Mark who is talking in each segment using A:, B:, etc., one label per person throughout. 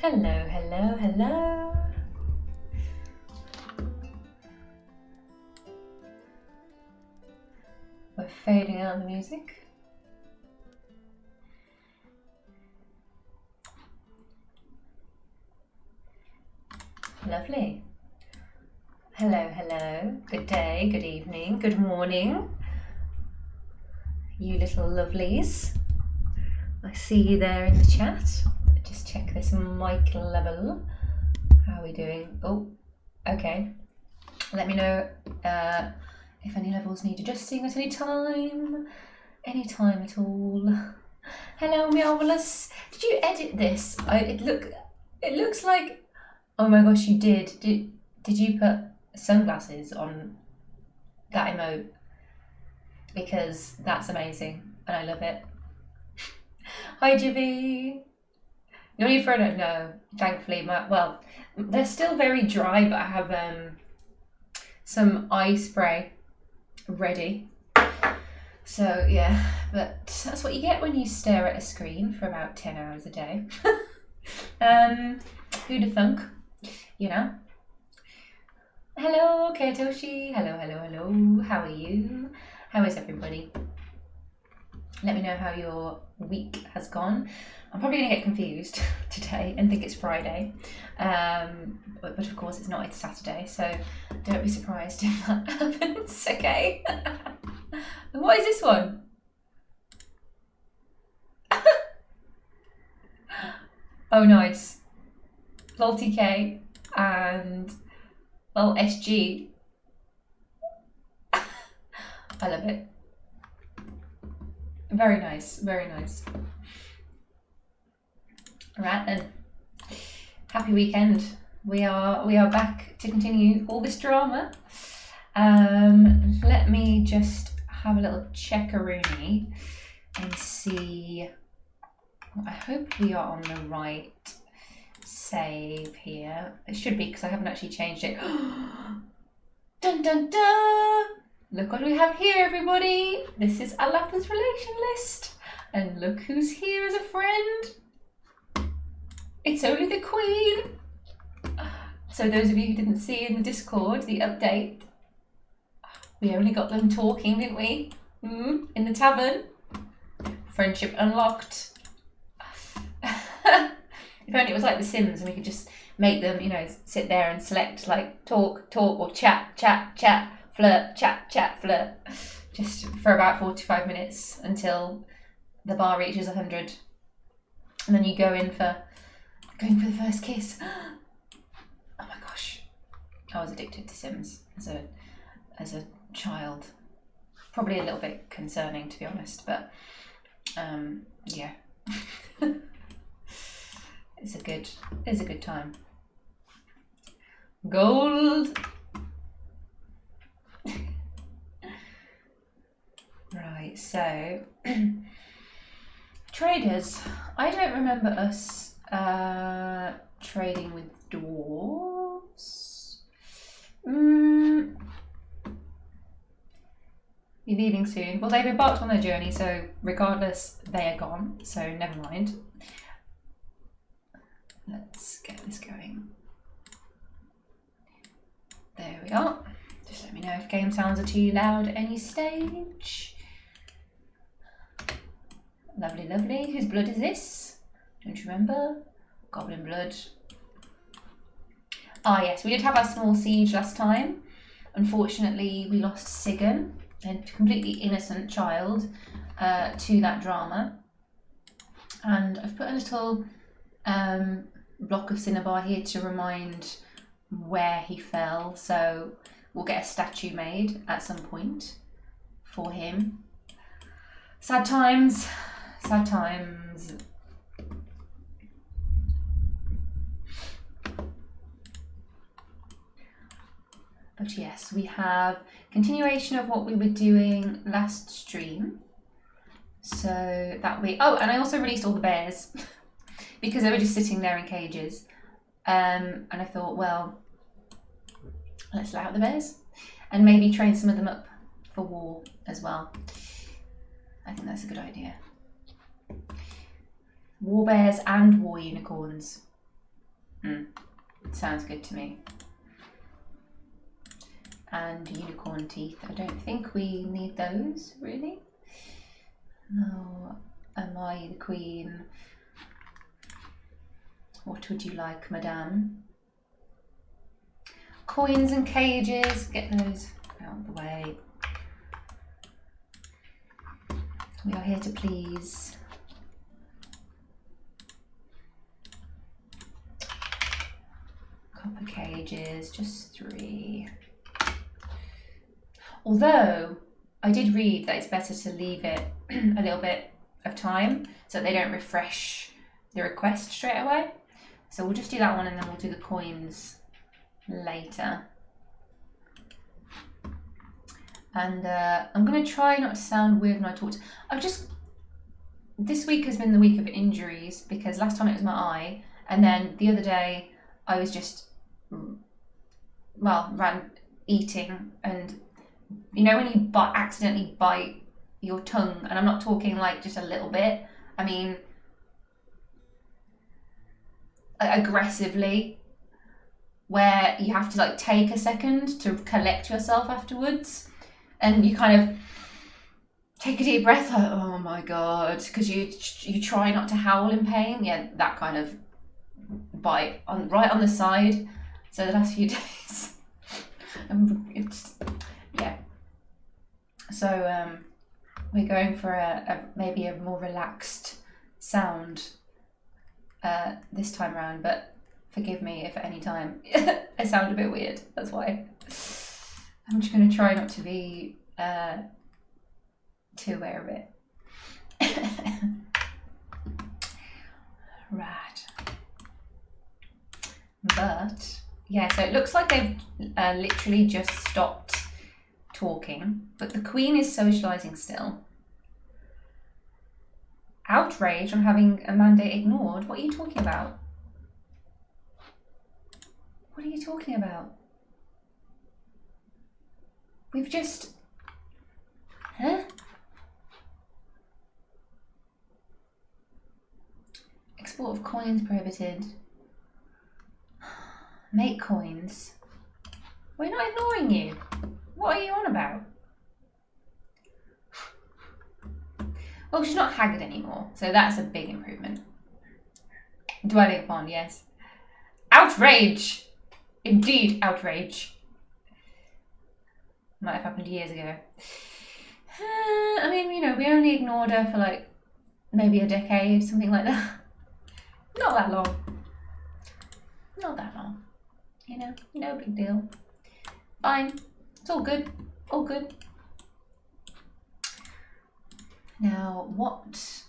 A: Hello, hello, hello. We're fading out the music. Lovely. Hello, hello. Good day, good evening, good morning. You little lovelies. I see you there in the chat. Just check this mic level. How are we doing? Oh, okay. Let me know if any levels need adjusting at any time. Any time at all. Hello, Meowvelous. Did you edit this? It looks like. Oh my gosh, you did. Did you put sunglasses on that emote? Because that's amazing and I love it. Hi, Jibby. No need for a no. Thankfully, well, they're still very dry, but I have some eye spray ready. So yeah, but that's what you get when you stare at a screen for about 10 hours a day. Who'd have thunk? You know. Hello, Ketoshi. Hello, hello, hello. How are you? How is everybody? Let me know how your week has gone. I'm probably going to get confused today and think it's Friday. But of course it's not, it's Saturday. So don't be surprised if that happens, okay? And what is this one? Oh, nice. Lol TK and lol SG. I love it. Very nice, very nice. Alright then. Happy weekend. We are back to continue all this drama. Let me just have a little checkaroonie and see. I hope we are on the right save here. It should be, because I haven't actually changed it. Dun dun dun! Look what we have here, everybody. This is Alapa's relation list. And look who's here as a friend. It's only the Queen. So those of you who didn't see in the Discord, the update, we only got them talking, didn't we? In the tavern. Friendship unlocked. If only it was like The Sims and we could just make them, you know, sit there and select like talk, or chat, flirt, chat, flirt. Just for about 45 minutes until the bar reaches 100. And then you going for the first kiss. Oh my gosh. I was addicted to Sims as a child. Probably a little bit concerning, to be honest, but yeah. It's a good time. Gold. Right, so traders. I don't remember us trading with dwarves. You're leaving soon. Well, they've embarked on their journey, so regardless, they are gone. So never mind. Let's get this going. There we are. Just let me know if game sounds are too loud at any stage. Lovely, lovely. Whose blood is this? Don't you remember? Goblin blood. Ah yes, we did have our small siege last time. Unfortunately, we lost Sigan, a completely innocent child, to that drama. And I've put a little block of cinnabar here to remind where he fell. So we'll get a statue made at some point for him. Sad times. Sad times. But yes, we have continuation of what we were doing last stream. So that we... Oh, and I also released all the bears because they were just sitting there in cages. And I thought, well, let's let out the bears and maybe train some of them up for war as well. I think that's a good idea. War bears and war unicorns. Sounds good to me. And unicorn teeth. I don't think we need those, really. No. Am I the queen? What would you like, madame? Coins and cages. Get those out of the way. We are here to please. Copper cages, just 3. Although, I did read that it's better to leave it a little bit of time so they don't refresh the request straight away. So we'll just do that one and then we'll do the coins later. And I'm going to try not to sound weird when I talk. This week has been the week of injuries because last time it was my eye, and then the other day I was just, eating, and you know when you accidentally bite your tongue, and I'm not talking like just a little bit, I mean aggressively, where you have to like take a second to collect yourself afterwards, and you kind of take a deep breath, like, oh my god, because you try not to howl in pain. Yeah, that kind of bite right on the side. So the last few days, So we're going for maybe a more relaxed sound this time around, but forgive me if at any time I sound a bit weird. That's why. I'm just going to try not to be too aware of it. Right. But yeah, so it looks like they've literally just stopped talking, but the queen is socializing still. Outrage on having a mandate ignored? What are you talking about? What are you talking about? We've just... Huh? Export of coins prohibited. Make coins. We're not ignoring you. What are you on about? Well, she's not haggard anymore, so that's a big improvement. Dwelling upon, yes. Outrage! Indeed, outrage. Might have happened years ago. I mean, you know, we only ignored her for like maybe a decade, something like that. Not that long. Not that long. You know, no big deal. Fine. It's all good. All good. Now, what?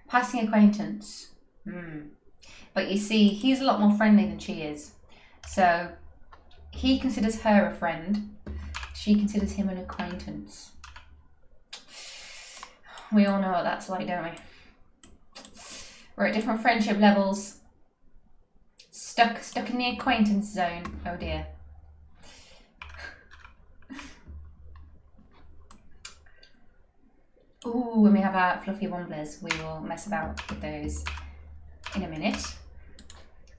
A: Passing acquaintance. But you see, he's a lot more friendly than she is. So, he considers her a friend. She considers him an acquaintance. We all know what that's like, don't we? We're at different friendship levels. Stuck in the acquaintance zone. Oh dear. Ooh, when we have our fluffy womblers, we will mess about with those in a minute.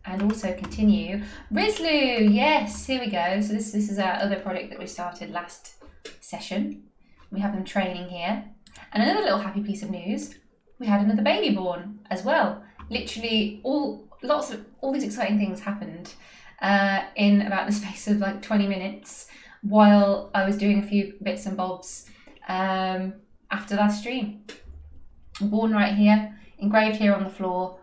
A: And also continue. Rizlu, yes, here we go. So this is our other product that we started last session. We have them training here. And another little happy piece of news, we had another baby born as well. Literally all these exciting things happened in about the space of like 20 minutes while I was doing a few bits and bobs after last stream. Born right here, engraved here on the floor,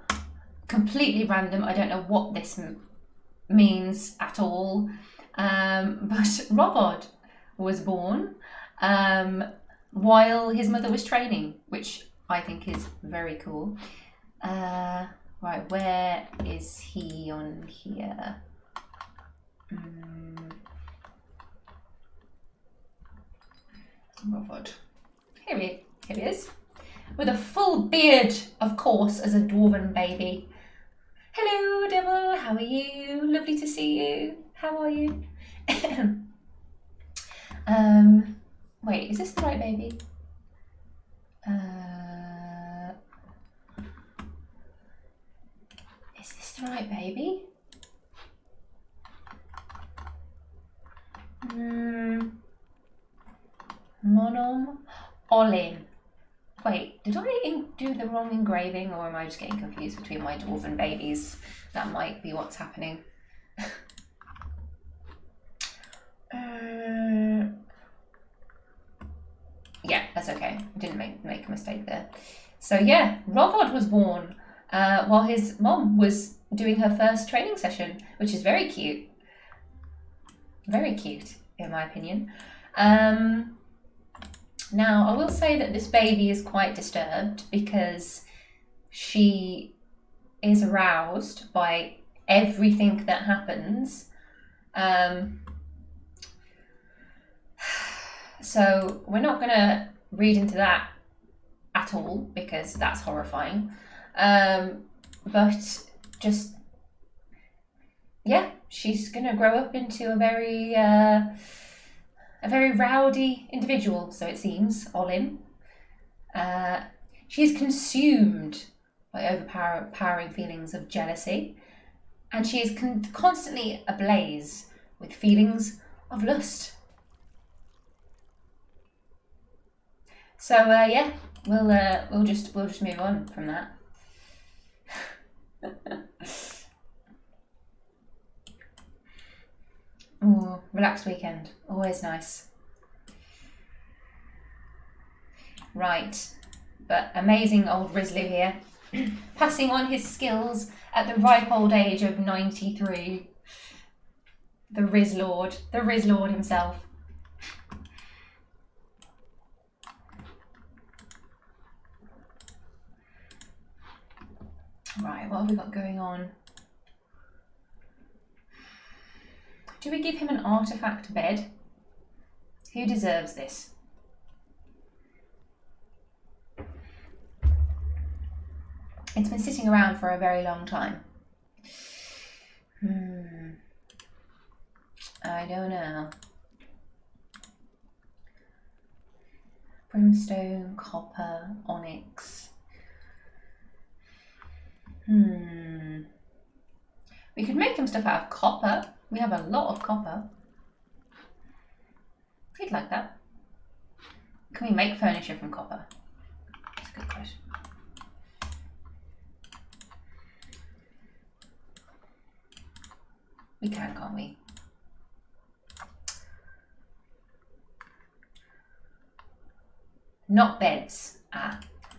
A: completely random. I don't know what this means at all, but Romthadar was born while his mother was training, which I think is very cool. Right, where is he on here? Romthadar. Here he is. With a full beard, of course, as a dwarven baby. Hello, Devil. How are you? Lovely to see you. How are you? Wait, is this the right baby? Is this Right, baby. Monom Olin. Wait, did I do the wrong engraving, or am I just getting confused between my dwarven babies? That might be what's happening. Yeah, that's okay. I didn't make a mistake there. So yeah, Romthadar was born while his mom was doing her first training session, which is very cute. Very cute, in my opinion. Now, I will say that this baby is quite disturbed because she is aroused by everything that happens. So we're not going to read into that at all because that's horrifying. But just, yeah, she's going to grow up into a very rowdy individual, so it seems, Olin. She is consumed by overpowering feelings of jealousy, and she is constantly ablaze with feelings of lust. So yeah, we'll just move on from that. Ooh, relaxed weekend, always nice. Right, but amazing old Rizlu here, passing on his skills at the ripe old age of 93. The Riz Lord himself. Right, what have we got going on? Do we give him an artifact bed? Who deserves this? It's been sitting around for a very long time. I don't know. Brimstone, copper, onyx. We could make some stuff out of copper. We have a lot of copper. I'd like that. Can we make furniture from copper? That's a good question. We can, can't we? Not beds.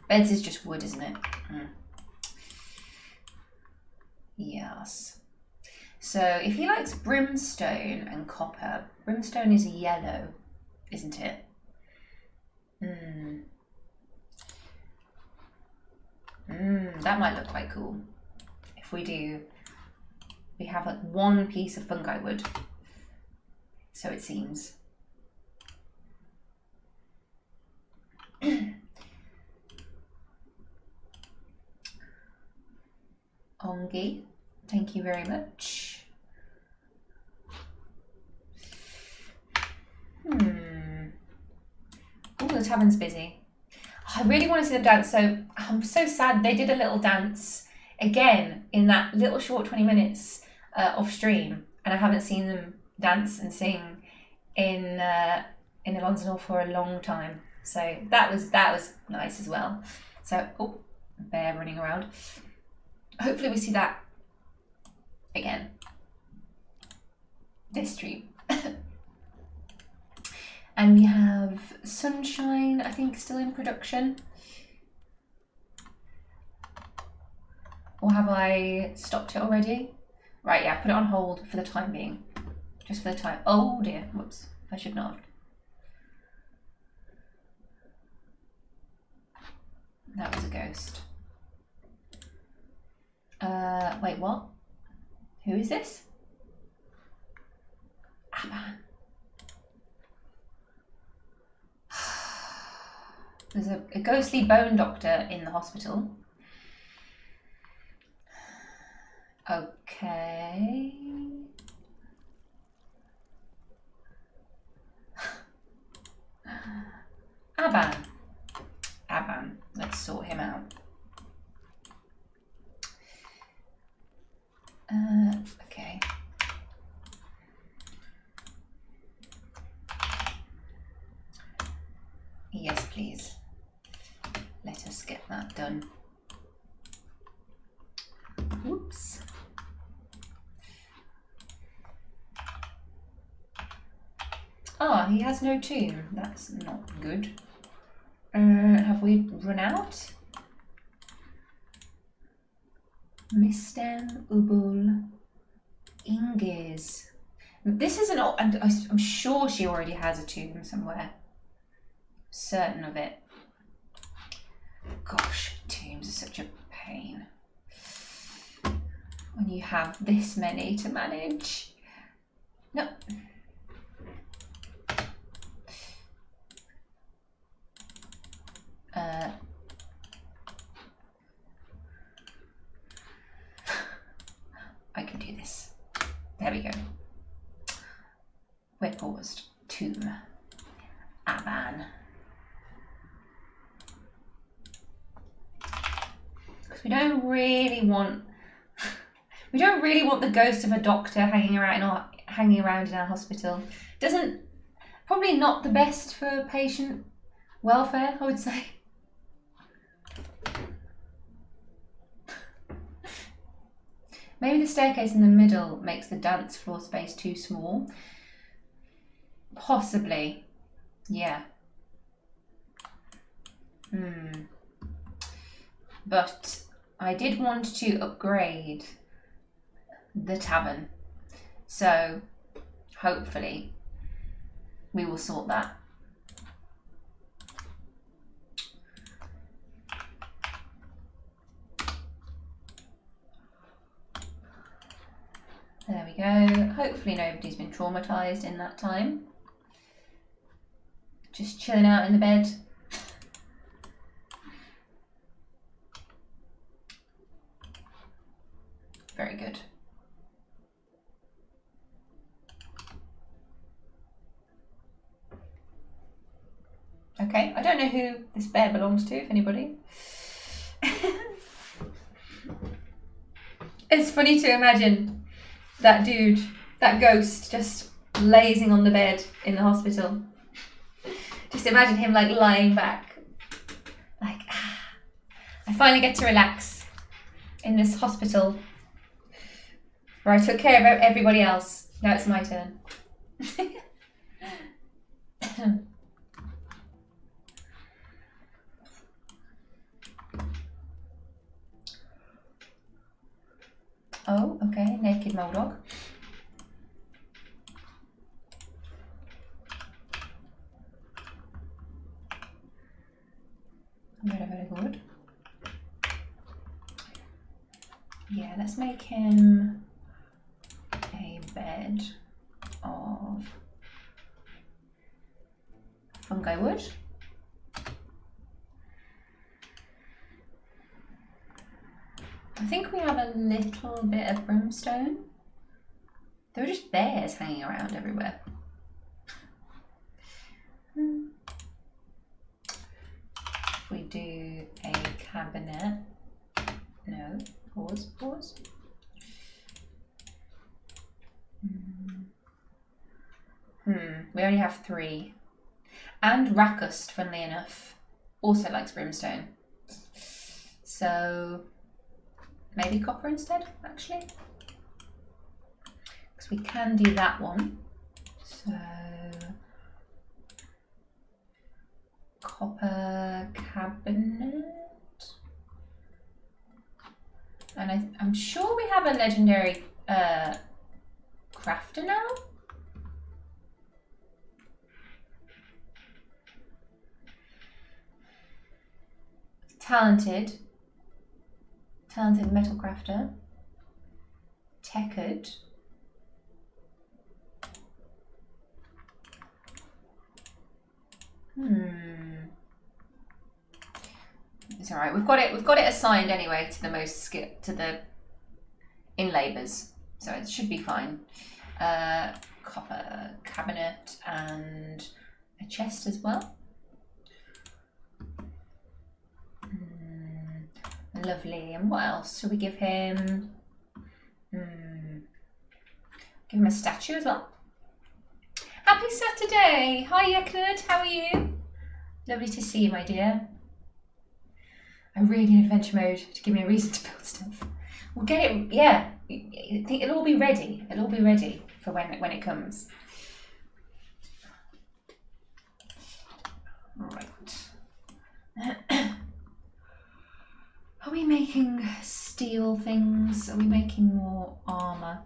A: Beds is just wood, isn't it? Yes. So if he likes brimstone and copper, brimstone is yellow, isn't it? That might look quite cool. If we do, we have like one piece of fungi wood, so it seems. Ongi, thank you very much. Oh, the tavern's busy. I really want to see them dance, so I'm so sad they did a little dance again in that little short 20 minutes off stream, and I haven't seen them dance and sing in Ilonzanor for a long time. So that was nice as well. So, oh, a bear running around. Hopefully we see that again this stream. And we have Sunshine, I think, still in production. Or have I stopped it already? Right, yeah, put it on hold for the time being. Just for the time. Oh dear, whoops, I should not have. That was a ghost. Wait, what? Who is this? Aban. There's a ghostly bone doctor in the hospital. Okay. Aban. Let's sort him out. please. Let us get that done. Whoops. Ah, he has no tomb. That's not good. Have we run out? Mistem Ubul Inges. This is an. I'm sure she already has a tomb somewhere. Certain of it. Gosh, tombs are such a pain when you have this many to manage. No. I can do this. There we go. We're paused. Tomb. Aban. Because we don't really want the ghost of a doctor hanging around in our hospital. Probably not the best for patient welfare, I would say. Maybe the staircase in the middle makes the dance floor space too small. Possibly. Yeah. But I did want to upgrade the tavern. So hopefully we will sort that. There we go. Hopefully nobody's been traumatised in that time. Just chilling out in the bed. Very good. Okay, I don't know who this bear belongs to, if anybody. It's funny to imagine that dude, that ghost, just lazing on the bed in the hospital. Just imagine him like lying back. Like, I finally get to relax in this hospital where I took care of everybody else. Now it's my turn. Oh, okay, naked Moldog. Very, very good. Yeah, let's make him a bed of fungi wood. I think we have a little bit of brimstone. There were just bears hanging around everywhere. If we do a cabinet, no, pause. We only have 3. And Rakust, funnily enough, also likes brimstone. So maybe copper instead, actually. Because we can do that one. So copper cabinet. And I'm sure we have a legendary crafter now. Talented metal crafter. Tekard. It's alright. We've got it assigned anyway to the most to the in labours, so it should be fine. Copper cabinet and a chest as well. Lovely. And what else should we give him? Give him a statue as well. Happy Saturday! Hi Yeknud, how are you? Lovely to see you, my dear. I really need adventure mode to give me a reason to build stuff. We'll get it, yeah. I think it'll all be ready. It'll all be ready for when it comes. Right. Are we making steel things? Are we making more armour?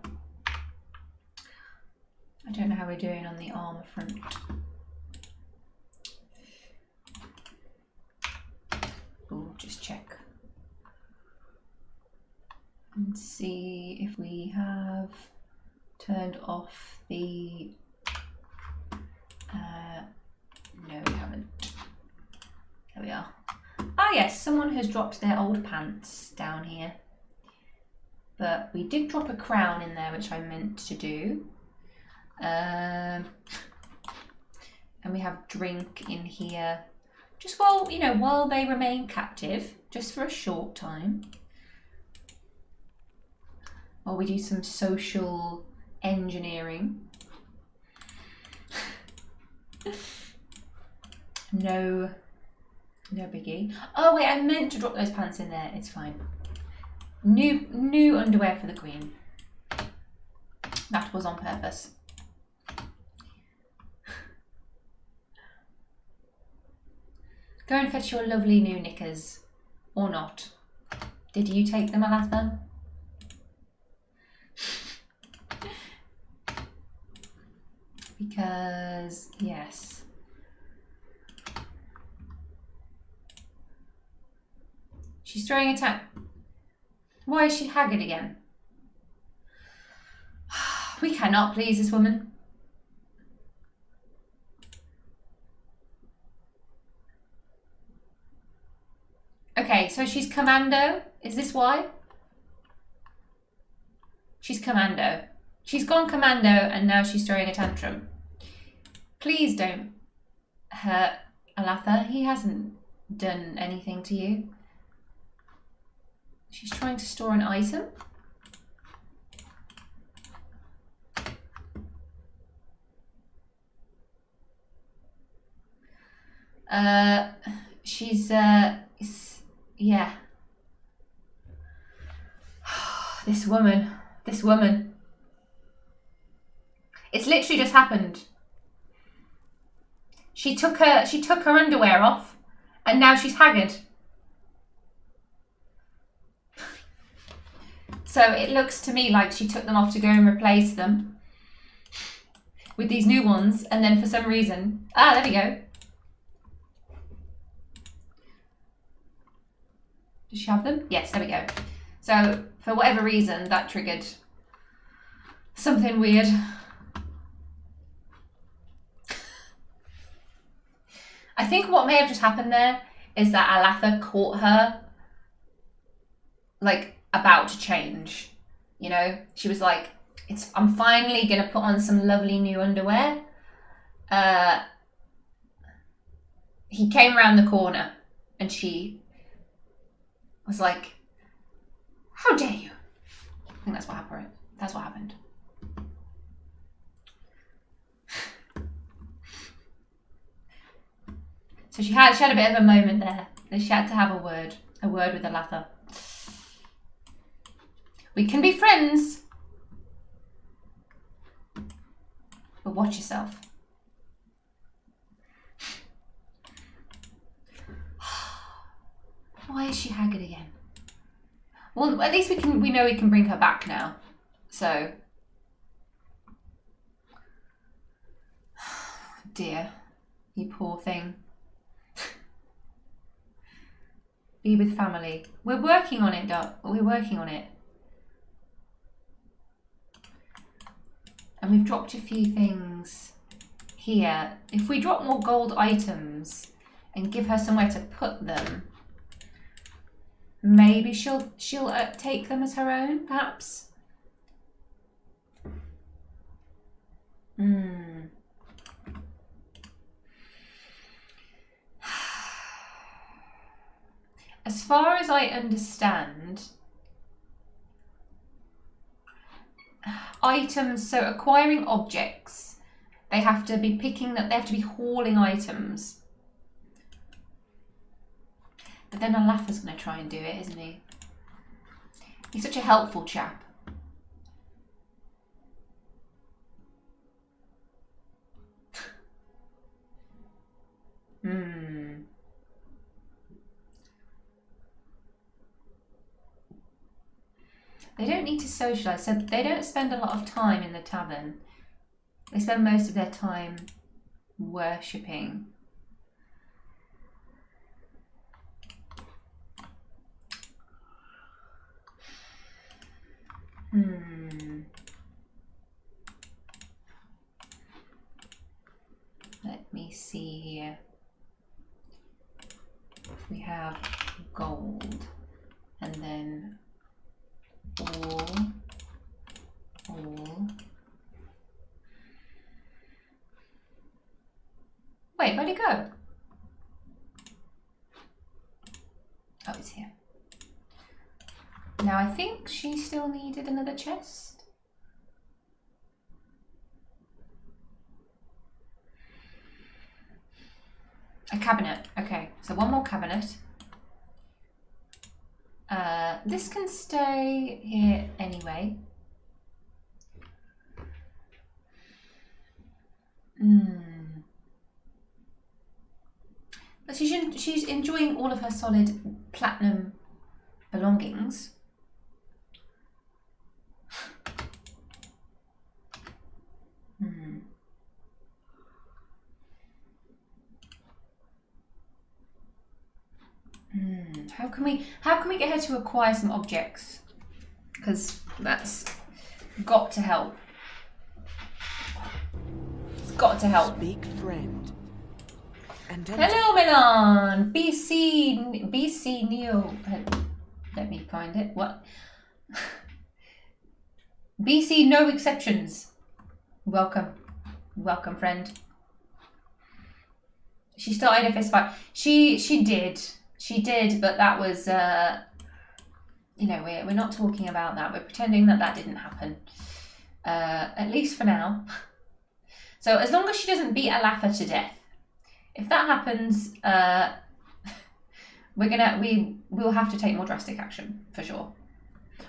A: I don't know how we're doing on the armour front. Ooh, just check. And see if we have turned off the... no, we haven't. There we are. Ah yes, someone has dropped their old pants down here. But we did drop a crown in there, which I meant to do. And we have drink in here. Just while, you know, while they remain captive, just for a short time. While we do some social engineering. No biggie. Oh wait, I meant to drop those pants in there. It's fine. New underwear for the queen. That was on purpose. Go and fetch your lovely new knickers. Or not. Did you take them, Alatha? Because, yes. She's throwing a tap. Why is she haggard again? We cannot please this woman. Okay, so she's commando. Is this why? She's commando. She's gone commando and now she's throwing a tantrum. Please don't hurt Alatha. He hasn't done anything to you. She's trying to store an item. She's yeah. This woman. It's literally just happened. She took her underwear off and now she's haggard. So it looks to me like she took them off to go and replace them with these new ones, and then for some reason, there we go. Does she have them? Yes, there we go. So for whatever reason, that triggered something weird. I think what may have just happened there is that Alatha caught her, like, about to change. You know, she was like, I'm finally gonna put on some lovely new underwear. He came around the corner and she was like, how dare you? I think that's what happened. That's what happened. So she had a bit of a moment there. She had to have a word with Alatha. We can be friends, but watch yourself. Why is she haggard again? Well, at least we know we can bring her back now. So, dear, you poor thing. Be with family. We're working on it, Doc. We're working on it. And we've dropped a few things here. If we drop more gold items and give her somewhere to put them, maybe she'll take them as her own, perhaps. As far as I understand, items, so acquiring objects, they have to be hauling items. But then Alafa's going to try and do it, isn't he? He's such a helpful chap. They don't need to socialise, so they don't spend a lot of time in the tavern. They spend most of their time worshipping. Let me see here. If we have gold and then all. Wait, where'd it go? Oh, it's here. Now I think she still needed another chest. A cabinet. Okay, so one more cabinet. This can stay here anyway. But she's enjoying all of her solid platinum belongings. How can we get her to acquire some objects? Because that's got to help. It's got to help.
B: Speak, friend. And
A: hello, Milan. BC Neo. Let me find it. What? BC no exceptions. Welcome, friend. She started a fist fight. She did, but that was, you know, we're not talking about that. We're pretending that didn't happen, at least for now. So as long as she doesn't beat Alafa to death, if that happens, we'll have to take more drastic action for sure.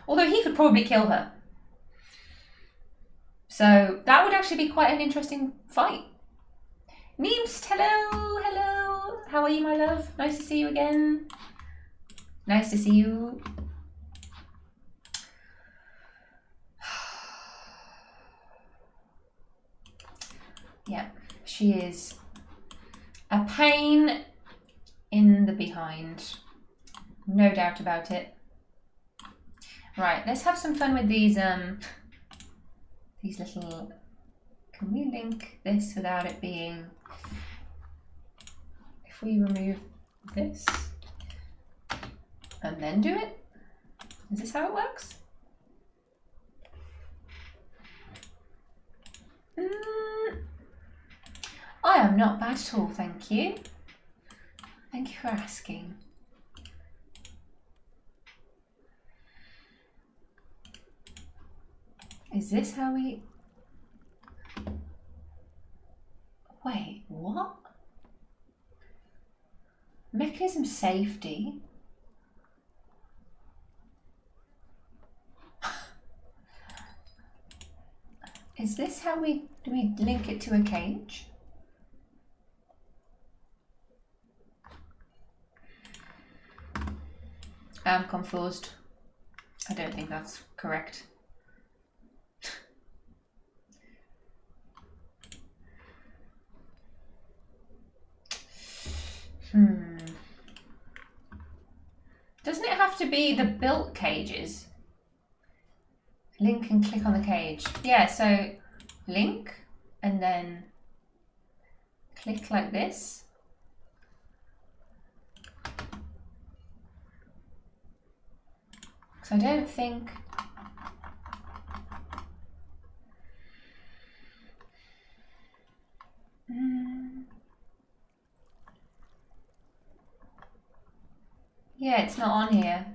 A: Although he could probably kill her, so that would actually be quite an interesting fight. Neemst, hello. How are you, my love? Nice to see you again. Nice to see you. Yeah, she is a pain in the behind. No doubt about it. Right, let's have some fun with these little... Can we link this without it being... If we remove this and then do it? Is this how it works? I am not bad at all, thank you. Thank you for asking. Is this how we... Wait, what? Mechanism safety? Is this how do we link it to a cage? I'm confused. I don't think that's correct. Doesn't it have to be the built cages? Link and click on the cage. Yeah, so link and then click like this. So I don't think... Yeah, it's not on here.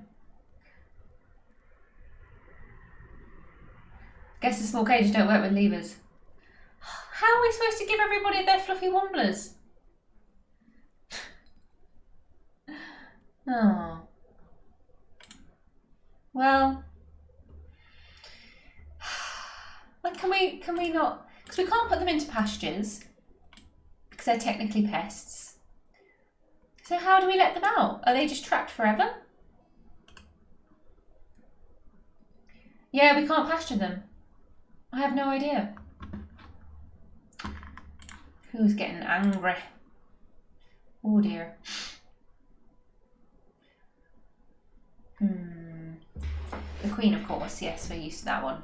A: Guess the small cages don't work with levers. How are we supposed to give everybody their fluffy wobblers? Oh. Well, like, can we not? Because we can't put them into pastures because they're technically pests. So how do we let them out? Are they just trapped forever? Yeah, we can't pasture them. I have no idea. Who's getting angry? Oh dear. The Queen, of course. Yes, we're used to that one.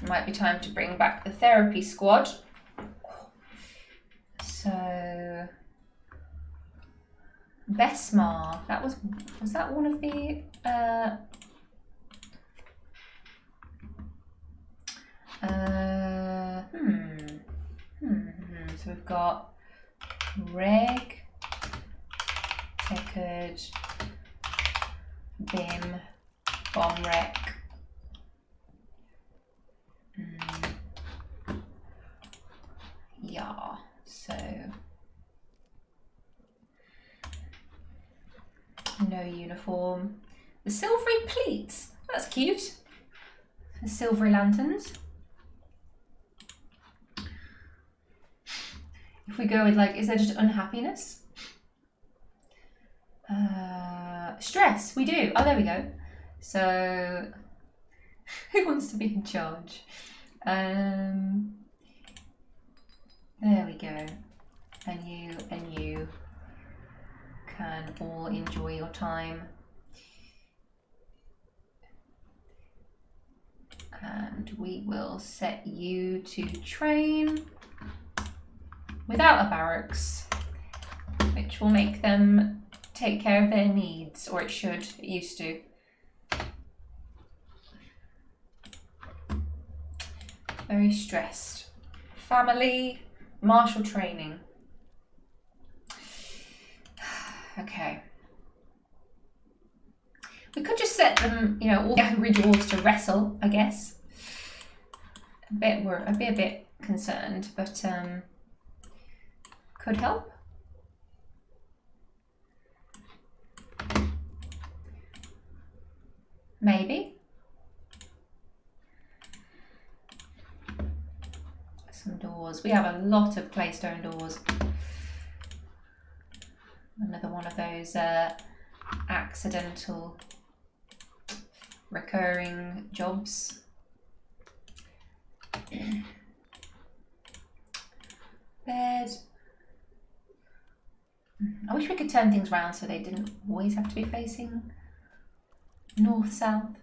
A: Might be time to bring back the therapy squad. So, Besmar. That was that one of the So we've got Reg, Tekard, Bim, Bomrek. Yeah, so no uniform. The silvery pleats, that's cute. The silvery lanterns. If we go with like, is there just unhappiness? Stress, we do. Oh, there we go. So, who wants to be in charge? There we go. And you can all enjoy your time. And we will set you to train without a barracks, which will make them take care of their needs, or it should, it used to. Very stressed. Family, martial training. Okay. We could just set them, you know, all the angry dwarves to wrestle, I guess. I'd be a bit concerned, but could help. Maybe. Some doors. We have a lot of claystone doors. Another one of those accidental recurring jobs. Bed. I wish we could turn things around so they didn't always have to be facing north-south.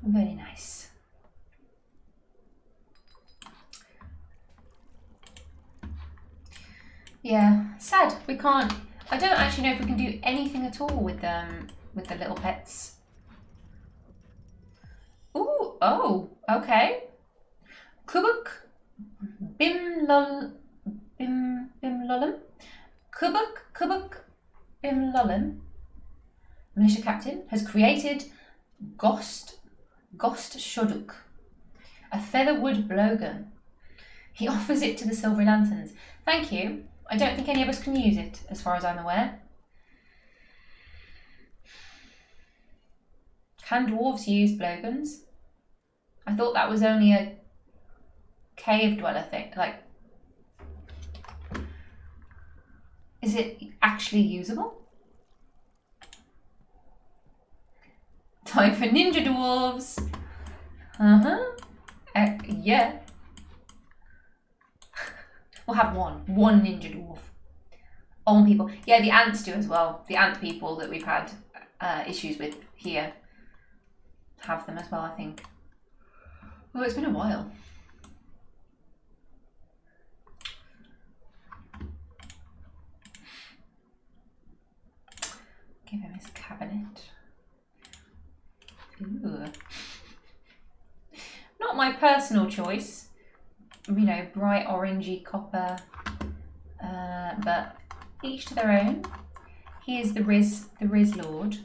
A: Very nice. Yeah, sad. We can't. I don't actually know if we can do anything at all with the little pets. Ooh, oh, okay. Kubuk, Bimlolum. Kubuk, Bimlolum, militia captain, has created Ghost Shoduk, a featherwood blowgun. He offers it to the Silvery Lanterns. Thank you. I don't think any of us can use it, as far as I'm aware. Can dwarves use blowguns? I thought that was only a cave dweller thing. Like, is it actually usable? Time for ninja dwarves. Yeah. We'll have one ninja dwarf. Old people. Yeah, the ants do as well. The ant people that we've had issues with here have them as well, I think. Oh, it's been a while. Give him his cabinet. Ooh. Not my personal choice. You know, bright orangey copper. But each to their own. He is the Riz Lord.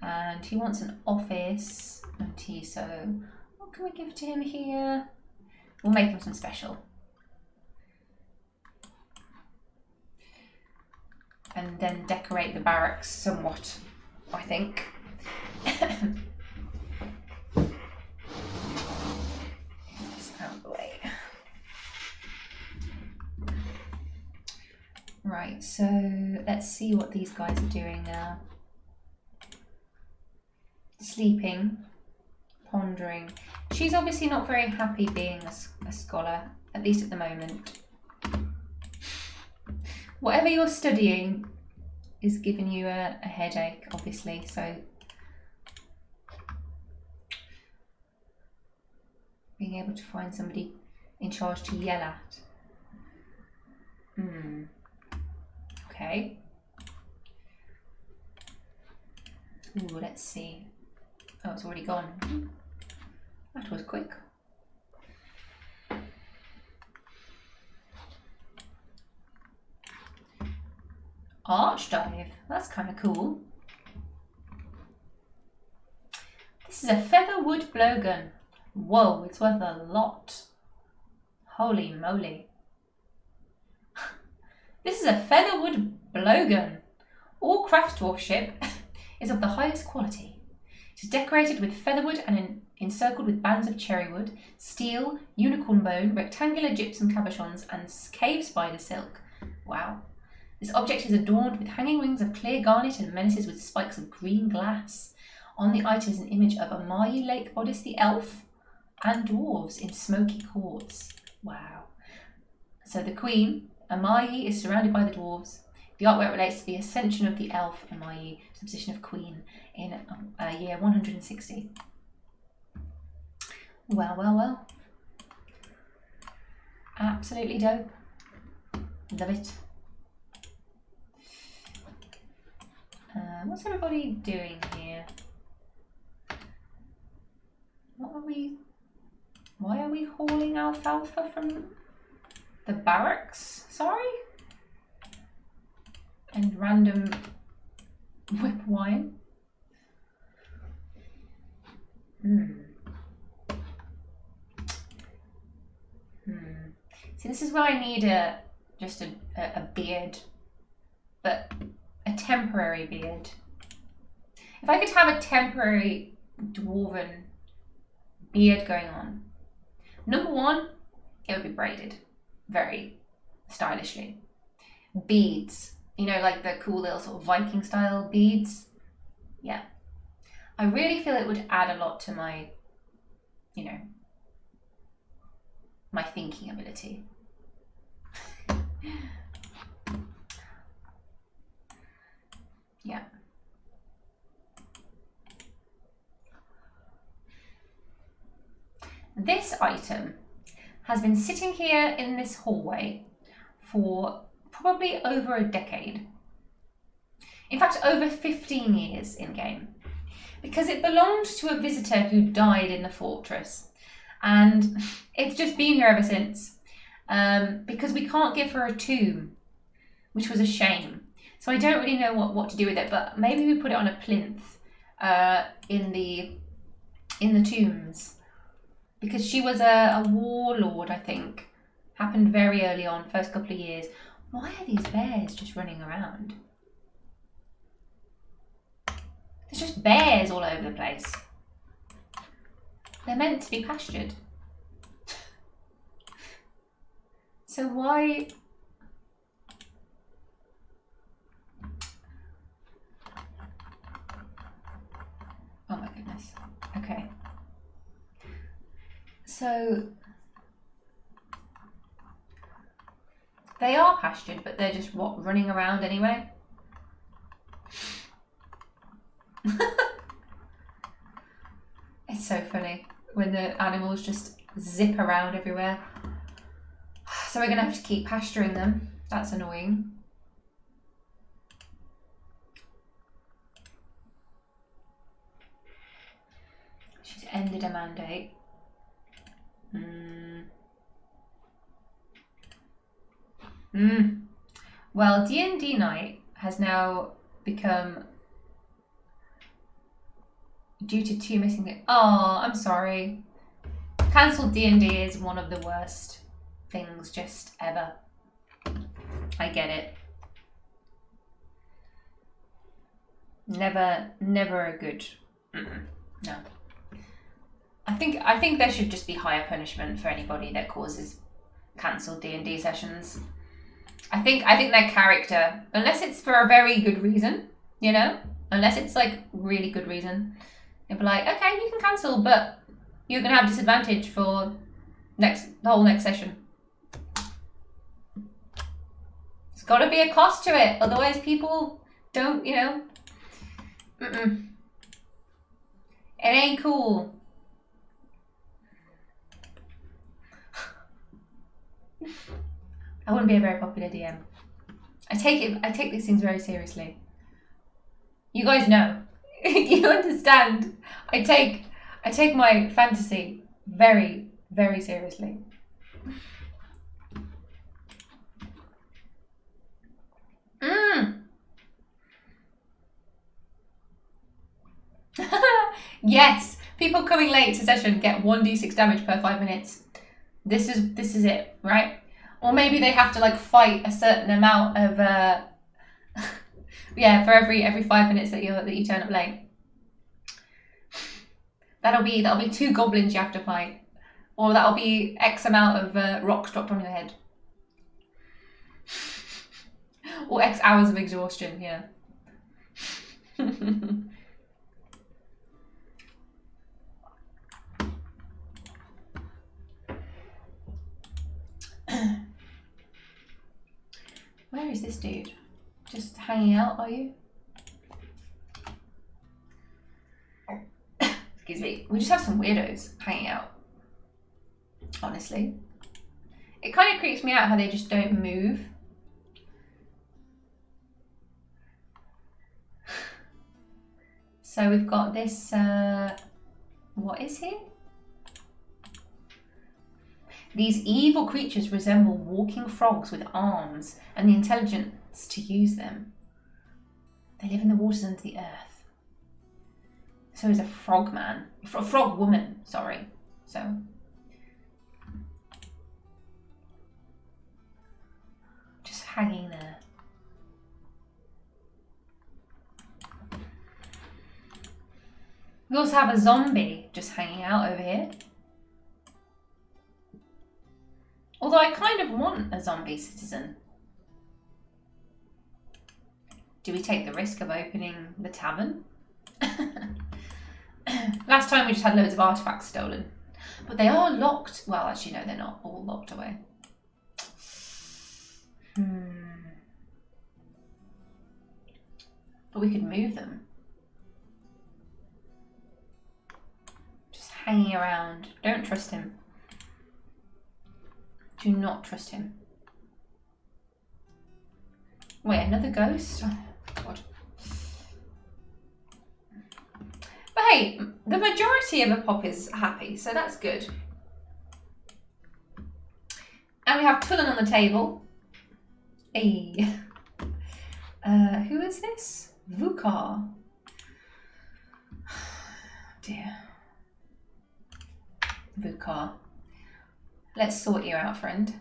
A: And he wants an office. So what can we give to him here? We'll make him some special. And then decorate the barracks somewhat, I think. Just out of the way. Right, so let's see what these guys are doing now. Sleeping, pondering. She's obviously not very happy being a scholar, at least at the moment. Whatever you're studying is giving you a headache, obviously, so being able to find somebody in charge to yell at. Okay. Ooh, let's see. Oh, it's already gone. That was quick. Archdive, that's kind of cool. This is a featherwood blowgun. Whoa, it's worth a lot. Holy moly. This is a featherwood blowgun. All craft dwarf ship is of the highest quality. It is decorated with featherwood and encircled with bands of cherrywood, steel, unicorn bone, rectangular gypsum cabochons, and cave spider silk. Wow. This object is adorned with hanging wings of clear garnet and menaces with spikes of green glass. On the item is an image of Amayi Lake Bodice the elf and dwarves in smoky courts. Wow. So the queen, Amayi, is surrounded by the dwarves. The artwork relates to the ascension of the elf Amayi to the position of queen in year 160. Well, well, well. Absolutely dope. Love it. What's everybody doing here? Why are we hauling alfalfa from the barracks? Sorry? And random whip wine. See, this is where I need just a beard, but a temporary beard. If I could have a temporary dwarven beard going on, number one, it would be braided very stylishly. Beads, you know, like the cool little sort of Viking style beads. Yeah. I really feel it would add a lot to my, you know, my thinking ability. Yeah. This item has been sitting here in this hallway for probably over a decade. In fact, over 15 years in game. Because it belonged to a visitor who died in the fortress. And it's just been here ever since. Because we can't give her a tomb, which was a shame. So I don't really know what to do with it, but maybe we put it on a plinth in the tombs. Because she was a warlord, I think. Happened very early on, first couple of years. Why are these bears just running around? There's just bears all over the place. They're meant to be pastured. So why... Oh my goodness. Okay. So they are pastured, but they're just what, running around anyway? It's so funny when the animals just zip around everywhere. So we're gonna have to keep pasturing them. That's annoying. ended a mandate. Well, D&D night has now become due to 2 missing. Oh, I'm sorry. Cancelled D&D is one of the worst things just ever. I get it. Never a good. No. I think there should just be higher punishment for anybody that causes cancelled D&D sessions. I think their character, unless it's for a very good reason, you know, unless it's like really good reason, they'll be like, okay, you can cancel, but you're gonna have disadvantage for the whole next session. There's got to be a cost to it, otherwise people don't, you know. It ain't cool. I wouldn't be a very popular DM. I take these things very seriously. You guys know. You understand. I take my fantasy very, very seriously. Yes, people coming late to session get 1d6 damage per 5 minutes. This is it, right? Or maybe they have to like fight a certain amount of yeah, for every 5 minutes that you turn up late. That'll be 2 goblins you have to fight, or that'll be X amount of rocks dropped on your head, or X hours of exhaustion. Yeah. Where is this dude? Just hanging out, are you? Excuse me. We just have some weirdos hanging out. Honestly. It kind of creeps me out how they just don't move. So we've got this, what is he? These evil creatures resemble walking frogs with arms and the intelligence to use them. They live in the waters under the earth. So is a frog man. A frog woman, sorry. So. Just hanging there. We also have a zombie just hanging out over here. Although I kind of want a zombie citizen. Do we take the risk of opening the tavern? Last time we just had loads of artifacts stolen. But they are locked. Well, actually, no, they're not all locked away. But we could move them. Just hanging around. Don't trust him. Do not trust him. Wait, another ghost? Oh, God. But hey, the majority of the pop is happy, so that's good. And we have Tullen on the table. Hey. Who is this? Vukar. Dear. Vukar. Let's sort you out, friend.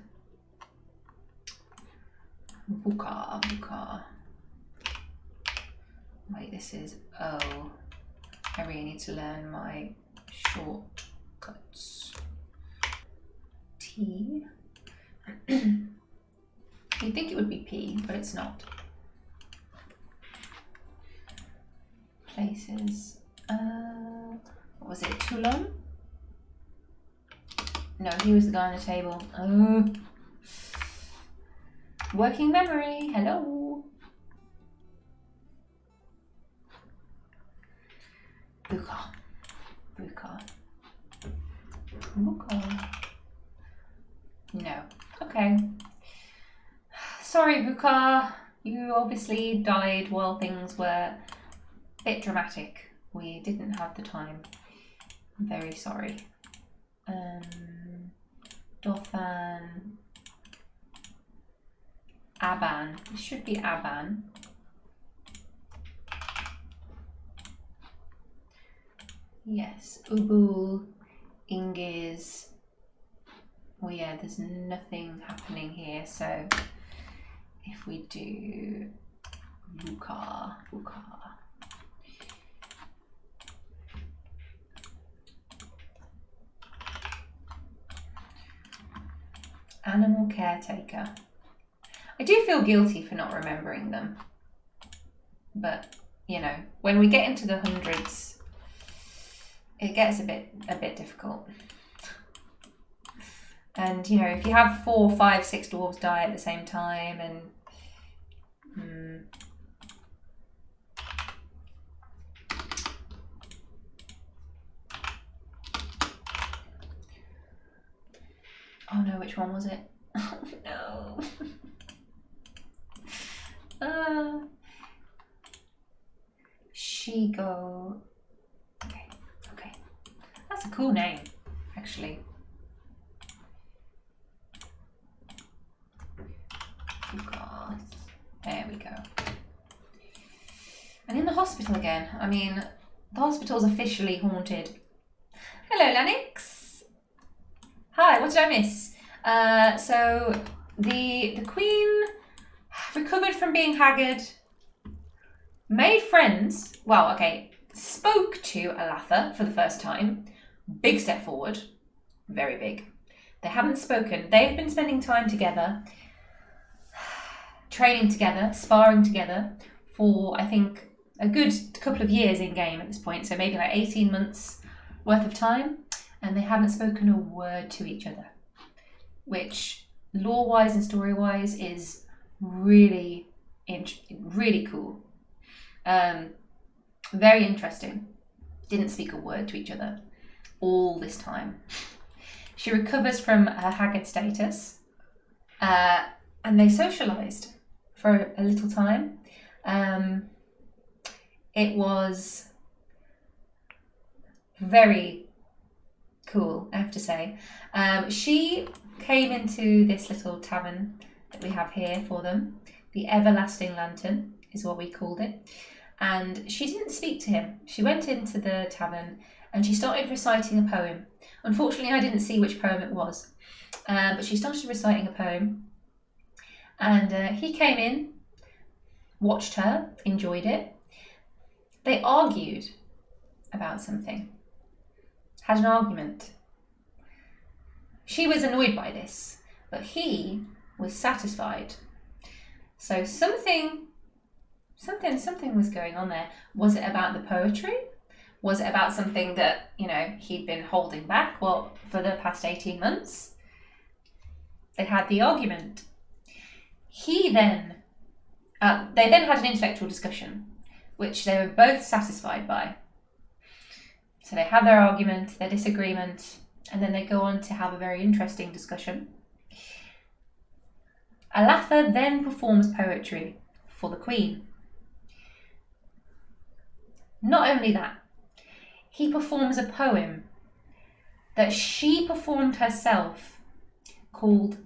A: Vukar. Wait, this is, oh. I really need to learn my shortcuts. T. You'd think it would be P, but it's not. Places. What was it? Toulon? No, he was the guy on the table. Oh. Working memory. Hello. Vukar. No. Okay. Sorry, Vukar. You obviously died while things were a bit dramatic. We didn't have the time. I'm very sorry. Dothan. Aban. It should be Aban. Yes. Ubul. Ingiz. Well, yeah, there's nothing happening here. So if we do Vukar. Animal caretaker. I do feel guilty for not remembering them. But, you know, when we get into the hundreds, it gets a bit difficult. And, you know, if you have 4, 5, 6 dwarves die at the same time and... Oh no, which one was it? Oh no. Shigo. Okay. That's a cool name, actually. There we go. And in the hospital again. I mean, the hospital's officially haunted. Hello, Lennox. Hi, what did I miss? So the Queen recovered from being haggard, made friends. Well, okay, spoke to Alatha for the first time. Big step forward, very big. They haven't spoken. They've been spending time together, training together, sparring together for, I think, a good couple of years in game at this point. So maybe like 18 months worth of time. And they haven't spoken a word to each other, which lore-wise and story-wise is really cool. Very interesting. Didn't speak a word to each other all this time. She recovers from her haggard status, and they socialised for a little time. It was very cool, I have to say. She came into this little tavern that we have here for them. The Everlasting Lantern is what we called it. And she didn't speak to him. She went into the tavern and she started reciting a poem. Unfortunately, I didn't see which poem it was. But she started reciting a poem. And he came in, watched her, enjoyed it. They argued about something. Had an argument. She was annoyed by this, but he was satisfied. So something was going on there. Was it about the poetry? Was it about something that, you know, he'd been holding back for the past 18 months? They had the argument. They then had an intellectual discussion, which they were both satisfied by. So they have their argument, their disagreement, and then they go on to have a very interesting discussion. Alatha then performs poetry for the Queen. Not only that, he performs a poem that she performed herself called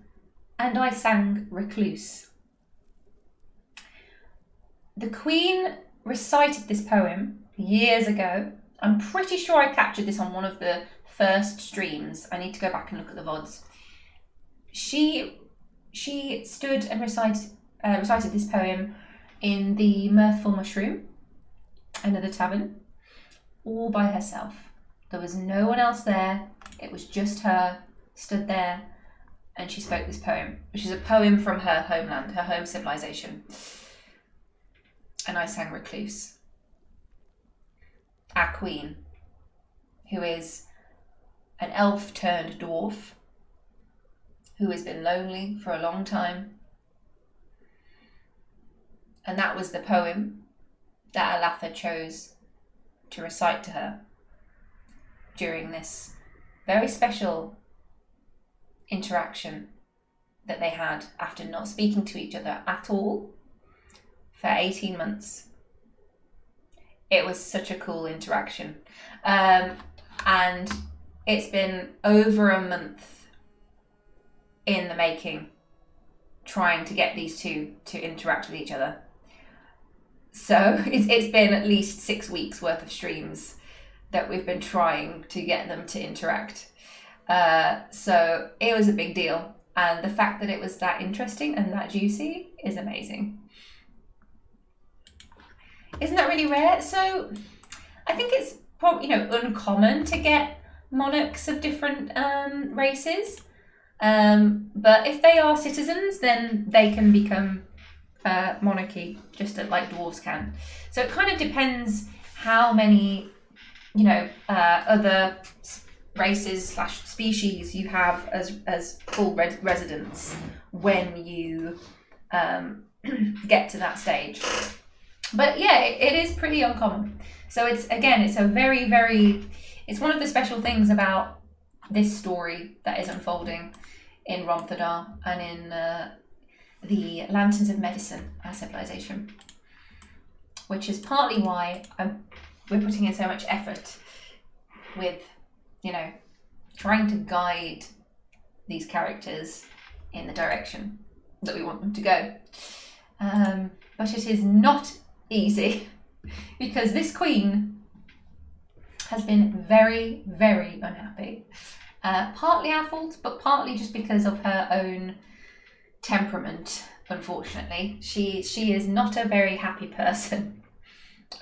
A: And I Sang Recluse. The Queen recited this poem years ago. I'm pretty sure I captured this on one of the first streams. I need to go back and look at the VODs. She stood and recited this poem in the Mirthful Mushroom, another tavern, all by herself. There was no one else there. It was just her, stood there, and she spoke this poem, which is a poem from her homeland, her home civilization. And I sang Recluse. Our Queen, who is an elf turned dwarf, who has been lonely for a long time. And that was the poem that Alatha chose to recite to her during this very special interaction that they had after not speaking to each other at all for 18 months. It was such a cool interaction. And it's been over a month in the making, trying to get these two to interact with each other. So it's been at least 6 weeks worth of streams that we've been trying to get them to interact. So it was a big deal. And the fact that it was that interesting and that juicy is amazing. Isn't that really rare? So I think it's probably, uncommon to get monarchs of different races. But if they are citizens, then they can become monarchy, just like dwarves can. So it kind of depends how many, other races / species you have as full residents when you get to that stage. But yeah, it is pretty uncommon. So it's a very, very, it's one of the special things about this story that is unfolding in Romthadar and in the Lanterns of Medicine, our civilization, which is partly why we're putting in so much effort with, trying to guide these characters in the direction that we want them to go. But it is not easy because this queen has been very, very unhappy. Partly our fault, but partly just because of her own temperament, unfortunately. She is not a very happy person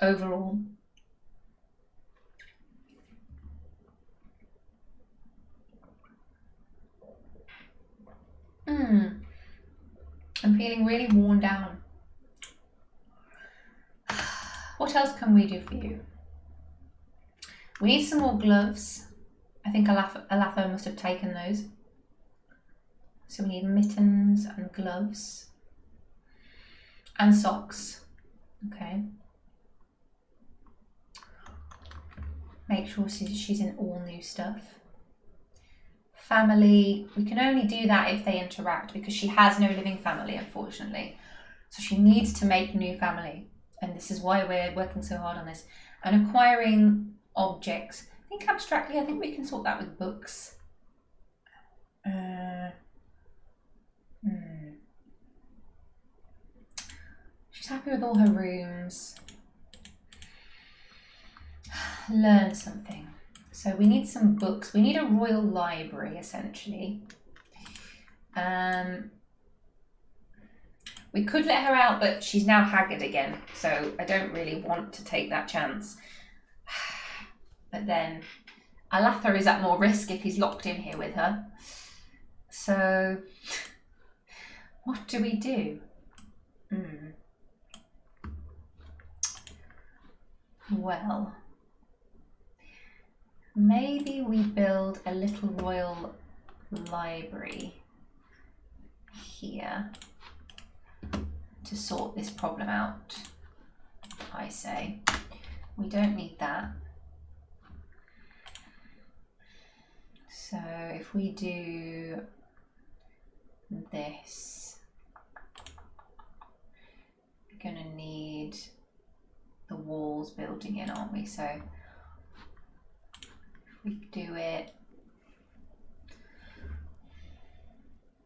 A: overall. I'm feeling really worn down. What else can we do for you? We need some more gloves. I think Alatho must have taken those. So we need mittens and gloves. And socks. Okay. Make sure she's in all new stuff. Family, we can only do that if they interact because she has no living family, unfortunately. So she needs to make new family. And this is why we're working so hard on this. And acquiring objects. I think abstractly, I think we can sort that with books. She's happy with all her rooms. Learn something. So we need some books. We need a royal library, essentially. We could let her out, but she's now haggard again. So I don't really want to take that chance. But then Alatha is at more risk if he's locked in here with her. So what do we do? Well, maybe we build a little royal library here to sort this problem out, I say. We don't need that. So if we do this, we're going to need the walls building in, aren't we? So if we do it,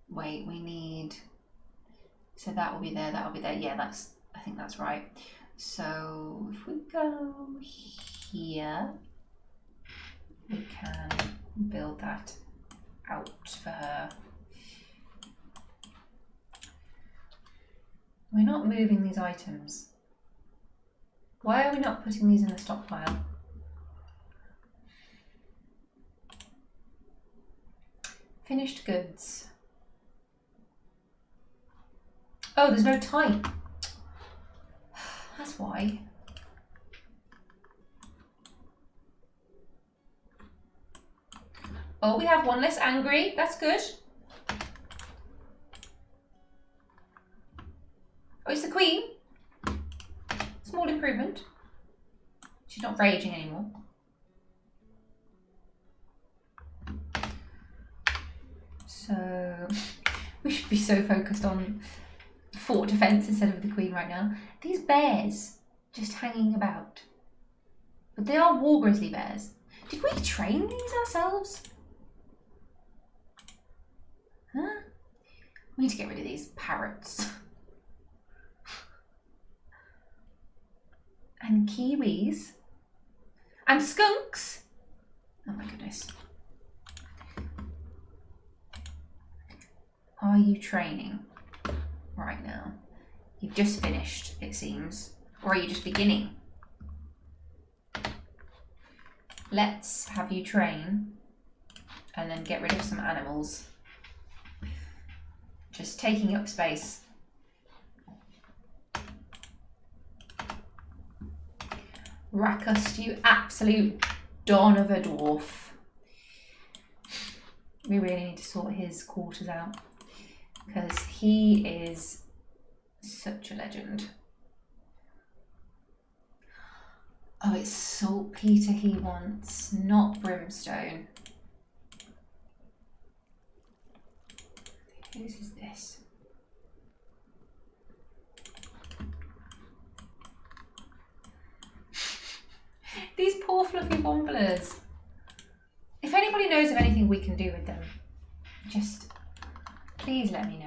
A: wait, we need, so that will be there, that will be there. Yeah, I think that's right. So if we go here, we can build that out for her. We're not moving these items. Why are we not putting these in the stockpile? Finished goods. Oh, there's no type. That's why. Oh, we have one less angry. That's good. Oh, it's the queen. Small improvement. She's not raging anymore. So we should be so focused on fort defense instead of the queen right now. These bears just hanging about. But they are war grizzly bears. Did we train these ourselves? Huh? We need to get rid of these parrots. And kiwis. And skunks. Oh my goodness. Are you training right now? You've just finished, it seems. Or are you just beginning? Let's have you train and then get rid of some animals. Just taking up space. Rakust, you absolute don of a dwarf. We really need to sort his quarters out because he is such a legend. Oh, it's saltpeter he wants, not brimstone. Whose is this? These poor fluffy womblers. If anybody knows of anything we can do with them, just please let me know.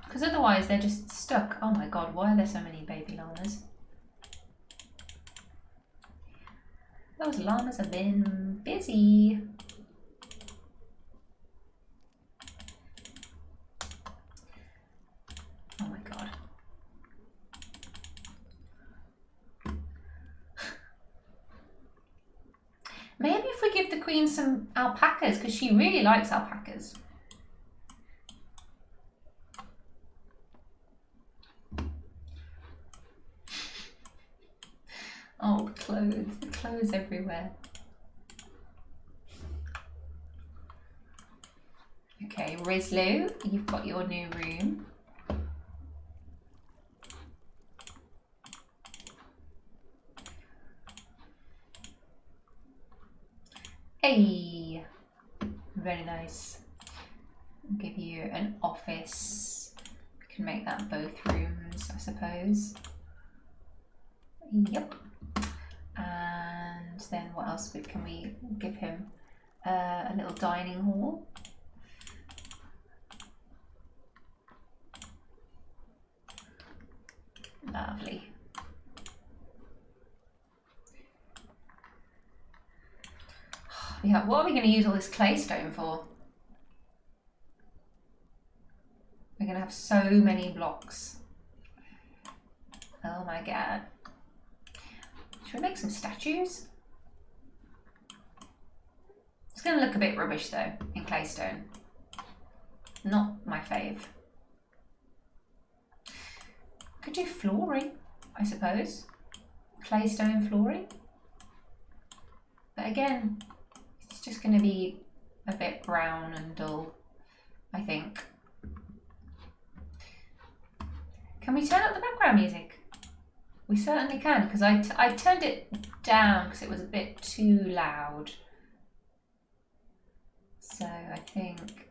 A: Because otherwise they're just stuck. Oh my god, why are there so many baby llamas? Those llamas have been busy. Oh my god. Maybe if we give the queen some alpacas, because she really likes alpacas. Oh, the clothes everywhere. Okay, Rizlu, you've got your new room. Hey, very nice. I'll give you an office. We can make that both rooms, I suppose. Yep. And then what else can we give him? A little dining hall. Lovely. Yeah, what are we going to use all this claystone for? We're going to have so many blocks. Oh my god. Should we make some statues? It's going to look a bit rubbish though, in claystone. Not my fave. Could do flooring, I suppose. Claystone flooring. But again, it's just going to be a bit brown and dull, I think. Can we turn up the background music? We certainly can, because I turned it down because it was a bit too loud. So I think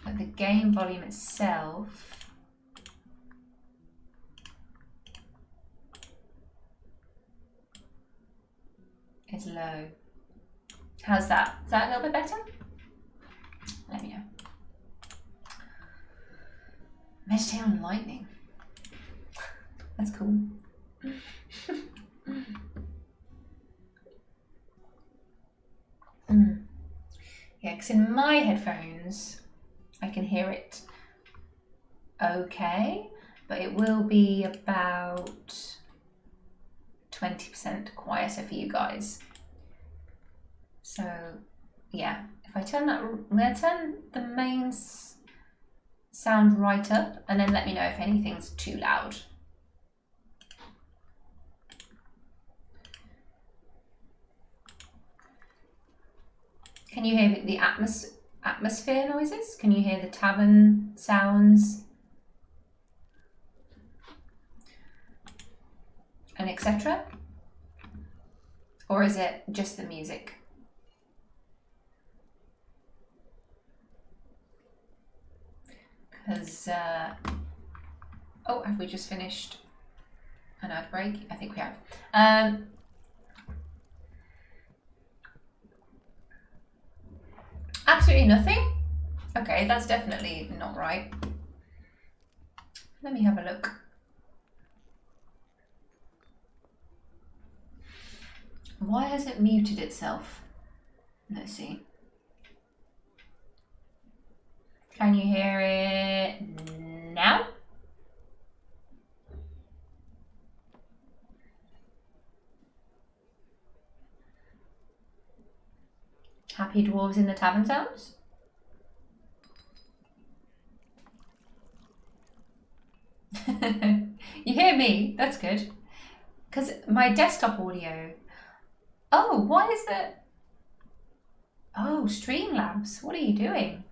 A: that the game volume itself is low. How's that? Is that a little bit better? Let me know. Meditate on lightning. That's cool. Yeah, because in my headphones, I can hear it okay, but it will be about 20% quieter for you guys. So, yeah, if I turn that, I'm going to turn the main sound right up and then let me know if anything's too loud. Can you hear the atmosphere noises? Can you hear the tavern sounds? And etc.? Or is it just the music? Because, oh, have we just finished? an ad break? I think we have. Absolutely nothing? Okay, that's definitely not right. Let me have a look. Why has it muted itself? Let's see. Can you hear it now? Happy dwarves in the tavern sounds? You hear me? That's good. Because my desktop audio... Oh, why is that? Oh, Streamlabs, what are you doing?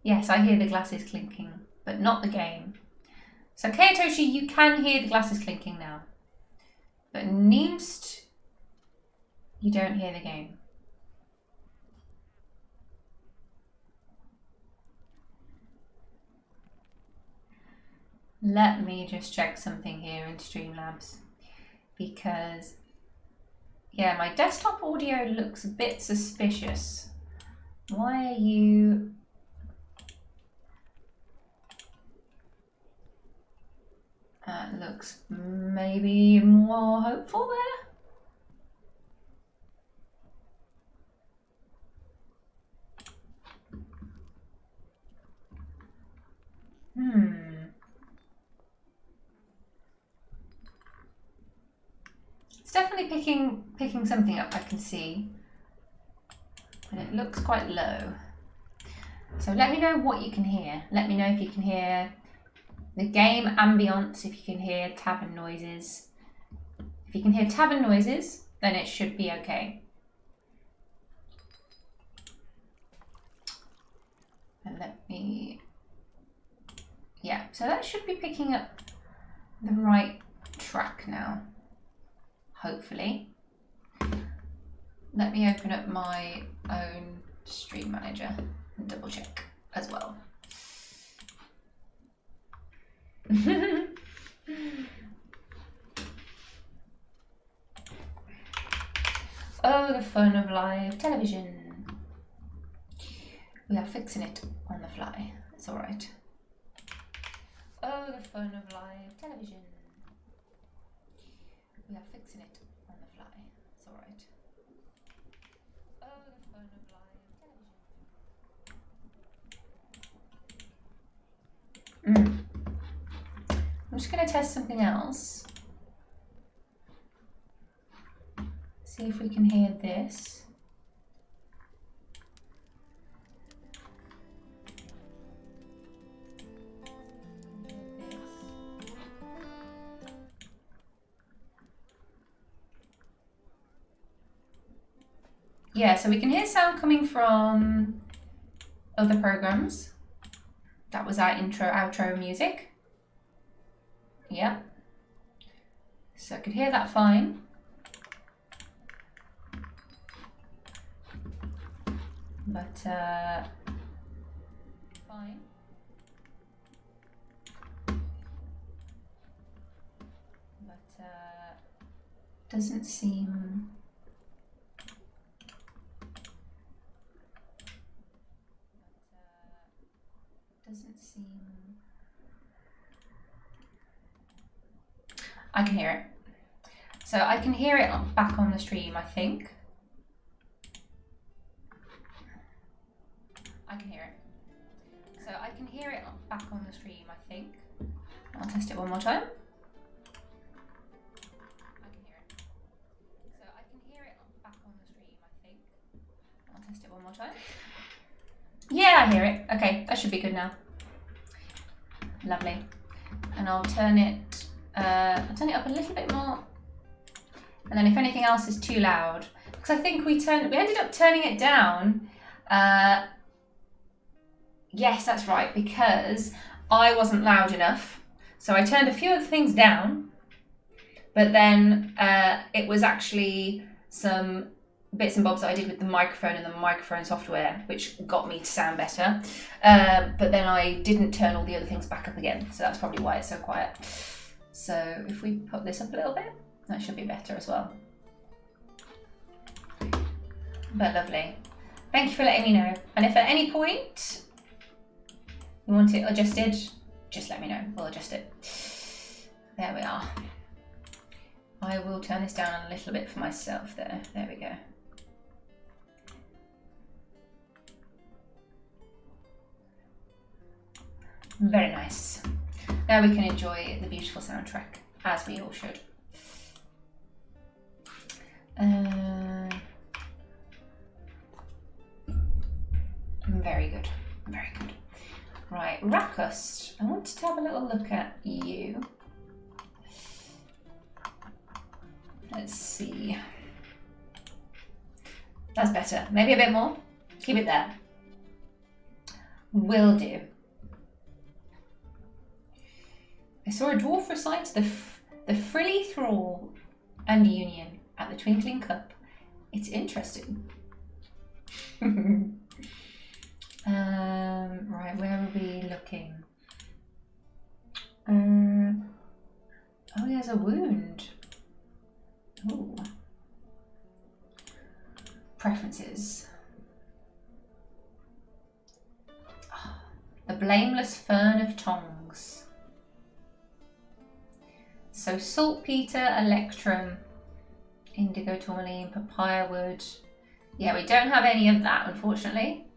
A: Yes, I hear the glasses clinking, but not the game. So Kayatoshi, you can hear the glasses clinking now. But Neemst, you don't hear the game. Let me just check something here in Streamlabs. Because, yeah, my desktop audio looks a bit suspicious. Why are you... looks maybe more hopeful there. It's definitely picking something up, I can see. But it looks quite low. So let me know what you can hear. Let me know if you can hear the game ambience, if you can hear tavern noises. If you can hear tavern noises, then it should be okay. And let me... Yeah, so that should be picking up the right track now. Hopefully. Let me open up my own stream manager and double check as well. Oh, the fun of live television. We are fixing it on the fly. It's all right. Oh, the fun of live television. We are fixing it on the fly. It's all right. Oh, the fun of live television. I'm just going to test something else. See if we can hear this. Yeah, so we can hear sound coming from other programs. That was our intro, outro music. Yeah. So I could hear that fine. But, fine. But, doesn't seem... Doesn't seem... I can hear it. So I can hear it back on the stream, I think. I can hear it. So I can hear it back on the stream, I think. I'll test it one more time. I can hear it. So I can hear it back on the stream, I think. I'll test it one more time. Yeah, I hear it. Okay, that should be good now. Lovely. And I'll turn it up a little bit more. And then if anything else is too loud, because I think we ended up turning it down. Yes, that's right, because I wasn't loud enough. So I turned a few other things down, but then it was actually some bits and bobs that I did with the microphone and the microphone software, which got me to sound better. But then I didn't turn all the other things back up again, so that's probably why it's so quiet. So if we put this up a little bit, that should be better as well. But lovely. Thank you for letting me know. And if at any point you want it adjusted, just let me know. We'll adjust it. There we are. I will turn this down a little bit for myself there. There we go. Very nice. Now we can enjoy the beautiful soundtrack, as we all should. Very good, very good. Right, Rakust, I wanted to have a little look at you. Let's see. That's better. Maybe a bit more. Keep it there. Will do. I saw a dwarf recite the frilly thrall and union at the Twinkling Cup. It's interesting. Right, where are we looking? Oh, he has a wound. Ooh. Preferences. Oh, the blameless fern of tongs. So saltpeter, electrum, indigo tourmaline, papaya wood. Yeah, we don't have any of that, unfortunately.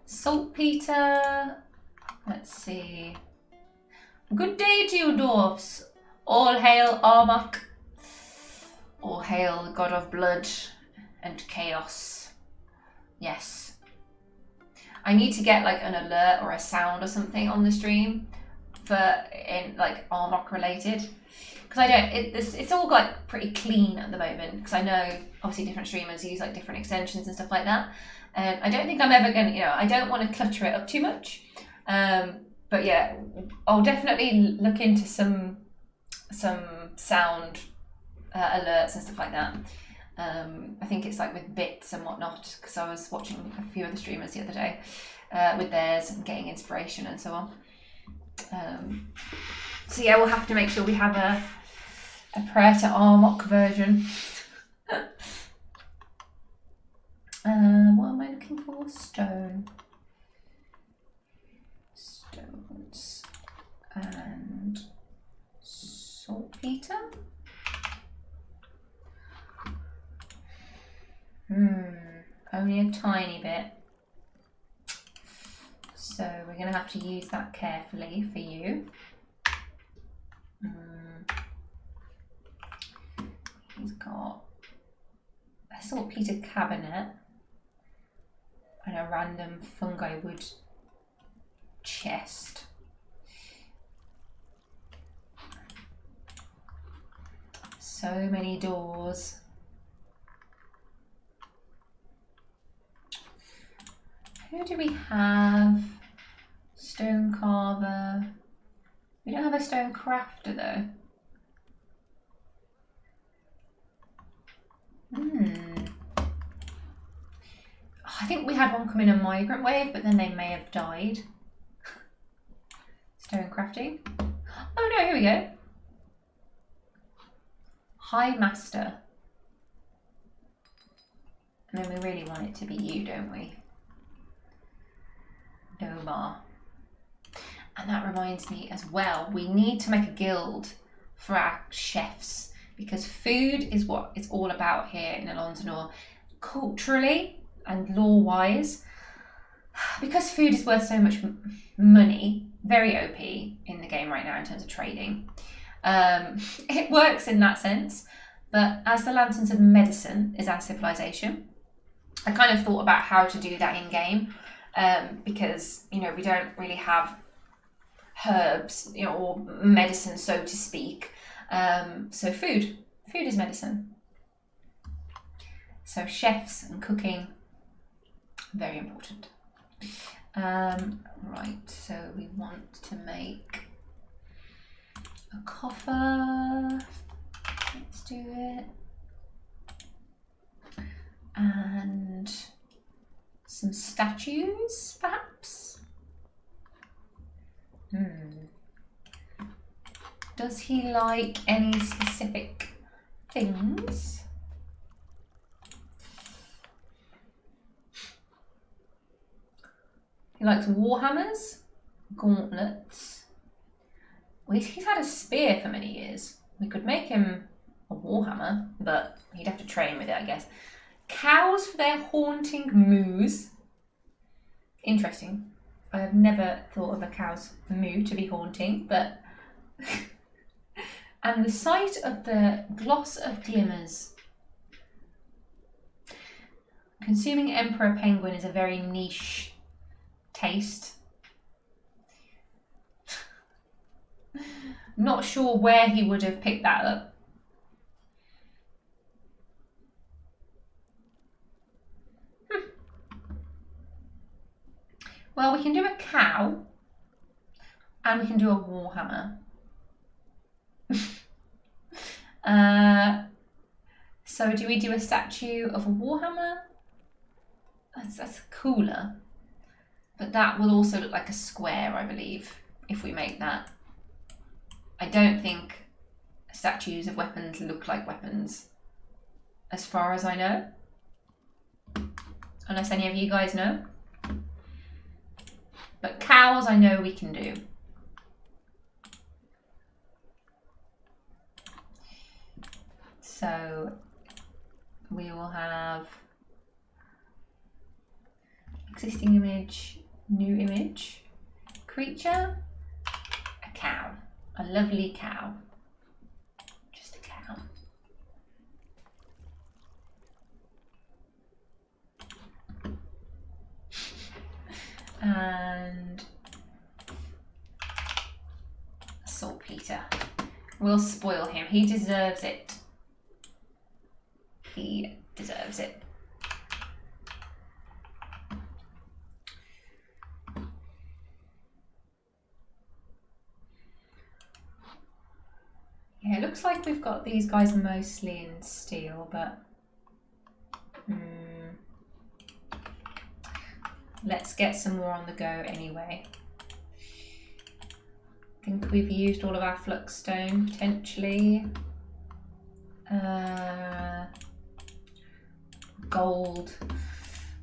A: Saltpeter. Let's see. Good day to you, dwarfs. All hail Armok. All hail the god of blood and chaos. Yes. I need to get like an alert or a sound or something on the stream like Armok related, because I don't. It's all like pretty clean at the moment, because I know obviously different streamers use like different extensions and stuff like that. And I don't think I'm ever gonna, I don't want to clutter it up too much. But yeah, I'll definitely look into some sound alerts and stuff like that. I think it's like with bits and whatnot, because I was watching a few other streamers the other day with theirs and getting inspiration and so on. So yeah, we'll have to make sure we have a prayer to Armok version. What am I looking for? Stone. Stones. And saltpeter. Only a tiny bit. So we're going to have to use that carefully for you. He's got a saltpeter cabinet and a random fungi wood chest. So many doors. Who do we have? Stone carver. We don't have a stone crafter though. I think we had one come in a migrant wave, but then they may have died. Stone crafting. Oh no, here we go. High Master. And then we really want it to be you, don't we? Domar. And that reminds me as well, we need to make a guild for our chefs, because food is what it's all about here in Ilonzanor, culturally and lore-wise. Because food is worth so much money, very OP in the game right now in terms of trading. It works in that sense, but as the Lanterns of Medicine is our civilization, I kind of thought about how to do that in game, because we don't really have herbs, or medicine, so to speak. So food is medicine. So chefs and cooking, very important. Right, so we want to make a coffer. Let's do it. And some statues, perhaps? Does he like any specific things? He likes warhammers, gauntlets. Well, he's had a spear for many years. We could make him a warhammer, but he'd have to train with it, I guess. Cows for their haunting moos. Interesting. I have never thought of a cow's moo to be haunting, but... And the sight of the gloss of glimmers. Consuming emperor penguin is a very niche taste. Not sure where he would have picked that up. Well, we can do a cow and we can do a warhammer. So do we do a statue of a warhammer? That's cooler. But that will also look like a square, I believe, if we make that. I don't think statues of weapons look like weapons, as far as I know. Unless any of you guys know. But cows I know we can do. So we will have existing image, new image, creature, a cow, a lovely cow, just a cow. And saltpeter. We'll spoil him. He deserves it. He deserves it. Yeah, it looks like we've got these guys mostly in steel, but let's get some more on the go anyway. I think we've used all of our flux stone potentially. Gold.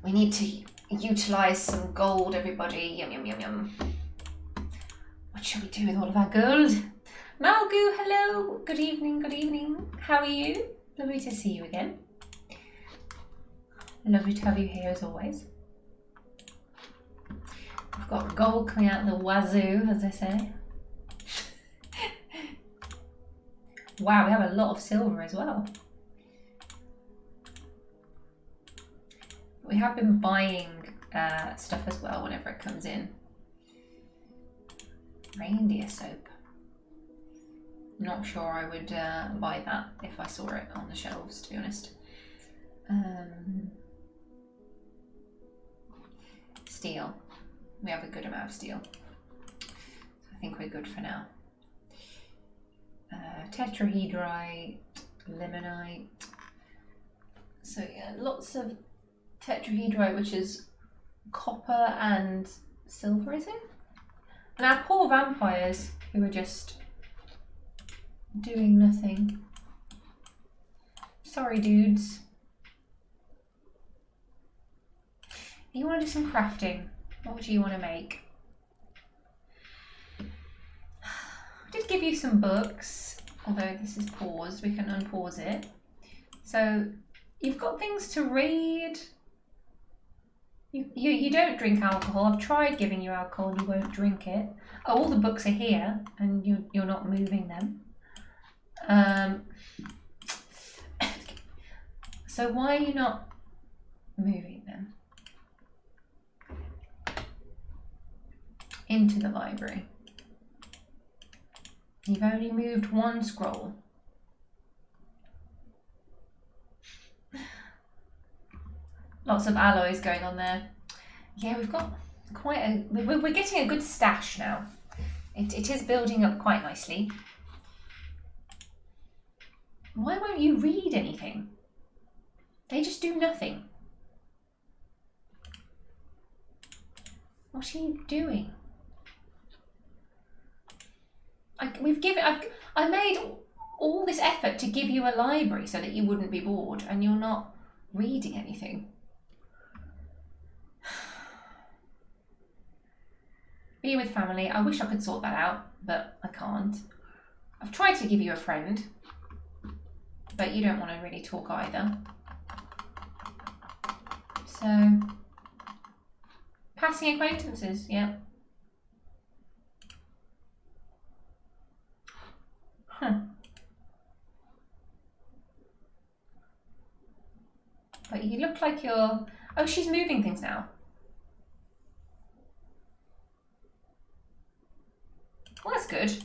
A: We need to utilize some gold, everybody. Yum, yum, yum, yum. What shall we do with all of our gold? Malgu, hello. Good evening, good evening. How are you? Lovely to see you again. Lovely to have you here as always. We've got gold coming out the wazoo, as they say. Wow, we have a lot of silver as well. We have been buying stuff as well whenever it comes in. Reindeer soap. Not sure I would buy that if I saw it on the shelves, to be honest. Steel. We have a good amount of steel. So I think we're good for now. Tetrahedrite, limonite. So yeah, lots of tetrahedrite, which is copper and silver, is it? And our poor vampires who are just doing nothing. Sorry, dudes. You want to do some crafting? What do you want to make? I did give you some books, although this is paused. We can unpause it. So you've got things to read. You don't drink alcohol. I've tried giving you alcohol and you won't drink it. Oh, all the books are here and you're not moving them. So why are you not moving them into the library? You've only moved one scroll. Lots of alloys going on there. Yeah, we've got quite a... We're getting a good stash now. It is building up quite nicely. Why won't you read anything? They just do nothing. What are you doing? I made all this effort to give you a library so that you wouldn't be bored, and you're not reading anything. Be with family. I wish I could sort that out, but I can't. I've tried to give you a friend, but you don't want to really talk either. So, passing acquaintances, yeah. Huh. But you look like you're... Oh, she's moving things now. Well, that's good.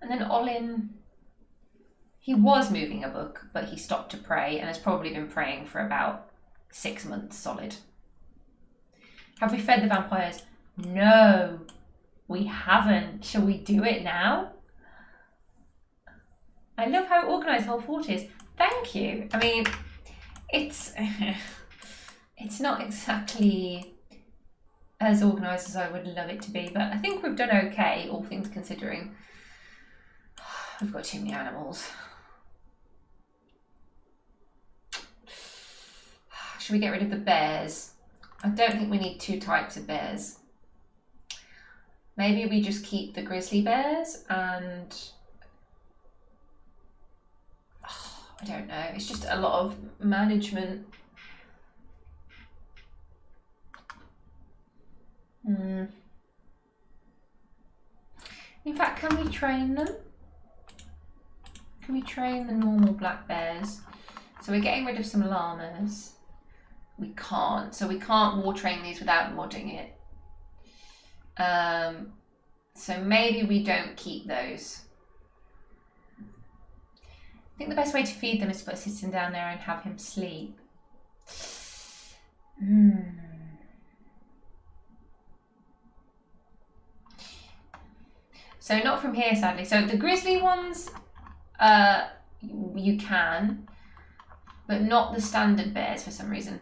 A: And then Olin... He was moving a book, but he stopped to pray and has probably been praying for about 6 months solid. Have we fed the vampires? No, we haven't. Shall we do it now? I love how organised the whole fort is. Thank you. I mean, it's not exactly as organised as I would love it to be, but I think we've done okay, all things considering. We've got too many animals. Should we get rid of the bears? I don't think we need 2 types of bears. Maybe we just keep the grizzly bears and... I don't know, it's just a lot of management. In fact, can we train them? Can we train the normal black bears? So we're getting rid of some llamas. We can't, so we can't war train these without modding it. So maybe we don't keep those. I think the best way to feed them is to put a system down there and have him sleep. So not from here, sadly. So the grizzly ones, you can, but not the standard bears for some reason.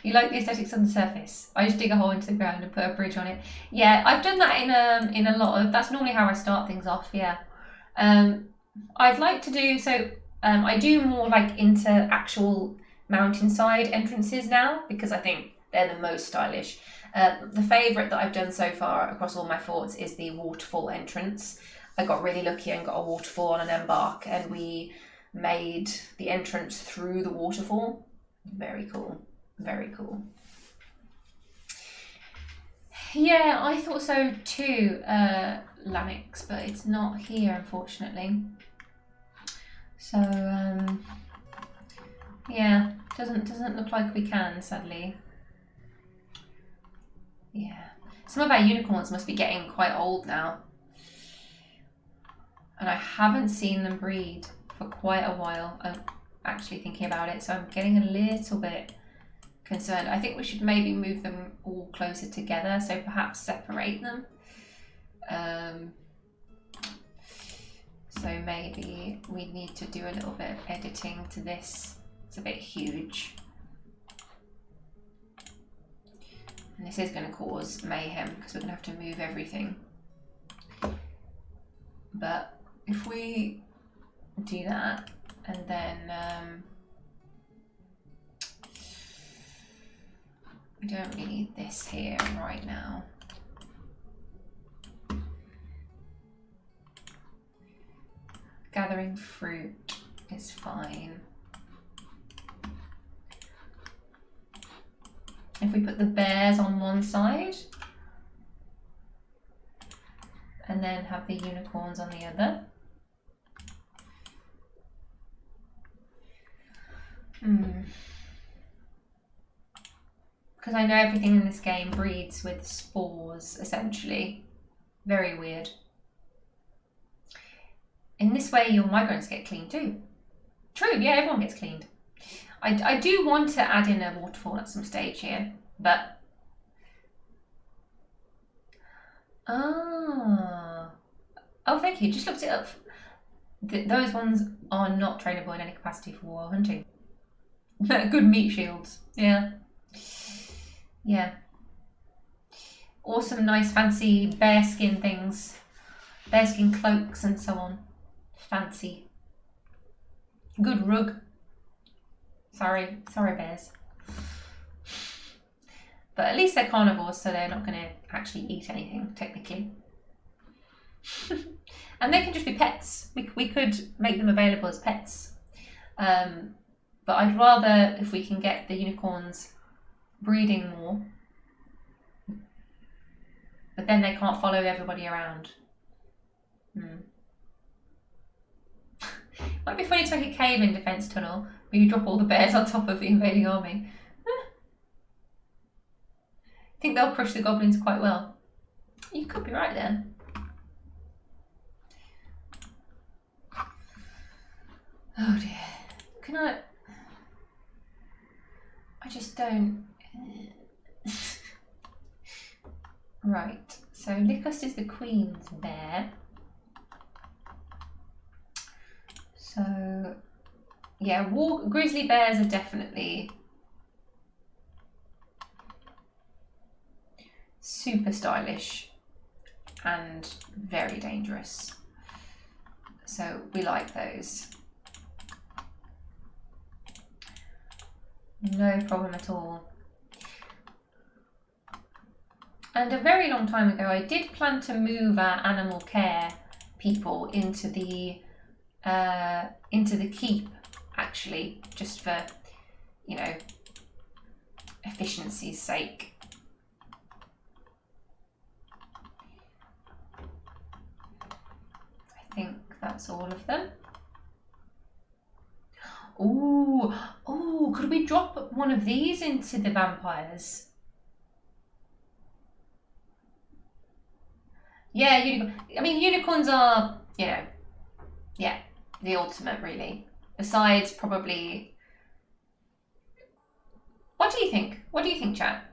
A: You like the aesthetics on the surface. I just dig a hole into the ground and put a bridge on it. Yeah, I've done that in a lot of, that's normally how I start things off, yeah. I'd like to do, so I do more like into actual mountainside entrances now, because I think they're the most stylish. The favourite that I've done so far across all my forts is the waterfall entrance. I got really lucky and got a waterfall on an embark, and we made the entrance through the waterfall. Very cool, very cool. Yeah, I thought so too, Lamix, but it's not here, unfortunately. So, yeah, doesn't look like we can, sadly. Yeah, some of our unicorns must be getting quite old now, and I haven't seen them breed for quite a while. I'm actually thinking about it, so I'm getting a little bit concerned. I think we should maybe move them all closer together, so perhaps separate them. So maybe we need to do a little bit of editing to this. It's a bit huge. And this is going to cause mayhem because we're going to have to move everything. But if we do that and then we don't really need this here right now. Gathering fruit is fine. If we put the bears on one side and then have the unicorns on the other. Because I know everything in this game breeds with spores, essentially. Very weird. In this way, your migrants get cleaned too. True, yeah, everyone gets cleaned. I do want to add in a waterfall at some stage here, but... Oh, thank you, just looked it up. Those ones are not trainable in any capacity for war hunting. Good meat shields. Yeah. Yeah. Awesome, nice, fancy bearskin things. Bearskin cloaks and so on. Fancy. Good rug. Sorry bears. But at least they're carnivores, so they're not going to actually eat anything, technically. And they can just be pets. We could make them available as pets. But I'd rather, if we can get the unicorns breeding more, but then they can't follow everybody around. Might be funny to make a cave-in defense tunnel where you drop all the bears on top of the invading army. I think they'll crush the goblins quite well. You could be right there. Oh dear. Can I just don't... Right, so Lycos is the queen's bear. So, yeah, grizzly bears are definitely super stylish and very dangerous. So we like those. No problem at all. And a very long time ago, I did plan to move our animal care people into the keep, actually, just for, you know, efficiency's sake. I think that's all of them. Ooh, could we drop one of these into the vampires? Yeah, I mean, unicorns are, you know, yeah, the ultimate, really. Besides, probably... What do you think? What do you think, chat?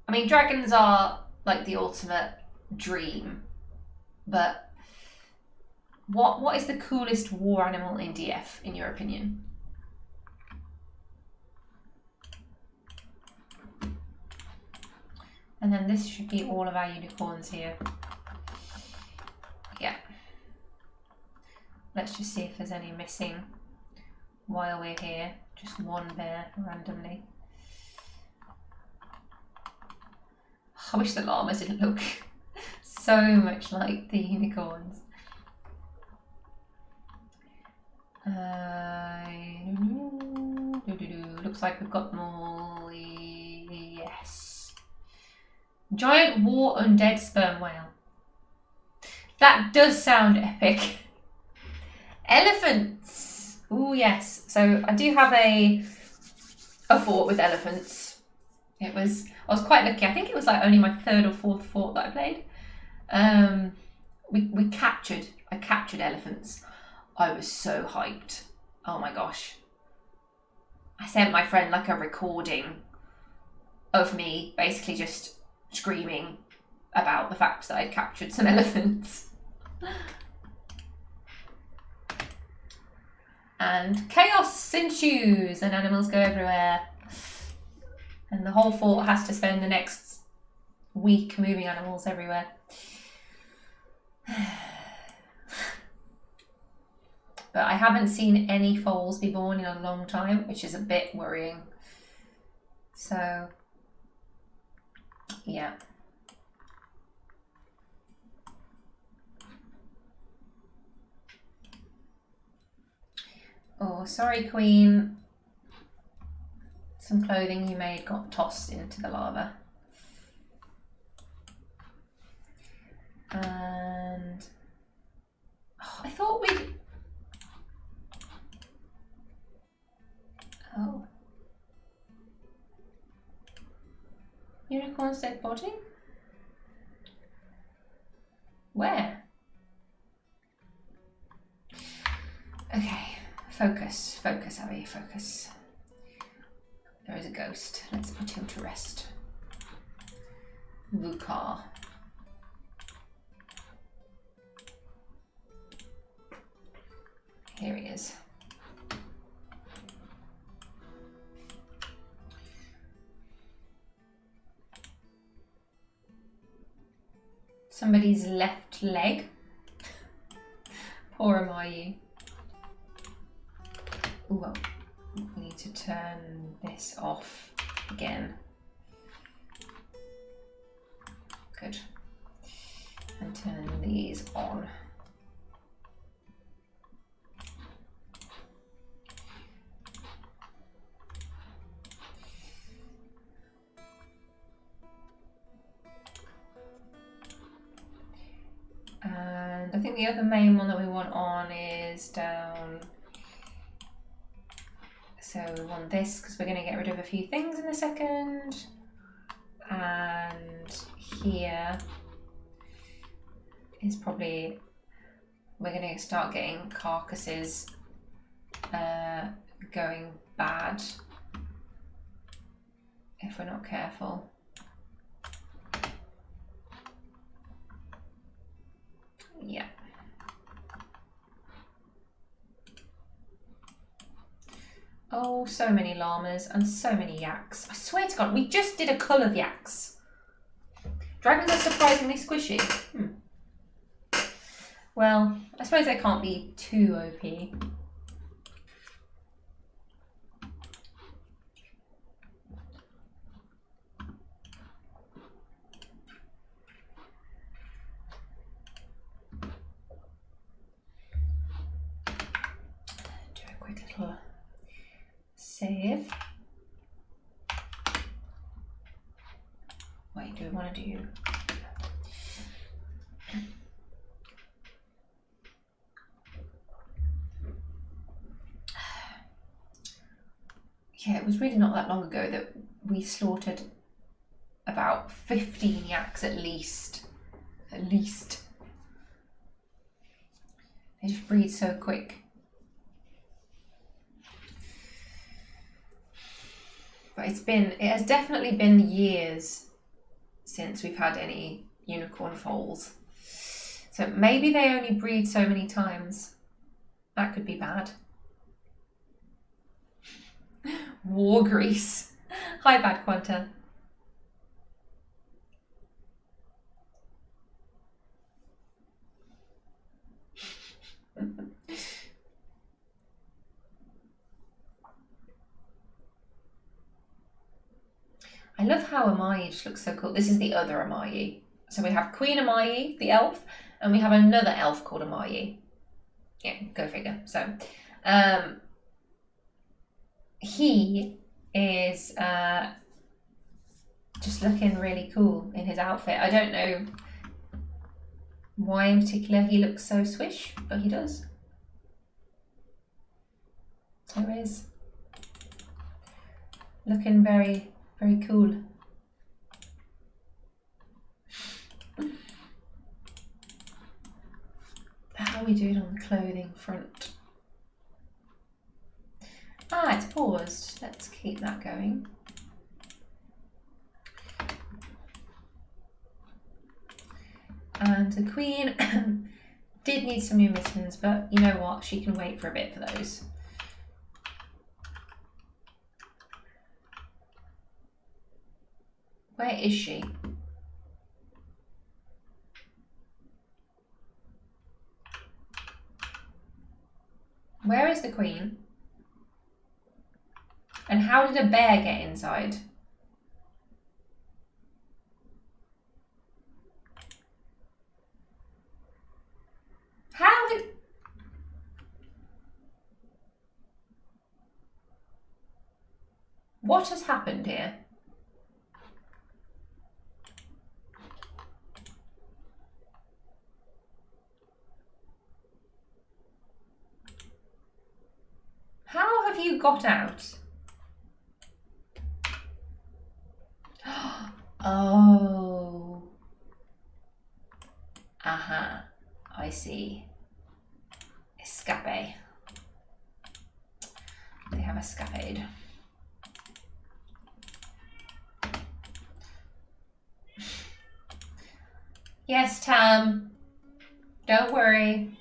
A: I mean, dragons are, like, the ultimate dream. But what is the coolest war animal in DF, in your opinion? And then this should be all of our unicorns here. Yeah. Let's just see if there's any missing while we're here. Just one bear randomly. I wish the llamas didn't look so much like the unicorns. Looks like we've got them all. Yes. Giant war undead sperm whale. That does sound epic. Elephants. Oh yes. So I do have a fort with elephants. I was quite lucky. I think it was like only my third or fourth fort that I played. I captured elephants. I was so hyped. Oh my gosh. I sent my friend like a recording of me basically just screaming about the fact that I'd captured some elephants. And chaos ensues and animals go everywhere. And the whole fort has to spend the next week moving animals everywhere. But I haven't seen any foals be born in a long time, which is a bit worrying. So, yeah. Oh, sorry, Queen. Some clothing you made got tossed into the lava. And I thought we'd... Oh. Unicorn's dead body? Where? Okay, focus, Abby, focus. There is a ghost. Let's put him to rest. Vukar. Here he is. Somebody's left leg. Poor am you? Ooh, well, we need to turn this off again. Good. And turn these on. And I think the other main one that we want on is down. So we want this because we're going to get rid of a few things in a second. And here is probably, we're going to start getting carcasses going bad if we're not careful. Yeah. Oh, so many llamas and so many yaks. I swear to God, we just did a cull of yaks. Dragons are surprisingly squishy. Well, I suppose they can't be too OP. Do a quick little save. Wait, do we want to do... Yeah, it was really not that long ago that we slaughtered about 15 yaks at least. At least. They just breed so quick. But it has definitely been years since we've had any unicorn foals. So maybe they only breed so many times. That could be bad. War grease. Hi, Bad Quanta. I love how Amayi just looks so cool. This is the other Amayi. So we have Queen Amayi, the elf, and we have another elf called Amayi. Yeah, go figure. So, he is just looking really cool in his outfit. I don't know why in particular he looks so swish, but he does. There he is. Looking very, very cool. How are we doing on the clothing front? Ah, it's paused. Let's keep that going. And the Queen did need some new mittens, but you know what? She can wait for a bit for those. Where is she? Where is the Queen? And how did a bear get inside? How did... What has happened here? How have you got out? Oh. Aha. I see. Escape. They have escapade. Yes, Tam. Don't worry.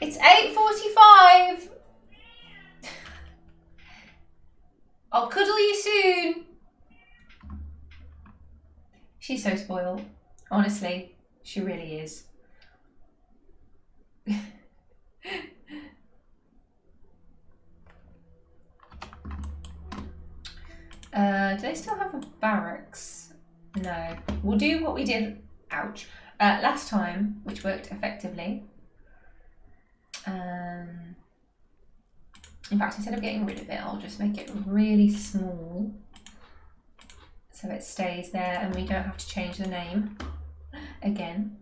A: It's 8:45. I'll cuddle you soon. She's so spoiled. Honestly, she really is. Do they still have a barracks? No. We'll do what we did, ouch, last time, which worked effectively. In fact, instead of getting rid of it, I'll just make it really small so it stays there and we don't have to change the name again.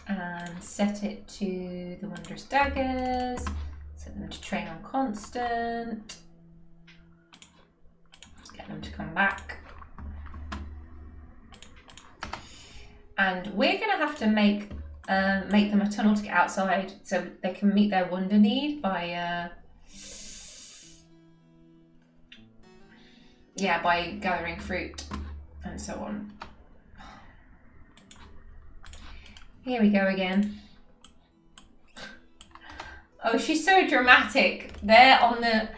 A: And set it to the Wondrous Daggers, set them to train on constant, get them to come back. And we're going to have to make them a tunnel to get outside so they can meet their wonder need by gathering fruit and so on. Here we go again. Oh, she's so dramatic. There on the,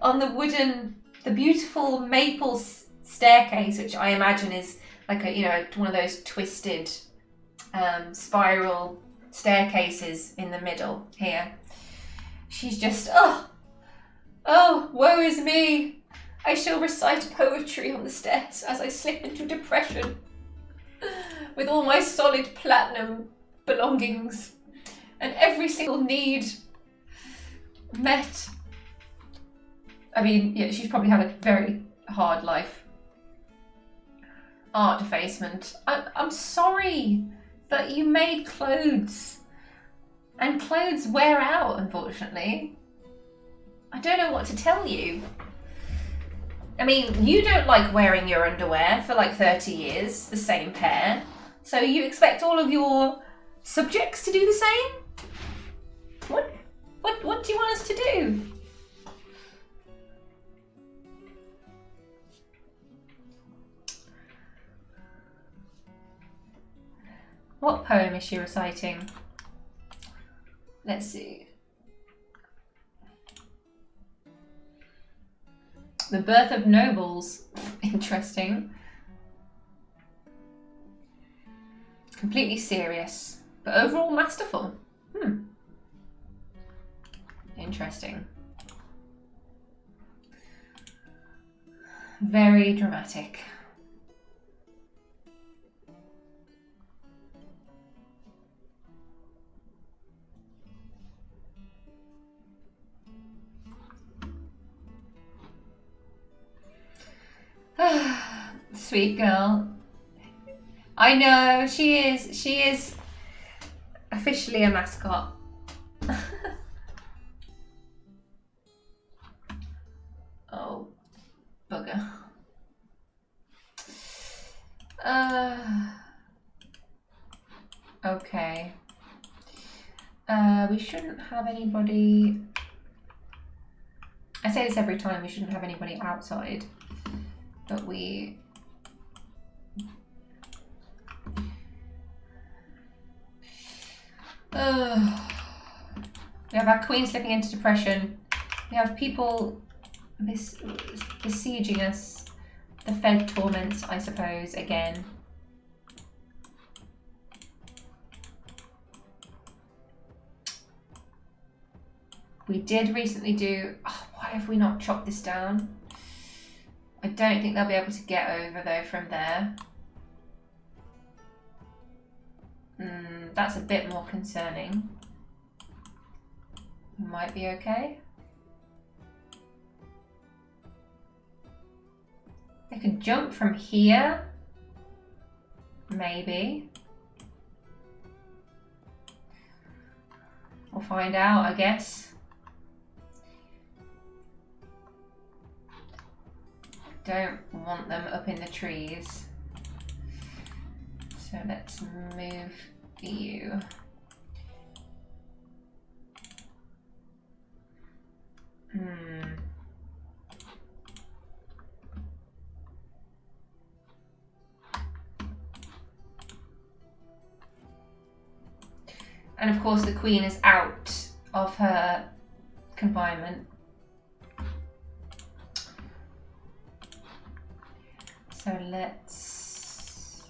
A: on the wooden, the beautiful maple staircase, which I imagine is like a, one of those twisted spiral staircases in the middle here. She's just, oh, woe is me. I shall recite poetry on the stairs as I slip into depression with all my solid platinum belongings and every single need met. I mean, yeah, she's probably had a very hard life. Art defacement. I'm sorry, but you made clothes. And clothes wear out, unfortunately. I don't know what to tell you. I mean, you don't like wearing your underwear for like 30 years, the same pair. So you expect all of your subjects to do the same? What do you want us to do? What poem is she reciting? Let's see. The Birth of Nobles. Interesting. Completely serious, but overall masterful. Interesting. Very dramatic. Sweet girl. I know, she is officially a mascot. Oh, bugger. Okay. We shouldn't have anybody. I say this every time, we shouldn't have anybody outside, but we have our queen slipping into depression. We have people besieging us. The Fed torments, I suppose, again. We did recently do... Oh, why have we not chopped this down? I don't think they'll be able to get over, though, from there. That's a bit more concerning. Might be okay. They could jump from here. Maybe. We'll find out, I guess. Don't want them up in the trees. So let's move you. And of course the Queen is out of her confinement. So let's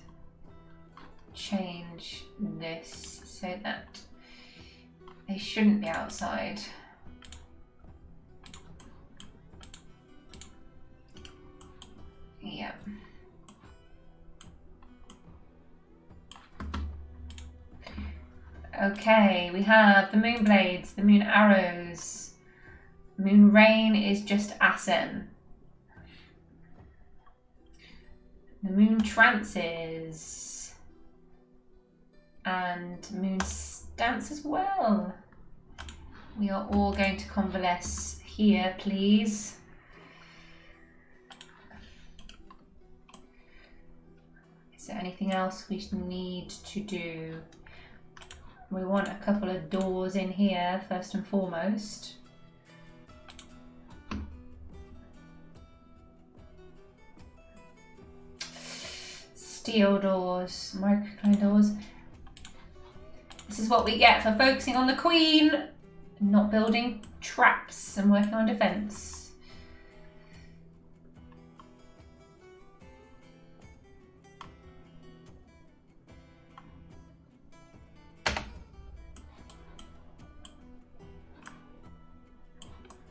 A: change this so that they shouldn't be outside. Yeah. Okay, we have the moon blades, the moon arrows. Moon rain is just Asen. The moon trances. And moon stance as well. We are all going to convalesce here, please. Is there anything else we need to do? We want a couple of doors in here, first and foremost. Steel doors, microcline doors. This is what we get for focusing on the Queen, not building traps and working on defense.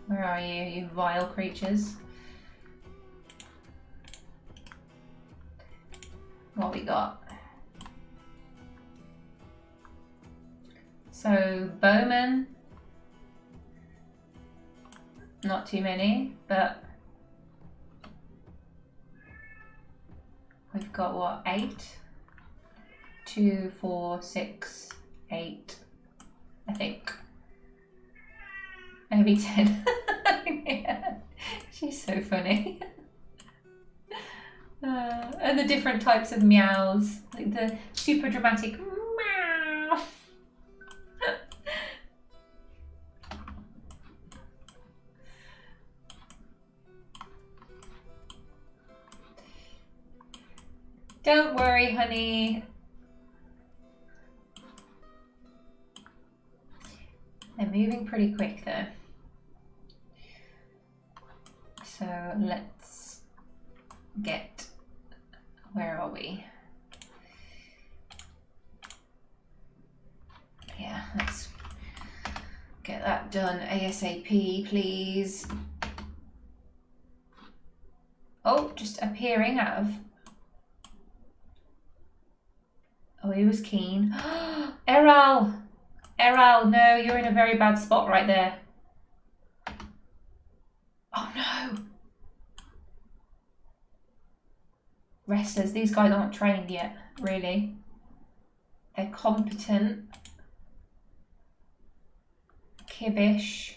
A: Where are you, you vile creatures? What we got? So bowmen, not too many, but we've got what, 8? 2, 4, 6, 8, I think. Maybe 10. Yeah. She's so funny. And the different types of meows, like the super dramatic meow. Don't worry, honey. They're moving pretty quick though. So let's get, where are we? Yeah, let's get that done ASAP, please. Oh, just appearing out of, oh, he was keen. Eral! Eral, no, you're in a very bad spot right there. Oh no! Wrestlers, these guys aren't trained yet, really. They're competent. Kibbish.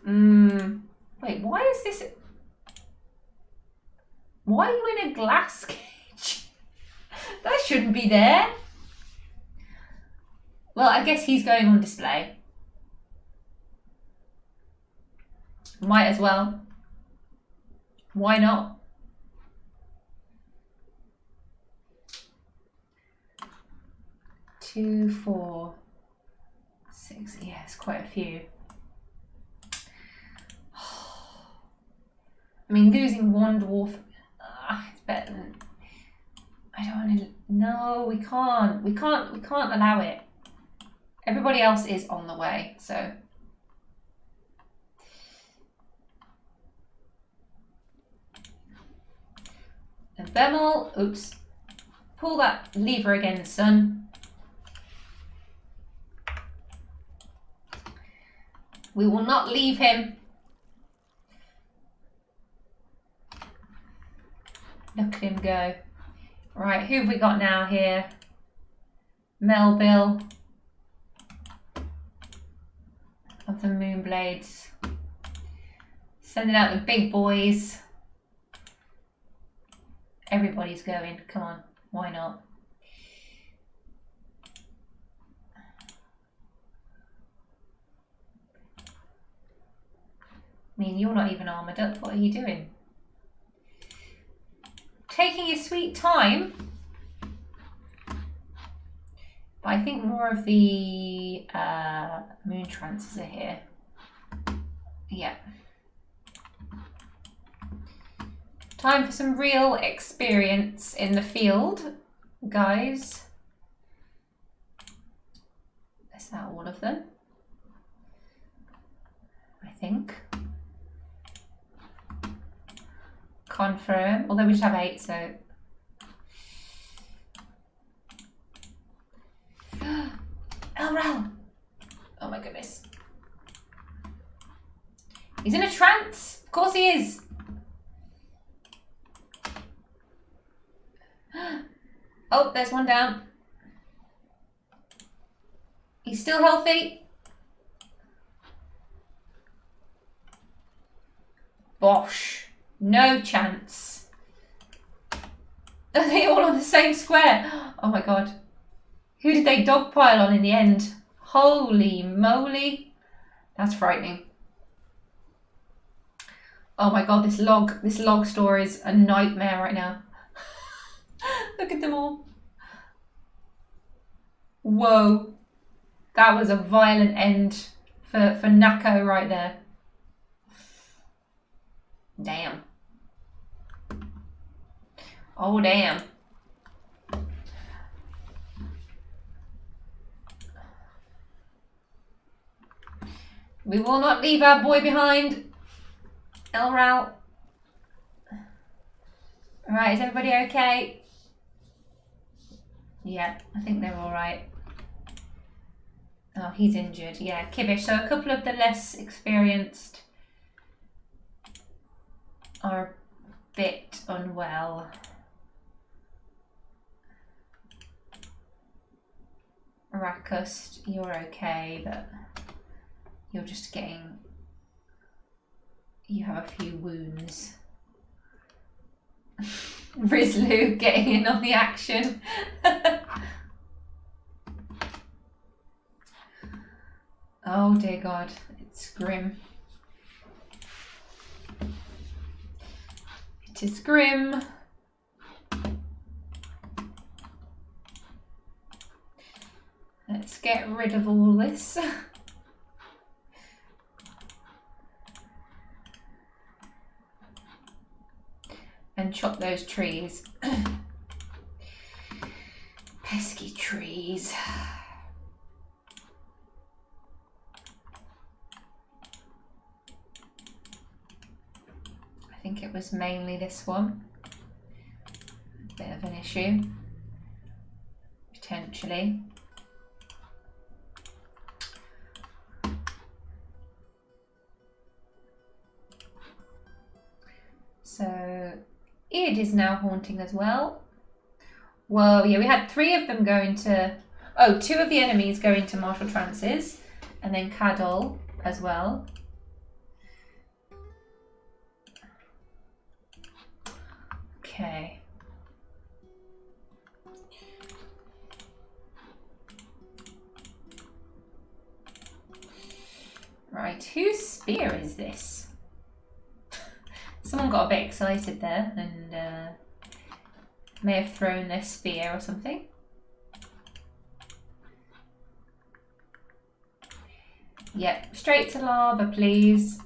A: Wait, why is this? Why are you in a glass cage? That shouldn't be there. Well, I guess he's going on display. Might as well. Why not? Two, 4, 6. Yes, quite a few. I mean, losing one dwarf, it's better than. I don't want to. No, we can't. We can't allow it. Everybody else is on the way, so. And Bemel, oops. Pull that lever again, son. We will not leave him. Look at him go. Right, who have we got now here? Melville of the Moonblades. Sending out the big boys. Everybody's going. Come on, why not? I mean, you're not even armoured up. What are you doing? taking his sweet time. But I think more of the moon trances are here. Yeah. Time for some real experience in the field, guys. Is that all of them? I think. Confirm, although we just have 8, so. Elral! Oh my goodness. He's in a trance! Of course he is! Oh, there's one down. He's still healthy. Bosh. No chance. Are they all on the same square? Oh my god. Who did they dogpile on in the end? Holy moly. That's frightening. Oh my god, this log store is a nightmare right now. Look at them all. Whoa. That was a violent end for Nako right there. Damn. Oh, damn. We will not leave our boy behind. Elral. Right, is everybody okay? Yeah, I think they're all right. Oh, he's injured. Yeah, Kibish. So a couple of the less experienced are a bit unwell. Rakust, you're okay, but you're just getting... You have a few wounds. Rizlu getting in on the action. Oh dear God, it's grim. It is grim. Let's get rid of all this. And chop those trees. Pesky trees. I think it was mainly this one. A bit of an issue. Potentially. So it is now haunting as well. Well, yeah, we had 3 of them go into... Oh, 2 of the enemies go into martial trances. And then Cadol as well. Okay. Right, whose spear is this? Someone got a bit excited there and may have thrown their spear or something. Yep, straight to lava, please.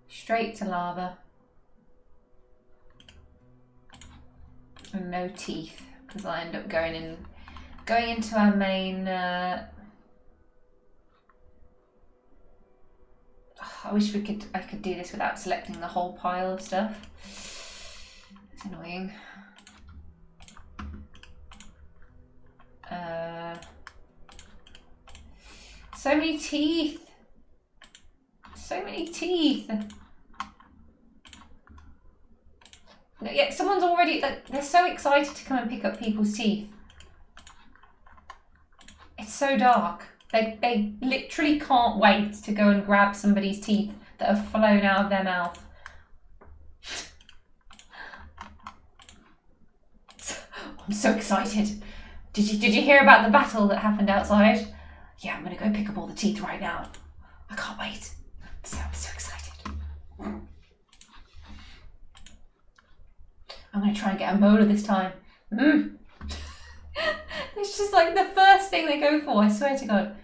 A: Straight to lava. And no teeth, because I'll end up going into our main. I wish I could do this without selecting the whole pile of stuff. It's annoying. So many teeth. So many teeth. Yeah, someone's already, like, they're so excited to come and pick up people's teeth. It's so dark. They literally can't wait to go and grab somebody's teeth that have flown out of their mouth. I'm so excited. Did you hear about the battle that happened outside? Yeah, I'm gonna go pick up all the teeth right now. I can't wait. I'm so excited. going to try and get a molar this time. It's just like the first thing they go for, I swear to God.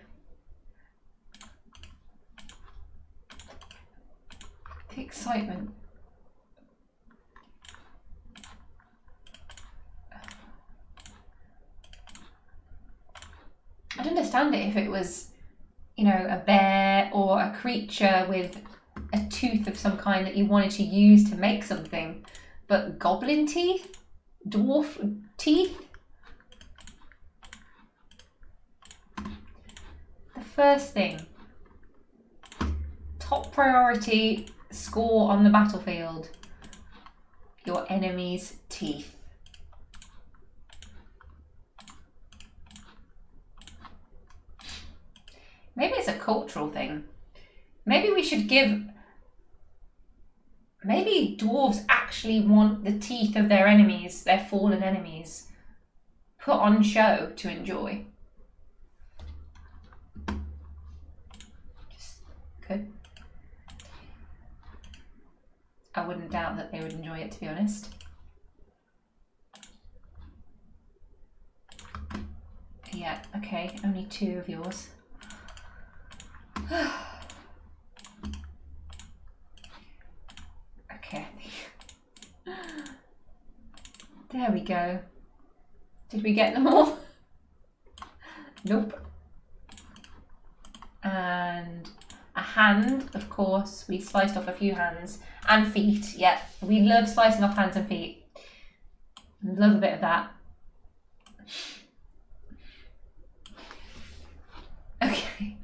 A: The excitement. I'd understand it if it was, you know, a bear or a creature with a tooth of some kind that you wanted to use to make something. But goblin teeth? Dwarf teeth? The first thing. Top priority score on the battlefield. Your enemy's teeth. Maybe it's a cultural thing. Maybe we should give... Maybe dwarves actually want the teeth of their enemies, their fallen enemies, put on show to enjoy. Just could. I wouldn't doubt that they would enjoy it, to be honest. Yeah, okay, only 2 of yours. Okay. There we go. Did we get them all? Nope. And a hand, of course. We sliced off a few hands. And feet, yeah. We love slicing off hands and feet. Love a bit of that. Okay.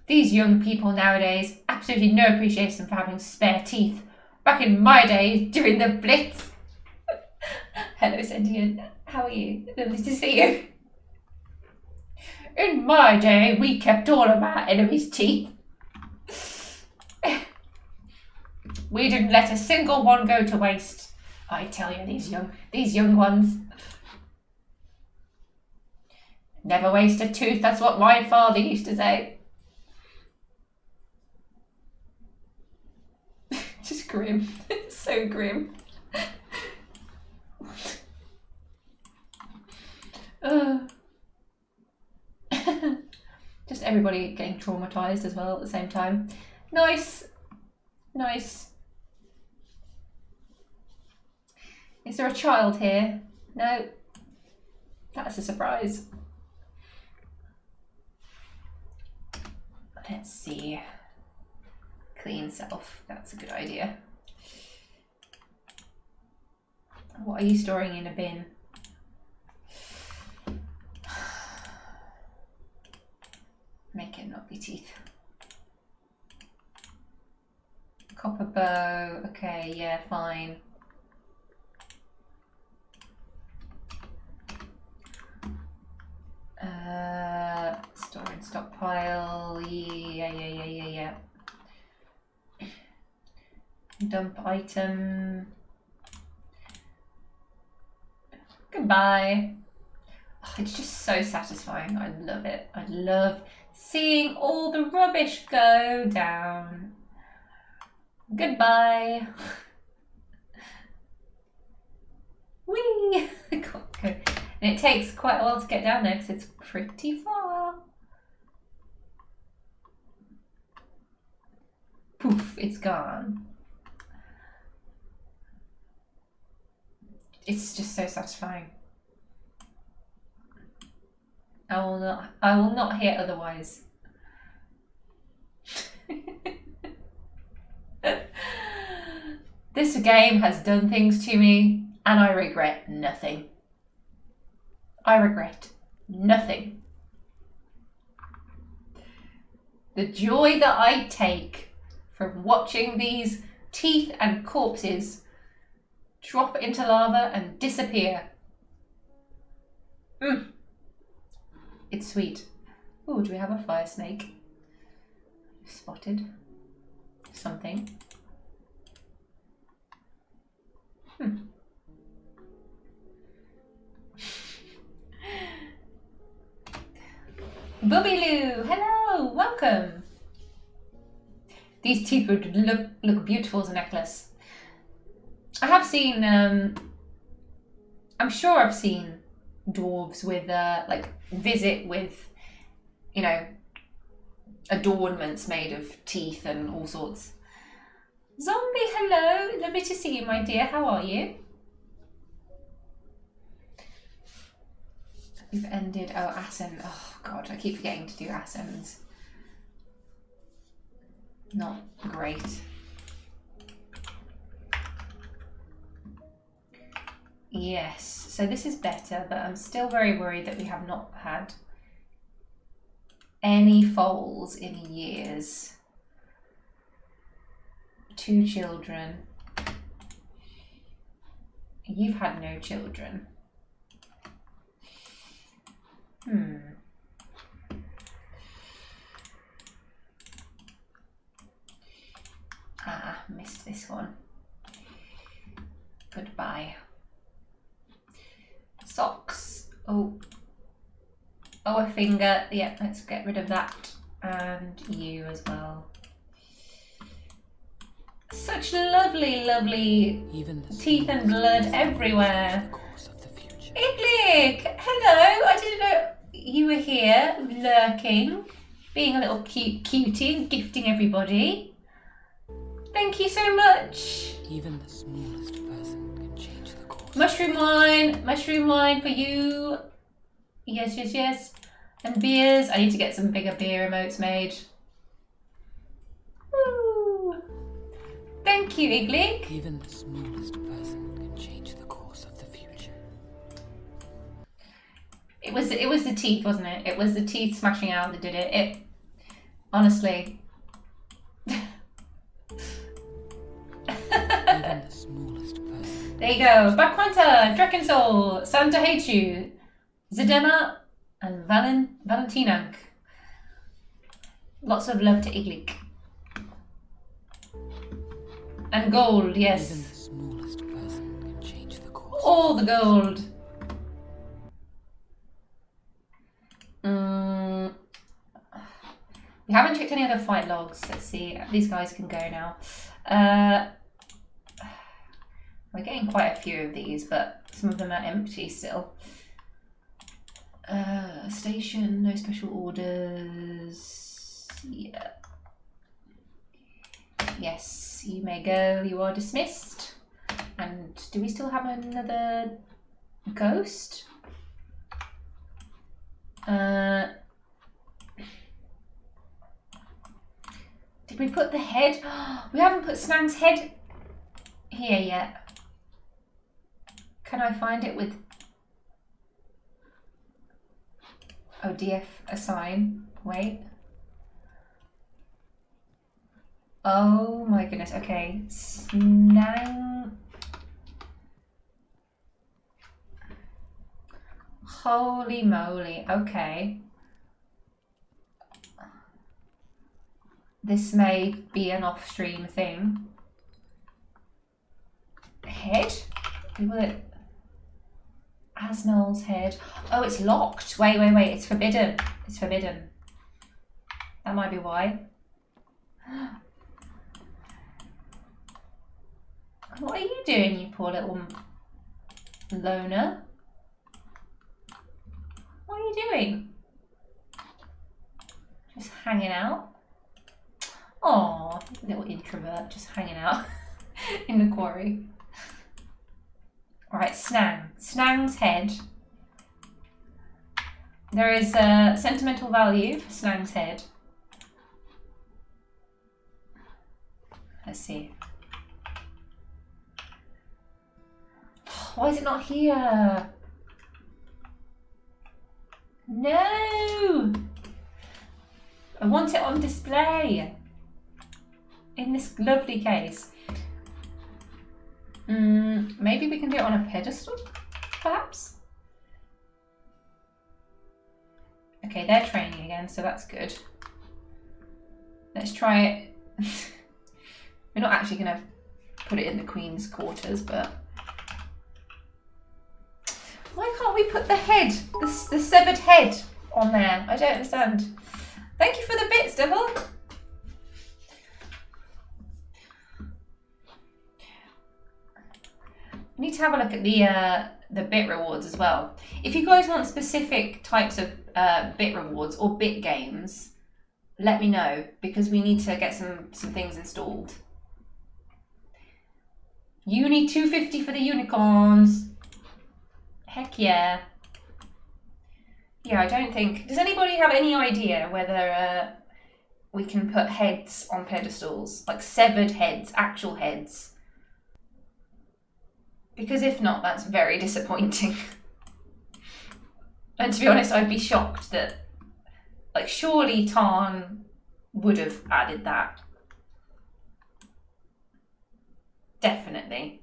A: These young people nowadays, absolutely no appreciation for having spare teeth. Back in my day, during the Blitz. Hello, Sentient. How are you? Lovely to see you. In my day, we kept all of our enemies' teeth. We didn't let a single one go to waste. I tell you, these young ones. Never waste a tooth, that's what my father used to say. Just grim. So grim. Just everybody getting traumatized as well at the same time. Nice. Nice. Is there a child here? No. That's a surprise. Let's see. Clean self. That's a good idea. What are you storing in a bin? Make it not be teeth. Copper bow. Okay, yeah, fine. Store in stockpile. Yeah. Dump item. Goodbye. Oh, it's just so satisfying. I love it. I love seeing all the rubbish go down. Goodbye. Whee! And it takes quite a while to get down there because it's pretty far. Poof, it's gone. It's just so satisfying. I will not hear otherwise. This game has done things to me and I regret nothing. I regret nothing. The joy that I take from watching these teeth and corpses drop into lava and disappear. It's sweet. Oh, do we have a fire snake? Spotted something. Booby-Loo, hello, welcome. These teeth would look beautiful as a necklace. I have seen, I'm sure I've seen dwarves with, like, visit with, you know, adornments made of teeth and all sorts. Zombie, hello. Lovely to see you, my dear. How are you? We've ended. Oh, Asen. Oh, God. I keep forgetting to do Asens. Not great. Yes. So this is better, but I'm still very worried that we have not had any foals in years. 2 children. You've had no children. Missed this one. Goodbye. Socks. Oh, a finger. Yeah, let's get rid of that. And you as well. Such lovely, lovely teeth and blood everywhere. Iglik! Hello! I didn't know you were here, lurking, being a little cutie and gifting everybody. Thank you so much.
B: Even the smallest person can change the course.
A: Mushroom wine for you. Yes, yes, yes. And beers. I need to get some bigger beer emotes made. Woo. Thank you, Iglik.
B: Even the smallest person can change the course of the future.
A: It was the teeth, wasn't it? It was the teeth smashing out that did it. It honestly.
B: Even the smallest person.
A: There you go. Bakwanta, Drakensoul, Santa hates you, Zedema, and Valentinank. Lots of love to Iglik. And gold, yes.
B: Even the smallest person can change the course.
A: All the gold. We haven't checked any other fight logs. Let's see. These guys can go now. We're getting quite a few of these, but some of them are empty still. Station, no special orders. Yeah. Yes, you may go. You are dismissed. And do we still have another ghost? Did we put the head? We haven't put Snang's head here yet. Can I find it with... Oh, DF assign. Wait. Oh my goodness. Okay. Snang. Holy moly. Okay. This may be an off-stream thing. Head? Will it... Asnol's head. Oh, it's locked. Wait. It's forbidden. It's forbidden. That might be why. What are you doing, you poor little loner? What are you doing? Just hanging out? Oh, little introvert just hanging out in the quarry. Alright, Snang. Snang's head. There is a sentimental value for Snang's head. Let's see. Why is it not here? No! I want it on display. In this lovely case. Maybe we can do it on a pedestal, perhaps? Okay, they're training again, so that's good. Let's try it. We're not actually going to put it in the Queen's quarters, but... Why can't we put the head, the severed head on there? I don't understand. Thank you for the bits, Devil. to have a look at the bit rewards as well. If you guys want specific types of bit rewards or bit games, let me know, because we need to get some things installed. Uni 250 for the unicorns. Heck yeah. Yeah, I don't think... Does anybody have any idea whether we can put heads on pedestals? Like severed heads, actual heads? Because if not, that's very disappointing. And to be honest, I'd be shocked that... Like, surely Tarn would have added that. Definitely.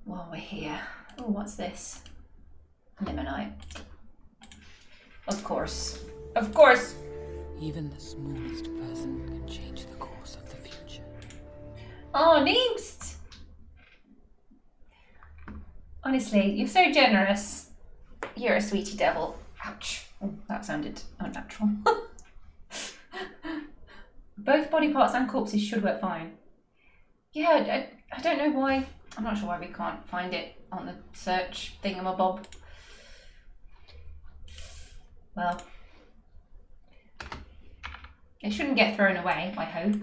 A: While we're here. Oh, what's this? Limonite. Of course. Of course!
B: Even the smallest person can change the course of the future.
A: Oh, Neemst! Honestly, you're so generous. You're a sweetie devil. Ouch. Oh, that sounded unnatural. Both body parts and corpses should work fine. Yeah, I don't know why. I'm not sure why we can't find it on the search thingamabob. Well, it shouldn't get thrown away, I hope.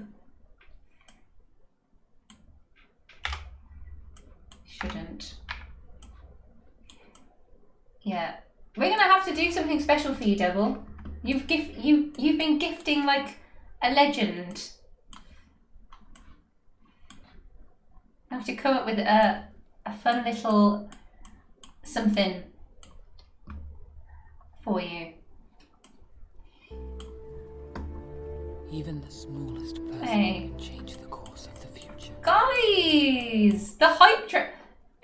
A: Shouldn't. Yeah, we're gonna have to do something special for you, Devil. You've been gifting like a legend. I have to come up with a fun little something for you.
B: Even the smallest person can change the course of the future.
A: Guys, the hype train.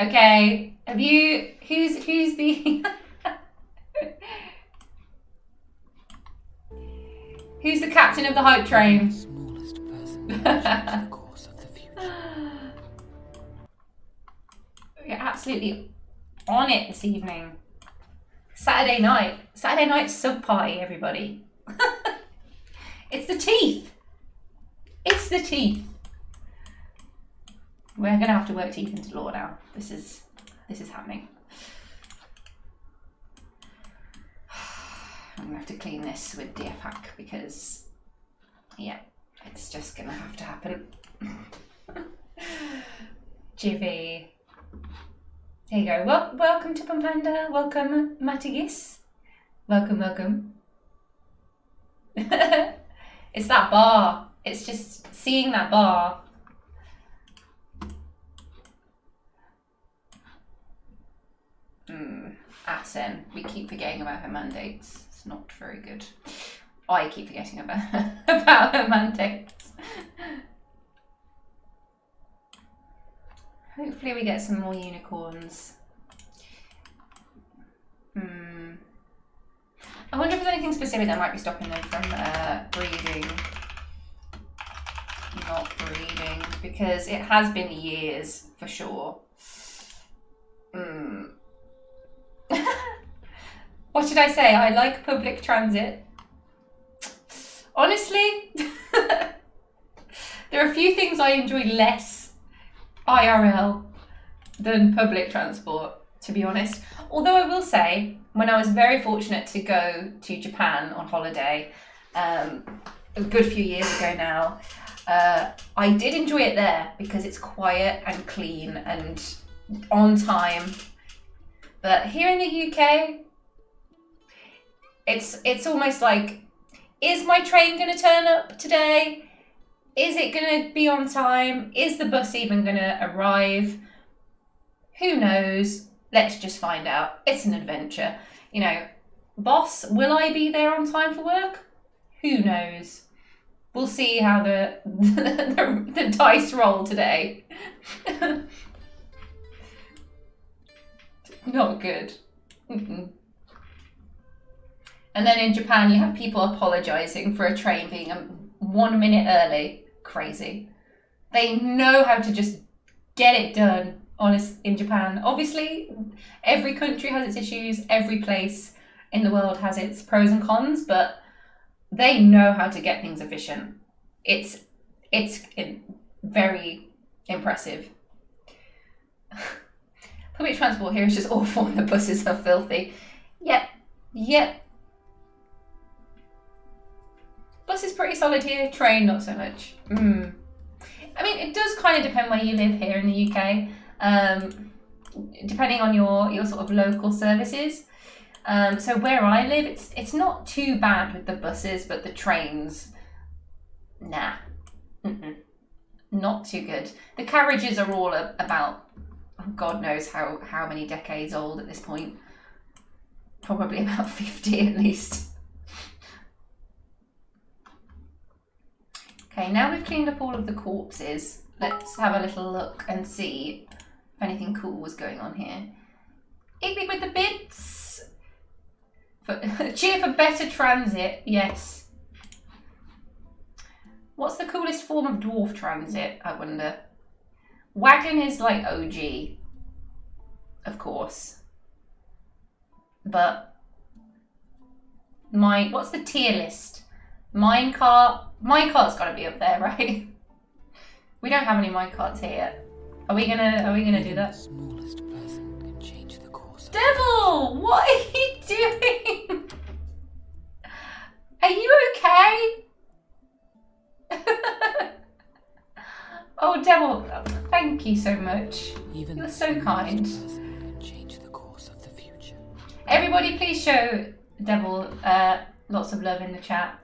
A: Okay, have you? Who's the? Who's the captain of the hype train?
B: The smallest person can change the course of the future.
A: You're absolutely on it this evening. Saturday night sub party, everybody. It's the teeth. It's the teeth. We're gonna have to work teeth into law now. This is happening. I'm gonna have to clean this with DFHack because, yeah, it's just gonna have to happen. Jivvy. There you go. Welcome to Pampanda. Welcome, Matigis. Welcome. It's that bar. It's just seeing that bar. Asen. We keep forgetting about her mandates. It's not very good. I keep forgetting about her mandates. Hopefully we get some more unicorns. I wonder if there's anything specific that might be stopping them from breeding. Not breeding, because it has been years for sure. What should I say? I like public transit. Honestly, there are a few things I enjoy less IRL than public transport, to be honest. Although I will say, when I was very fortunate to go to Japan on holiday, a good few years ago now, I did enjoy it there because it's quiet and clean and on time. But here in the UK, it's almost like, is my train going to turn up today? Is it going to be on time? Is the bus even going to arrive? Who knows? Let's just find out. It's an adventure. You know, boss, will I be there on time for work? Who knows? We'll see how the dice roll today. Not good. And then in Japan, you have people apologising for a train being 1 minute early. Crazy. They know how to just get it done. In Japan, obviously, every country has its issues. Every place in the world has its pros and cons, but they know how to get things efficient. It's It's very impressive. Public transport here is just awful and the buses are filthy. Yep. Bus is pretty solid here, train not so much. I mean, it does kind of depend where you live here in the UK, depending on your sort of local services. So where I live, it's not too bad with the buses, but the trains, nah, not too good. The carriages are all about, God knows how many decades old at this point. Probably about 50 at least. Okay, now we've cleaned up all of the corpses. Let's have a little look and see if anything cool was going on here. Igby with the bits. Cheer for better transit, yes. What's the coolest form of dwarf transit, I wonder? Wagon is like OG, of course. But what's the tier list? Minecart. Minecart's got to be up there, right? We don't have any minecarts here yet. Are we gonna do that?
B: The smallest person can change the course.
A: Devil, what are you doing? Are you okay? Oh, Devil, thank you so much. You're so kind. Everybody, please show Devil lots of love in the chat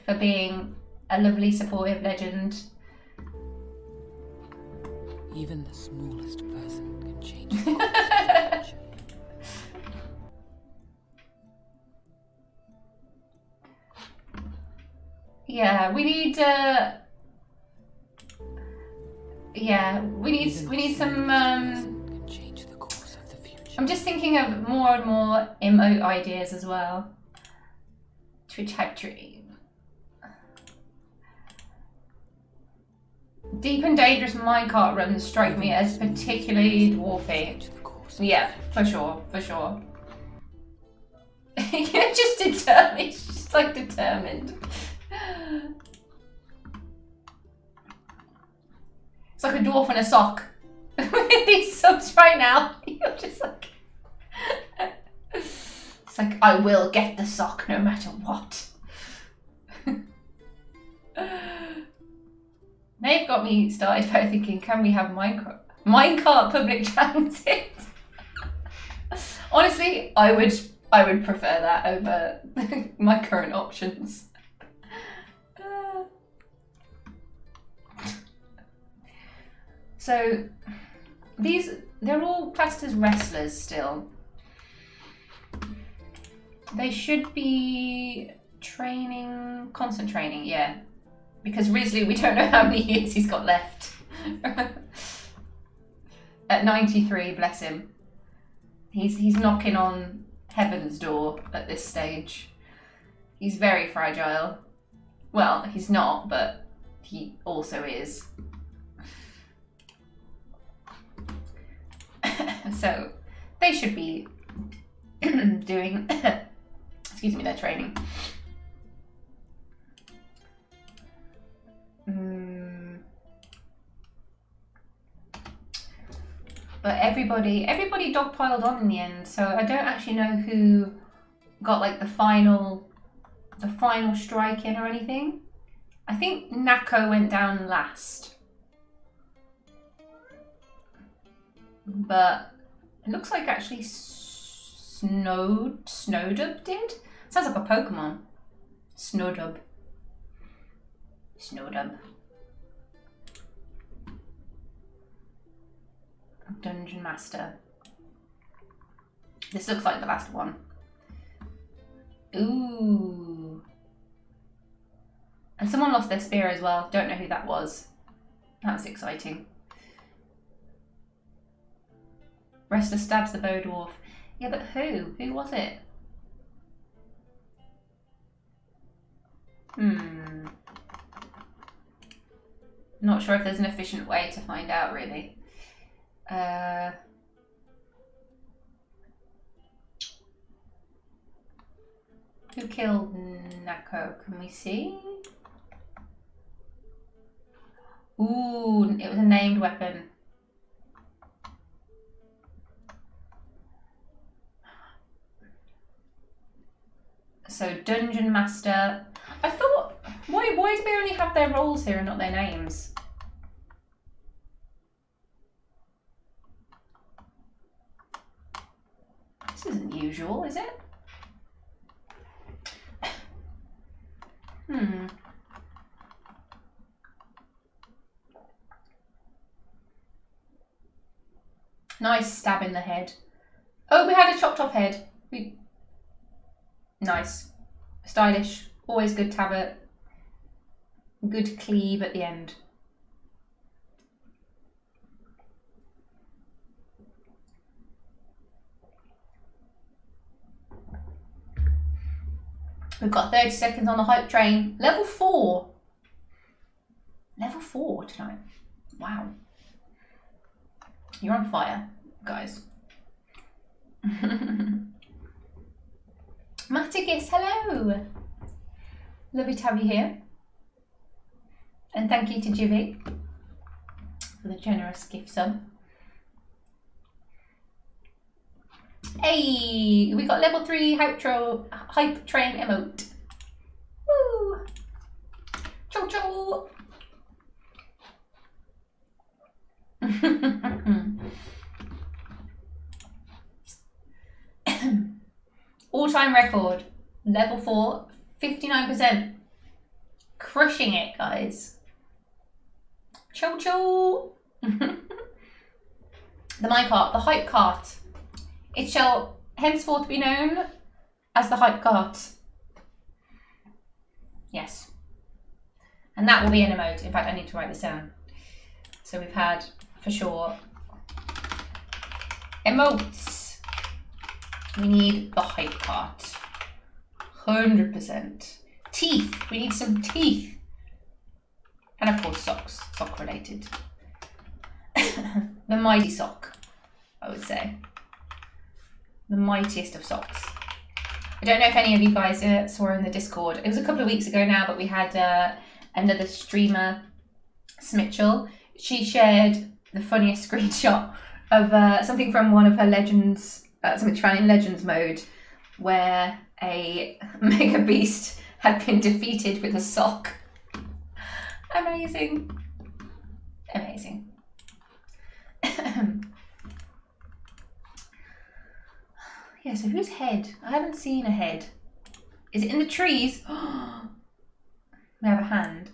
A: for being a lovely, supportive legend.
B: Even the smallest person can change the course of the future.
A: Yeah, we need we need some I'm just thinking of more and more emote ideas as well. Twitch hack dream. Deep and dangerous minecart runs strike me as particularly dwarfy. Yeah, for sure. You're just determined. It's just like determined. It's like a dwarf in a sock. With these subs right now, you're just like... It's like, I will get the sock no matter what. They've got me started by thinking, can we have minecart public transit? Honestly, I would prefer that over my current options. So they're all classed as wrestlers still. They should be training, constant training, yeah. Because Risley, we don't know how many years he's got left. At 93, bless him. He's knocking on heaven's door at this stage. He's very fragile. Well, he's not, but he also is. So they should be doing, excuse me, their training. But everybody dogpiled on in the end, so I don't actually know who got like the final strike in or anything. I think Nako went down last. But it looks like actually Snowdub did? Sounds like a Pokemon. Snowdub. Dungeon Master. This looks like the last one. Ooh. And someone lost their spear as well. Don't know who that was. That was exciting. Wrestler stabs the bow dwarf. Yeah, but who? Who was it? Not sure if there's an efficient way to find out, really. Who killed Nako? Can we see? Ooh, it was a named weapon. So Dungeon Master. I thought, why do they only have their roles here and not their names? This isn't usual, is it? Nice stab in the head. Oh, we had a chopped off head. Nice. Stylish. Always good to have a good cleave at the end. We've got 30 seconds on the hype train. Level 4. Level 4 tonight. Wow. You're on fire, guys. Matigis, hello. Lovely to have you here. And thank you to Jivy for the generous gift sub. Hey, we got level 3 hype train emote. Woo! Cho cho! All-time record, level 4, 59%. Crushing it, guys. Cho cho! The minecart, the hype cart. It shall henceforth be known as the hype cart. Yes. And that will be an emote. In fact, I need to write this down. So we've had, for sure, emotes. We need the hype cart. 100%. Teeth. We need some teeth. And of course socks. Sock related. The mighty sock, I would say. The mightiest of socks. I don't know if any of you guys saw in the Discord. It was a couple of weeks ago now, but we had another streamer, Smitchell. She shared the funniest screenshot of something from one of her Legends, something she found in Legends mode, where a Mega Beast had been defeated with a sock. Amazing. Amazing. Yeah, so whose head? I haven't seen a head. Is it in the trees? We have a hand.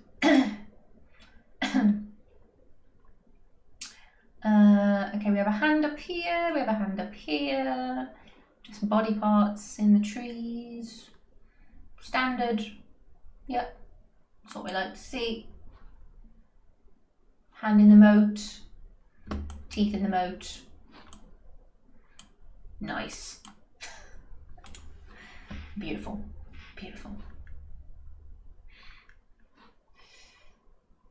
A: Okay, we have a hand up here. We have a hand up here. Just body parts in the trees. Standard. Yep. That's what we like to see. Hand in the moat. Teeth in the moat. Nice. Beautiful. Beautiful.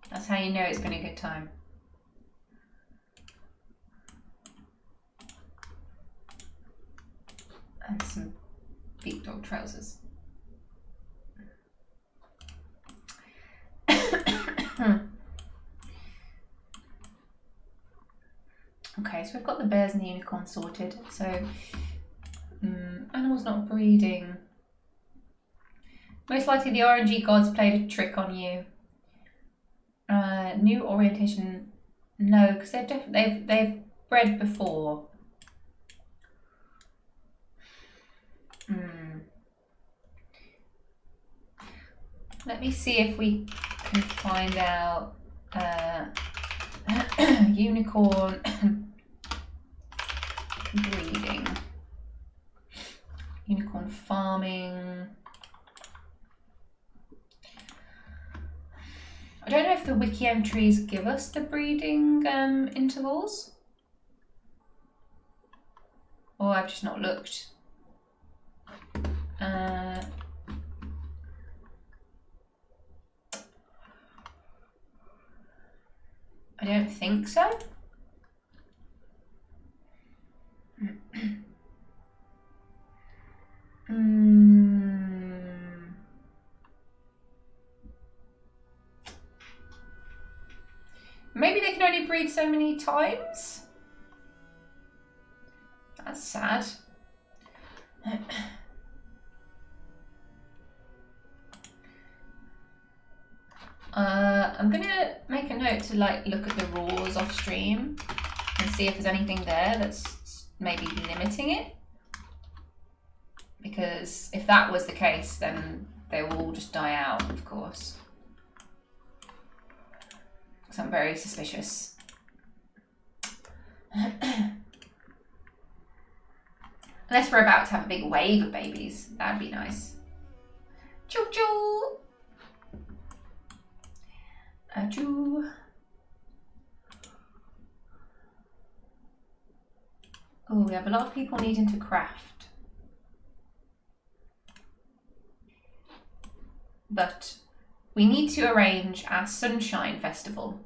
A: That's how you know it's been a good time. And some big dog trousers. Okay, so we've got the bears and the unicorn sorted. So, animals not breeding. Most likely the RNG gods played a trick on you. New orientation, no, because they've bred before. Let me see if we can find out unicorn breeding, unicorn farming. I don't know if the wiki entries give us the breeding intervals, or I've just not looked. I don't think so. only breed so many times? That's sad. I'm gonna make a note to like look at the rules off stream and see if there's anything there that's maybe limiting it. Because if that was the case, then they will all just die out, of course. So I'm very suspicious. Unless we're about to have a big wave of babies, that'd be nice. Choo choo! Achoo! Oh, we have a lot of people needing to craft. But we need to arrange our Sunshine Festival.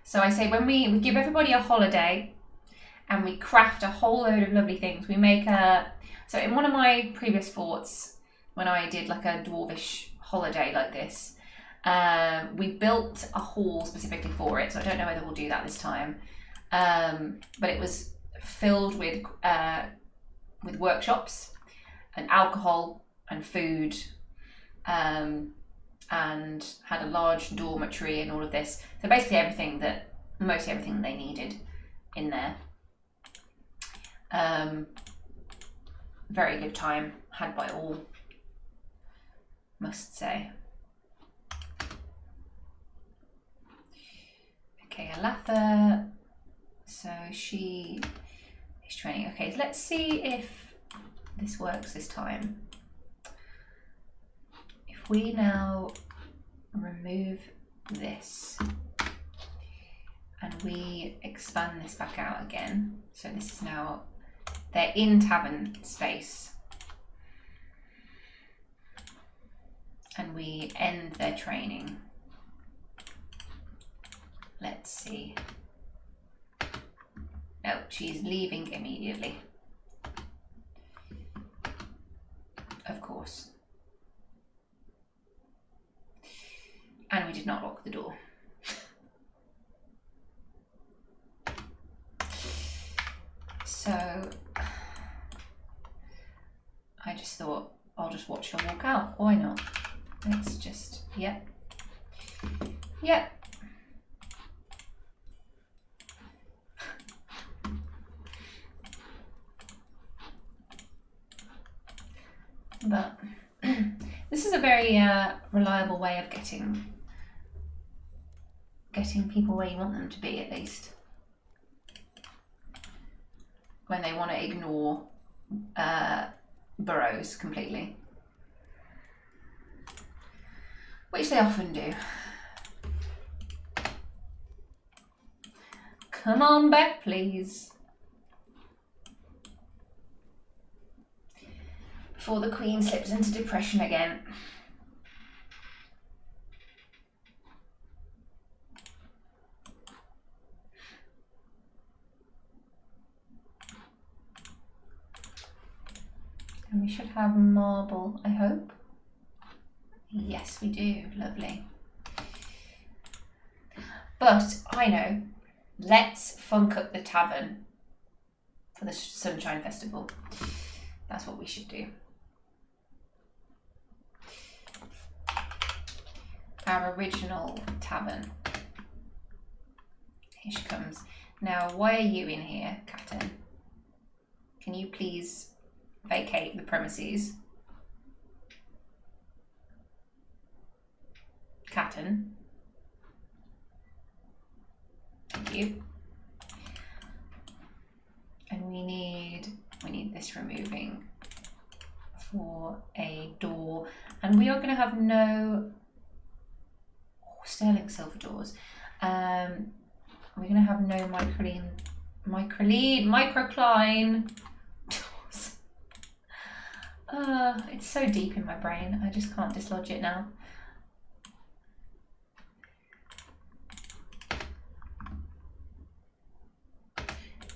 A: So I say when we give everybody a holiday and we craft a whole load of lovely things. We make so in one of my previous forts, when I did like a dwarvish holiday like this, we built a hall specifically for it. So I don't know whether we'll do that this time. But it was filled with workshops and alcohol and food, and had a large dormitory and all of this. So basically mostly everything they needed in there. Very good time had by all, must say. Okay, Alatha, so she is training. Okay, so let's see if this works this time. If we now remove this and we expand this back out again, so this is now, they're in tavern space, and we end their training. Let's see. No, she's leaving immediately. Of course. And we did not lock the door. So I just thought I'll just watch her walk out. Why not? Let's just, yep. Yep. But this is a very reliable way of getting people where you want them to be, at least. When they want to ignore burrows completely. Which they often do. Come on back, please. Before the Queen slips into depression again. And we should have marble, I hope. Yes, we do. Lovely. But I know. Let's funk up the tavern for the Sunshine Festival. That's what we should do. Our original tavern. Here she comes. Now, why are you in here, Captain? Can you please vacate the premises? Captain. Thank you. And we need this removing for a door. And we are going to have no sterling silver doors. We're going to have no microcline doors. It's so deep in my brain. I just can't dislodge it now.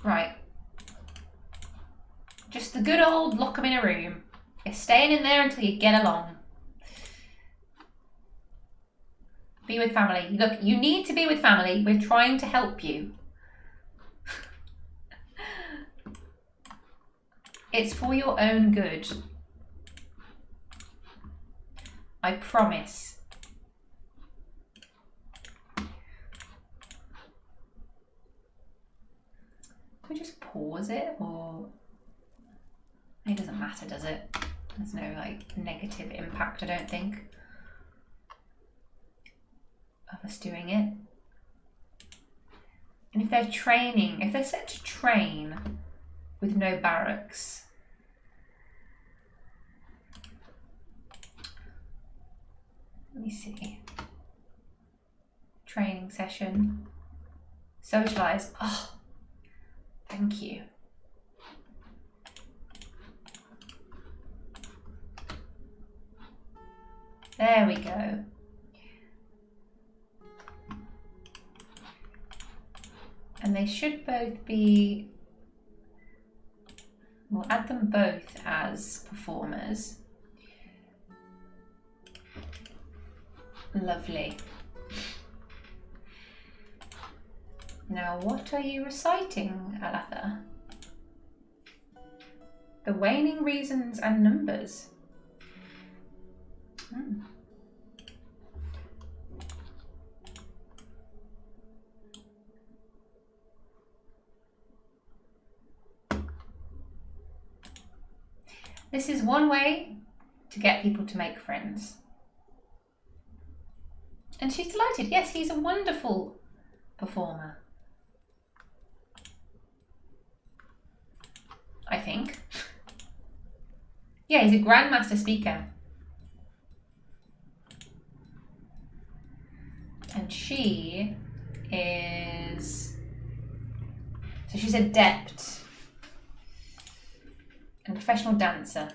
A: Right. Just the good old lock them in a room. You're staying in there until you get along. Be with family. Look, you need to be with family. We're trying to help you. It's for your own good. I promise. Can we just pause it, or it doesn't matter, does it? There's no like negative impact, I don't think, of us doing it. And if they're training, if they're set to train with no barracks, let me see. Training session. Socialise. Oh, thank you. There we go. And they should both be, we'll add them both as performers. Lovely. Now, what are you reciting, Alatha? The waning reasons and numbers. This is one way to get people to make friends. And she's delighted. Yes, he's a wonderful performer. I think. Yeah, he's a grandmaster speaker. And she is, so she's adept and professional dancer.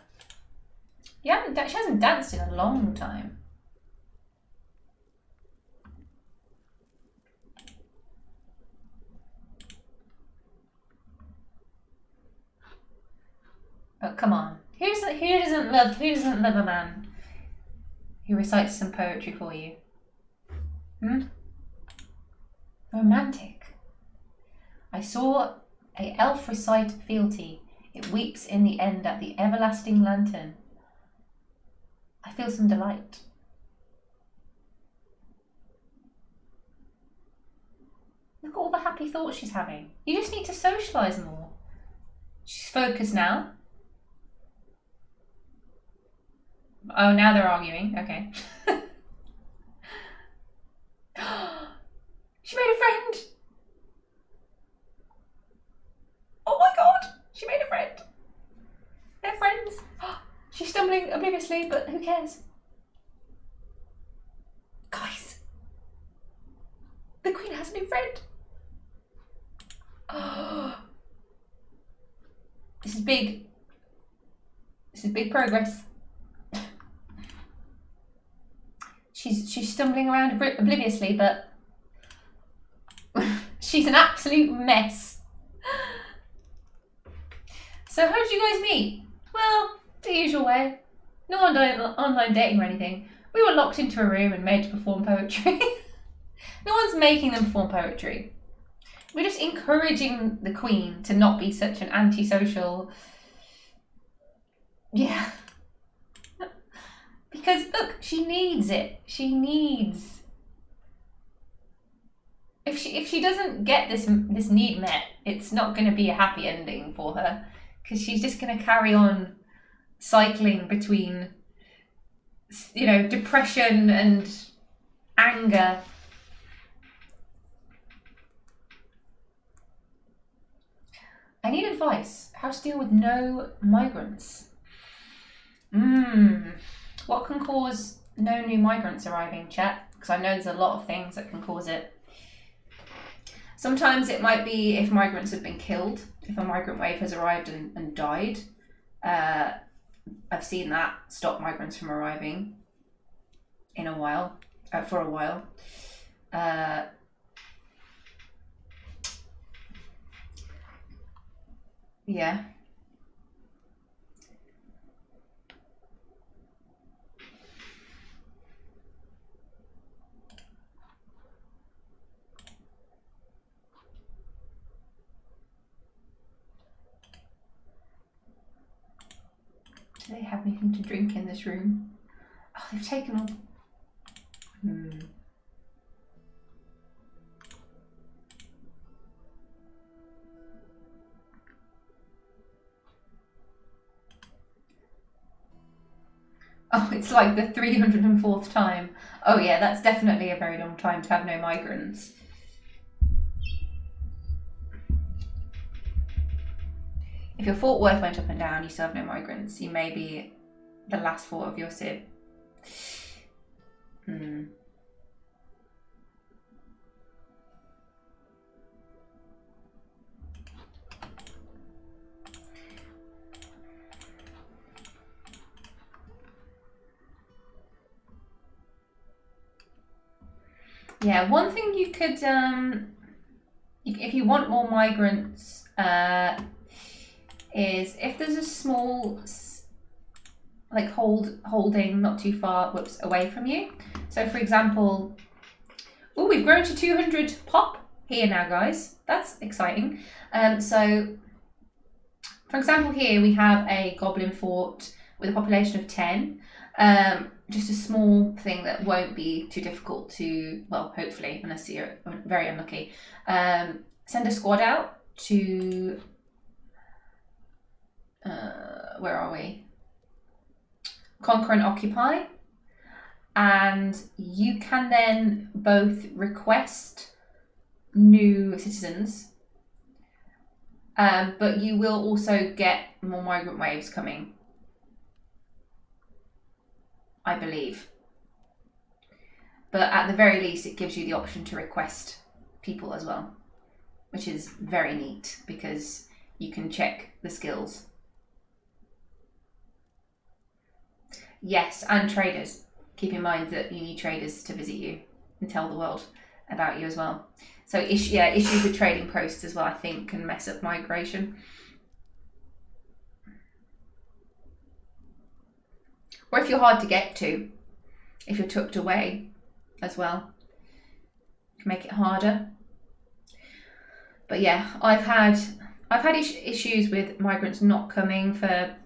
A: Yeah, she hasn't danced in a long time. But come on, who doesn't love a man who recites some poetry for you? Romantic. I saw a elf recite fealty. It weeps in the end at the everlasting lantern. I feel some delight. Look at all the happy thoughts she's having. You just need to socialise more. She's focused now. Oh, now they're arguing. Okay. She made a friend. Oh my god, she made a friend. They're friends. She's stumbling obliviously, but who cares? Guys, the queen has a new friend. This is big. This is big progress. She's stumbling around obliviously, but she's an absolute mess. So how did you guys meet? Well, the usual way. No online dating or anything. We were locked into a room and made to perform poetry. No one's making them perform poetry. We're just encouraging the queen to not be such an antisocial... Yeah. Because, look, she needs it. She needs... If she doesn't get this need met, it's not going to be a happy ending for her. Because she's just going to carry on cycling between, you know, depression and anger. I need advice. How to deal with no migrants. What can cause no new migrants arriving, chat? Because I know there's a lot of things that can cause it. Sometimes it might be if migrants have been killed, if a migrant wave has arrived and died. I've seen that stop migrants from arriving for a while. Yeah. Do they have anything to drink in this room? Oh, they've taken all... Oh, it's like the 304th time. Oh yeah, that's definitely a very long time to have no migrants. If your Fort Worth went up and down, you still have no migrants. You may be the last fort of your civ. Yeah, one thing you could, if you want more migrants, is if there's a small, like holding not too far, away from you. So for example, oh, we've grown to 200 pop here now, guys. That's exciting. So for example, here we have a goblin fort with a population of 10. Just a small thing that won't be too difficult to, well, hopefully, unless you're very unlucky. Send a squad out to, where are we? Conquer and occupy. And you can then both request new citizens, but you will also get more migrant waves coming, I believe. But at the very least, it gives you the option to request people as well, which is very neat because you can check the skills. Yes, and traders. Keep in mind that you need traders to visit you and tell the world about you as well. So issues with trading posts as well, I think, can mess up migration. Or if you're hard to get to, if you're tucked away as well, it can make it harder. But yeah, I've had issues with migrants not coming for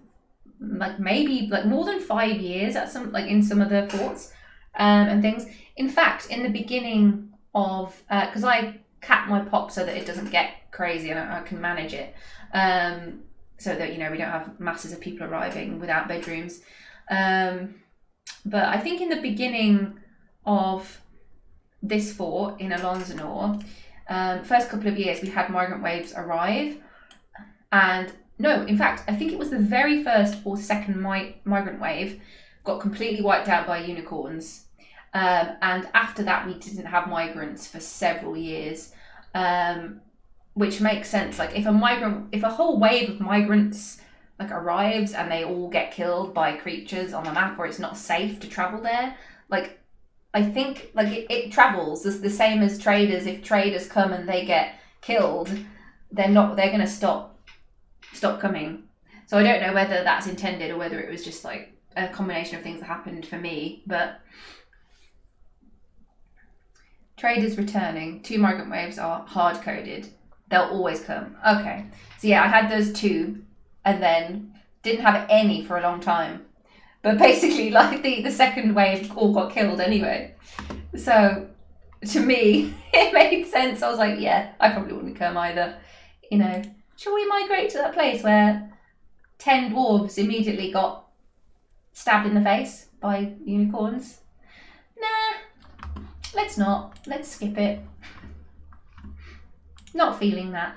A: maybe more than 5 years at some, in some of the forts and things. In fact, in the beginning of, because I cap my pop so that it doesn't get crazy and I can manage it, so that we don't have masses of people arriving without bedrooms. But I think in the beginning of this fort in Ilonzanor, first couple of years we had migrant waves arrive, and no, in fact, I think it was the very first or second migrant wave got completely wiped out by unicorns. And after that, we didn't have migrants for several years, which makes sense. Like if a whole wave of migrants arrives and they all get killed by creatures on the map, or it's not safe to travel there, I think it travels the same as traders. If traders come and they get killed, they're going to stop coming. So I don't know whether that's intended or whether it was just a combination of things that happened for me. But traders returning, 2 migrant waves are hard coded. They'll always come. Okay, so yeah, I had those 2 and then didn't have any for a long time. But basically, the second wave all got killed anyway. So to me, it made sense. I was like, yeah, I probably wouldn't come either. Shall we migrate to that place where 10 dwarves immediately got stabbed in the face by unicorns? Nah, let's not. Let's skip it. Not feeling that.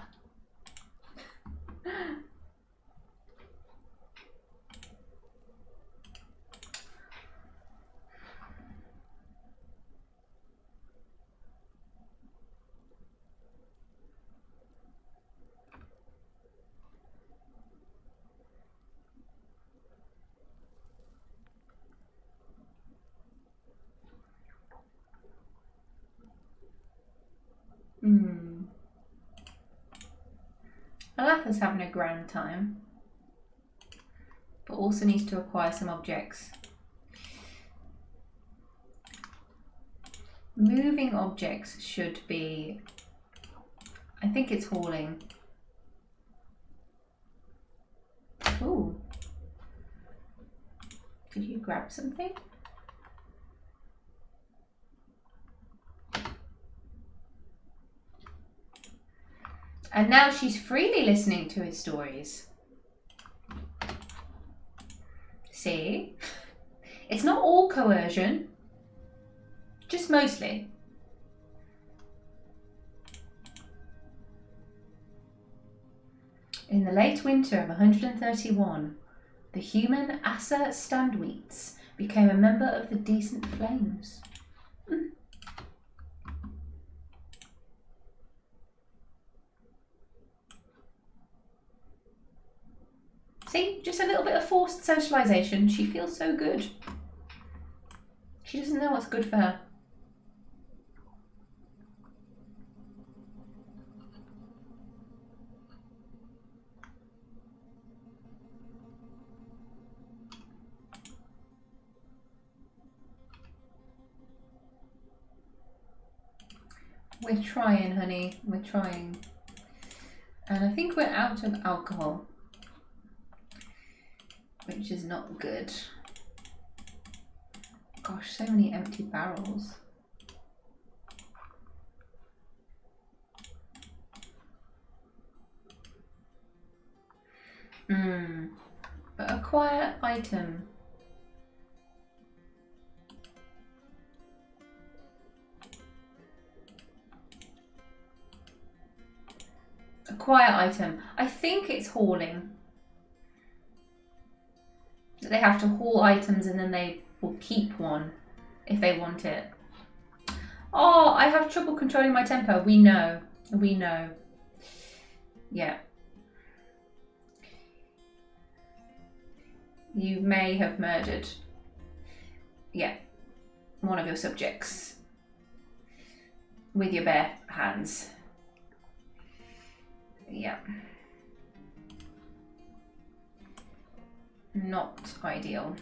A: Alatha's having a grand time, but also needs to acquire some objects. Moving objects should be, I think it's hauling. Ooh. Could you grab something? And now she's freely listening to his stories. See? It's not all coercion, just mostly. In the late winter of 131, the human Asa Standweets became a member of the Decent Flames. See, just a little bit of forced socialisation. She feels so good. She doesn't know what's good for her. We're trying, honey. We're trying. And I think we're out of alcohol, which is not good. Gosh, so many empty barrels. But acquire item. Acquire item. I think it's hauling. They have to haul items and then they will keep one if they want it. Oh, I have trouble controlling my temper. We know. We know. Yeah. You may have murdered, yeah, one of your subjects with your bare hands. Yeah. Not ideal.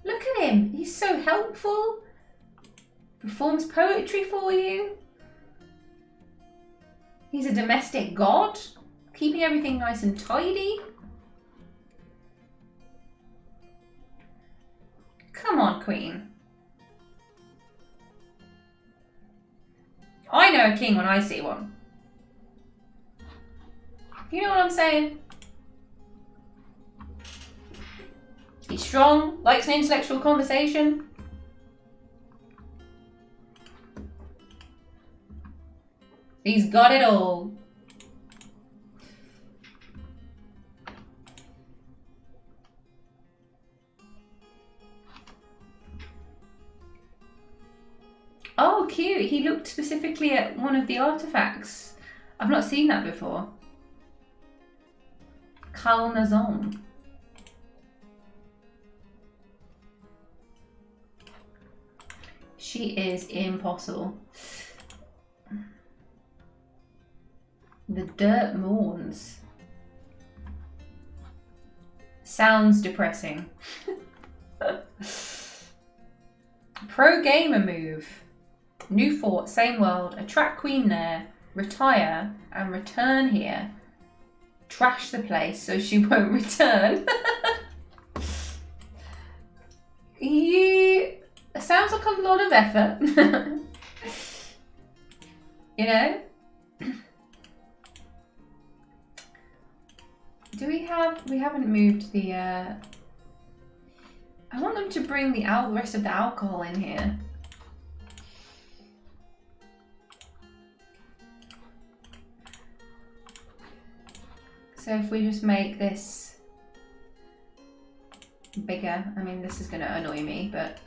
A: Look at him. He's so helpful. Performs poetry for you. He's a domestic god, keeping everything nice and tidy. Come on, Queen. I know a king when I see one. You know what I'm saying? He's strong, likes an intellectual conversation. He's got it all. Oh, cute. He looked specifically at one of the artifacts. I've not seen that before. Kalnazon. She is impossible. The dirt mourns. Sounds depressing. Pro gamer move. New fort, same world. Attract queen there. Retire and return here. Trash the place so she won't return. You... Sounds like a lot of effort. You know? Do we have... We haven't moved the... I want them to bring the rest of the alcohol in here. So if we just make this bigger, I mean, this is going to annoy me, but...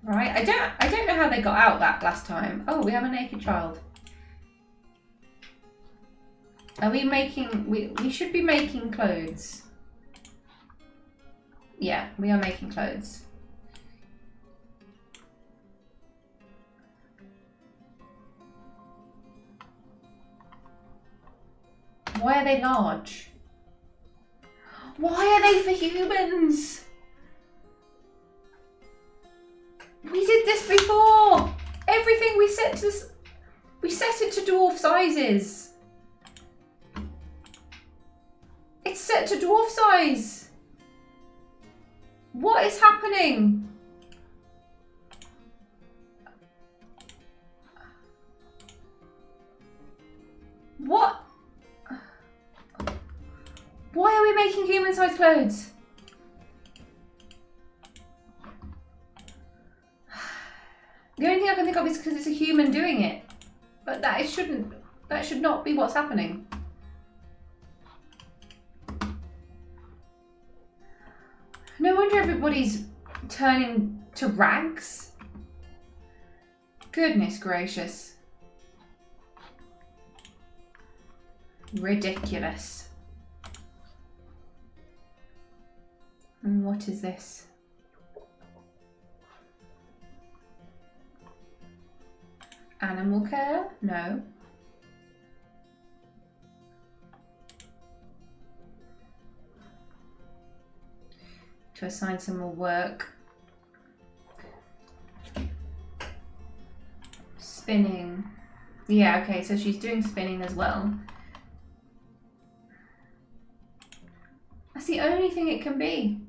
A: Right, I don't know how they got out that last time. Oh, we have a naked child. Are we making... We should be making clothes. Yeah, we are making clothes. Why are they large? Why are they for humans? before. Everything we set it to dwarf sizes. It's set to dwarf size. What is happening? What? Why are we making human-sized clothes? The only thing I can think of is because it's a human doing it. But that should not be what's happening. No wonder everybody's turning to rags. Goodness gracious. Ridiculous. And what is this? Animal care? No. To assign some more work. Spinning. Yeah, okay, so she's doing spinning as well. That's the only thing it can be.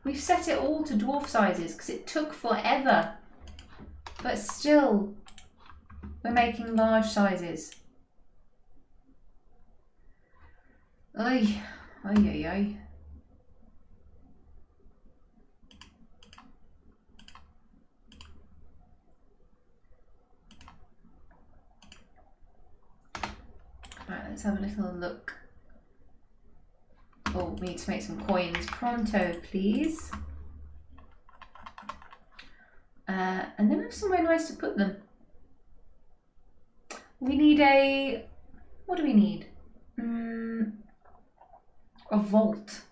A: We've set it all to dwarf sizes because it took forever. But still, we're making large sizes. Ay, ay, ay, ay. Right, let's have a little look. Oh, we need to make some coins pronto, please. And then we have somewhere nice to put them. We need a... What do we need? A vault.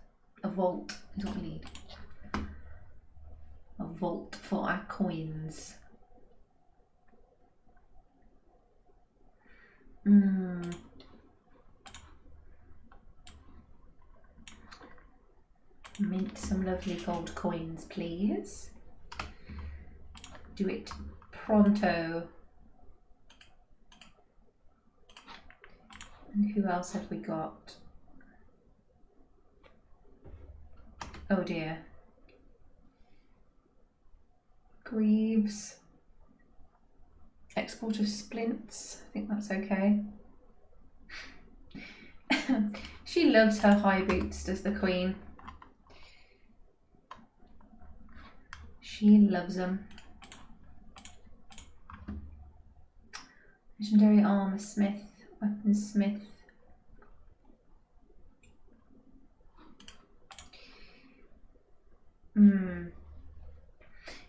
A: A vault is what we need. A vault for our coins. Mint some lovely gold coins, please. Do it pronto. And who else have we got? Oh dear. Greaves. Export of splints. I think that's okay. She loves her high boots, does the queen. She loves them. Legendary armor smith, weaponsmith.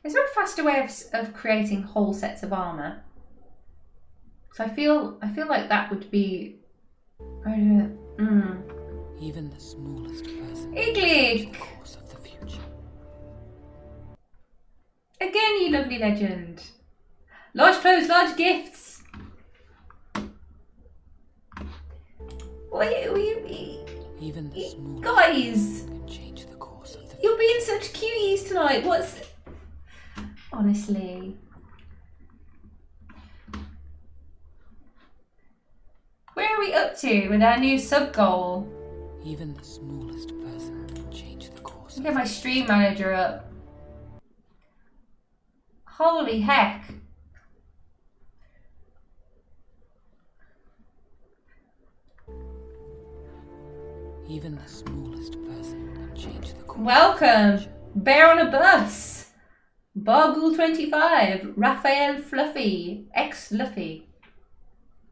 A: Is there a faster way of creating whole sets of armor? So I feel like that would be.
B: Even the smallest person.
A: Iglik!
B: The course of the future.
A: Again, you lovely legend. Large clothes, large gifts.
B: Even the smallest
A: guys,
B: can change the course of the future.
A: You're being such cuties tonight. What's honestly? Where are we up to with our new sub goal?
B: Even the smallest person can change the course.
A: Get my stream manager up. Holy heck.
B: Even the smallest person can change the course.
A: Welcome, Bear on a Bus, Barghoul 25, Raphael Fluffy, X Luffy,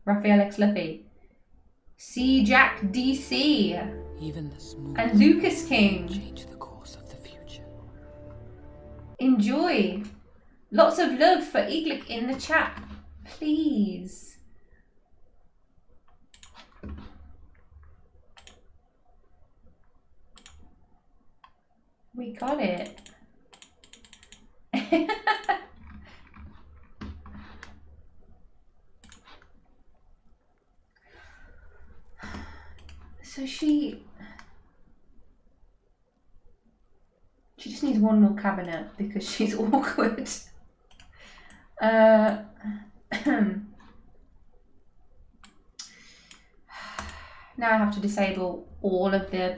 A: Raphael X Luffy, C Jack DC,
B: Even the smallest
A: and Lucas King.
B: can change the course of the future.
A: Enjoy. Lots of love for Iglik in the chat, please. We got it. So she She just needs one more cabinet because she's awkward. Now I have to disable all of the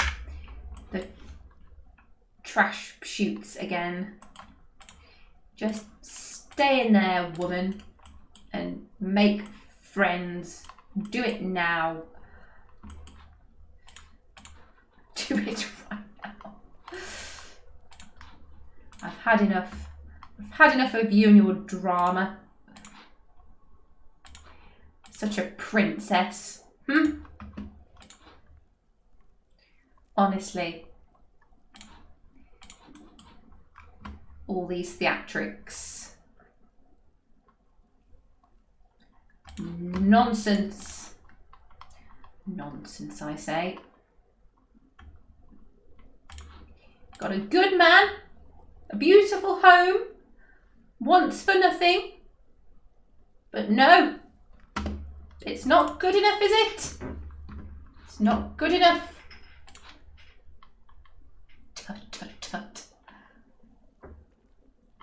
A: trash chutes again. Just stay in there, woman, and make friends. Do it now. Do it right now. I've had enough. I've had enough of you and your drama. Such a princess. Honestly. All these theatrics. Nonsense. Nonsense, I say. Got a good man, a beautiful home, wants for nothing. But no, it's not good enough, is it? It's not good enough. Tut, tut, tut.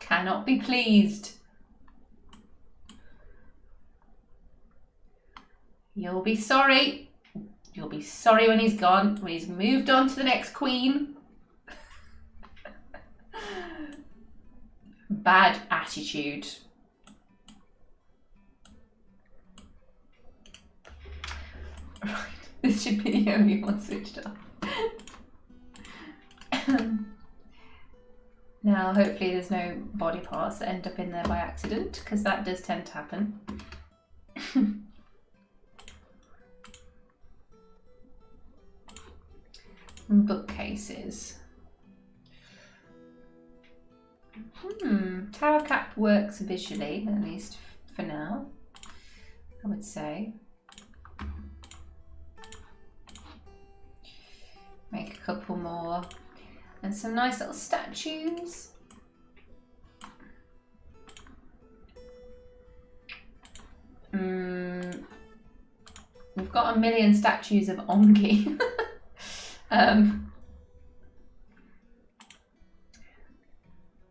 A: Cannot be pleased. You'll be sorry. You'll be sorry when he's gone, when he's moved on to the next queen. Bad attitude. Right, this should be the only one switched off. Now, hopefully there's no body parts that end up in there by accident, because that does tend to happen. Bookcases. Tower cap works visually, at least for now, I would say. Make a couple more. And some nice little statues. We've got a million statues of Ongi.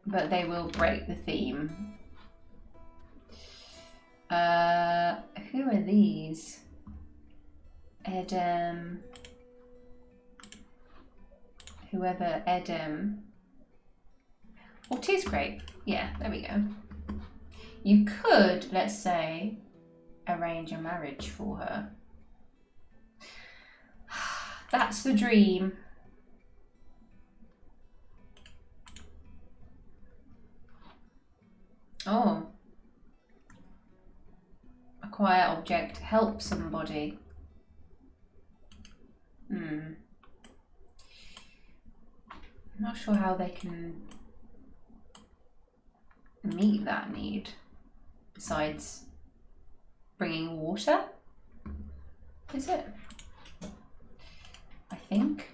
A: But they will break the theme. Who are these? Edem. Whoever Edem. Oh, tis great. Yeah, there we go. You could, let's say, arrange a marriage for her. That's the dream. Oh. Acquire object. Help somebody. I'm not sure how they can meet that need. Besides bringing water. Is it? I think.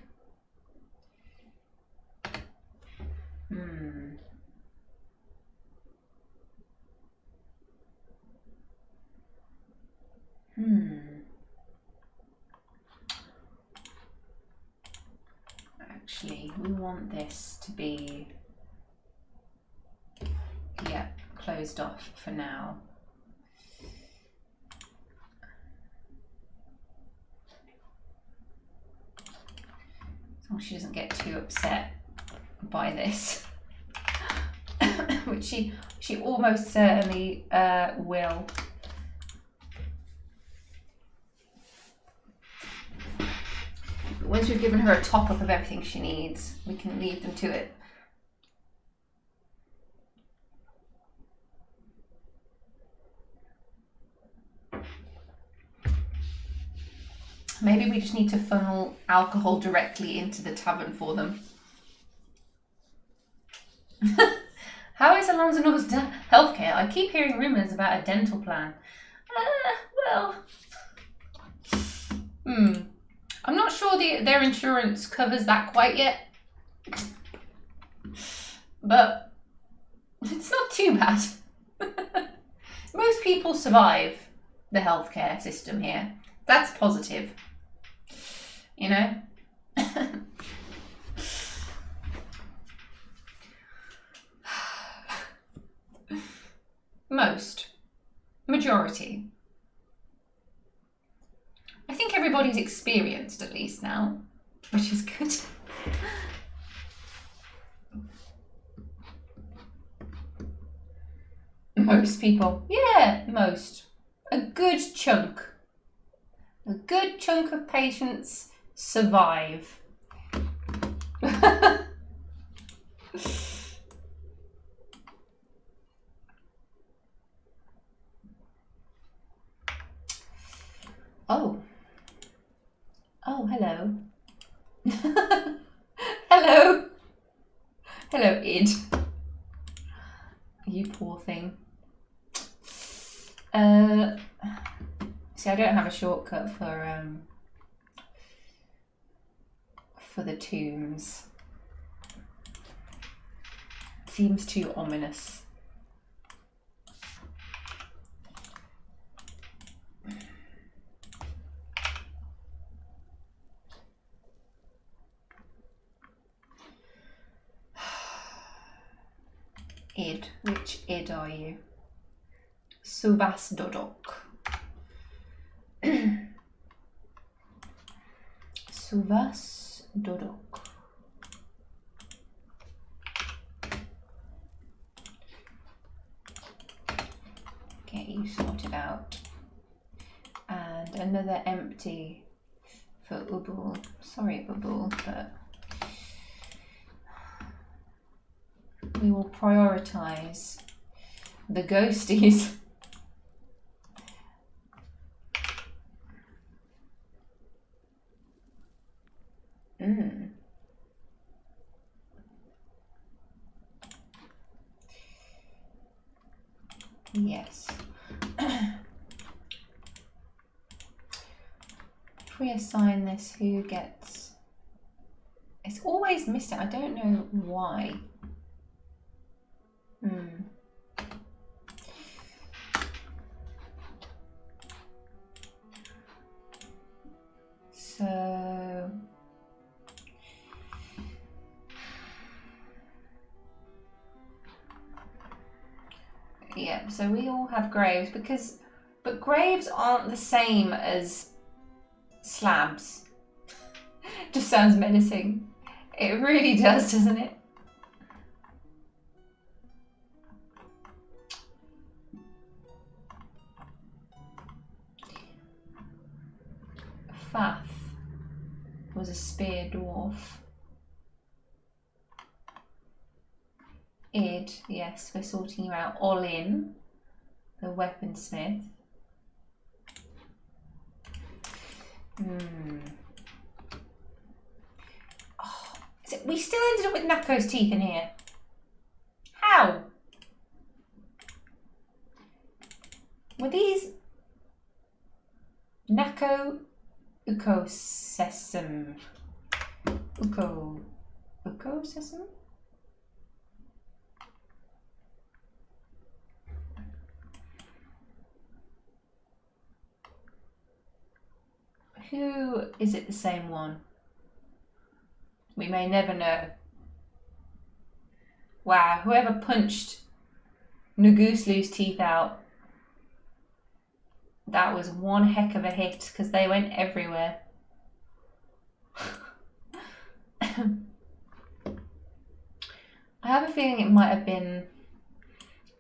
A: Actually, we want this to be, yeah, closed off for now. As long as she doesn't get too upset by this, which she almost certainly will. But once we've given her a top-up of everything she needs, we can leave them to it. Maybe we just need to funnel alcohol directly into the tavern for them. How is Ilonzanor's healthcare? I keep hearing rumours about a dental plan. I'm not sure their insurance covers that quite yet. But it's not too bad. Most people survive the healthcare system here. That's positive. You know? Most. Majority. I think everybody's experienced at least now, which is good. Most people. Yeah, most. A good chunk. A good chunk of patients survive. Oh. Oh, hello. Hello. Hello, Id. You poor thing. See, I don't have a shortcut for the tombs. Seems too ominous. Id. Which id are you? Suvas Dodok. Suvas Dodok. Get you sorted out. And another empty for Ubul. Sorry, Ubul, but we will prioritise the ghosties. Yes. If we assign this, who gets... It's always missed it. I don't know why. So... Yeah, so we all have graves but graves aren't the same as slabs. Just sounds menacing. It really does, doesn't it? Fath was a spear dwarf. Id, yes, we're sorting you out. Olin, the weaponsmith. Oh, we still ended up with Nako's teeth in here. How? Were these Nako Ukosesum? Ukosesum? Who is it the same one? We may never know. Wow, whoever punched Naguslu's teeth out, that was one heck of a hit because they went everywhere. I have a feeling it might have been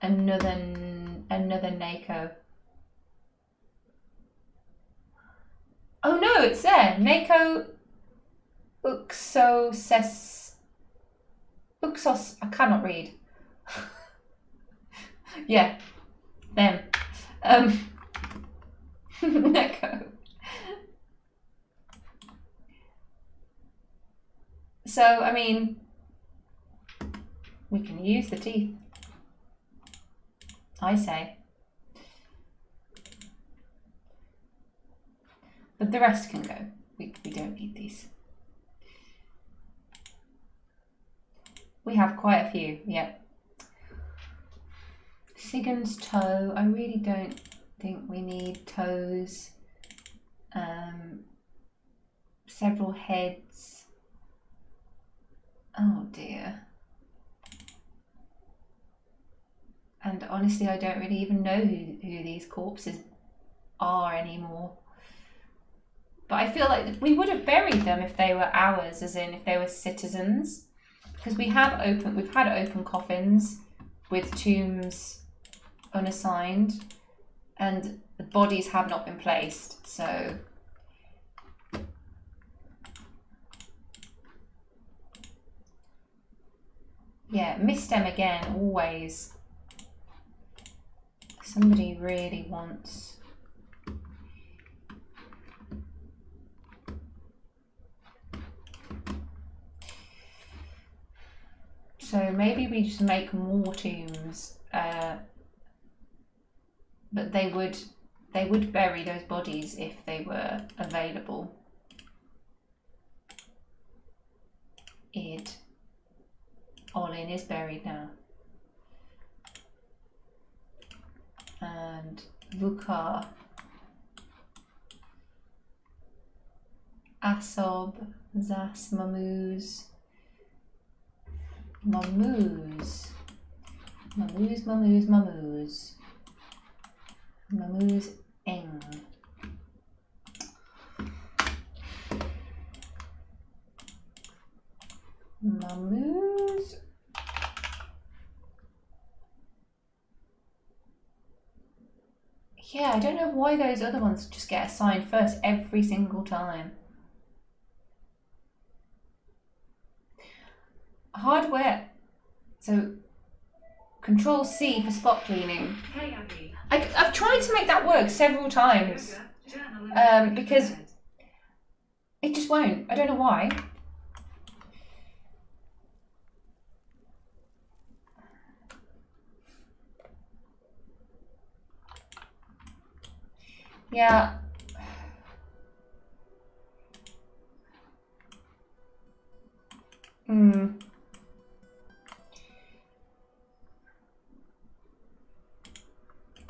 A: another Nako. Oh no, it's there. Nako Uxos. I cannot read. Yeah, them. Neko. So, I mean, we can use the teeth. I say. But the rest can go. We don't need these. We have quite a few, yep. Sigun's toe. I really don't think we need toes. Several heads. Oh dear. And honestly, I don't really even know who these corpses are anymore. But I feel like we would have buried them if they were ours, as in if they were citizens. Because we've had open coffins with tombs unassigned, and the bodies have not been placed, so yeah, miss them again, always. Somebody really wants. So maybe we just make more tombs, but they would bury those bodies if they were available. Olin is buried now. And Vukar, Asob, Zas, Mamuz, Eng. Mamuz. Yeah, I don't know why those other ones just get assigned first every single time. Hardware. So, Control C for spot cleaning.
C: Hey, Abby.
A: I've tried to make that work several times. Because it just won't. I don't know why. Yeah.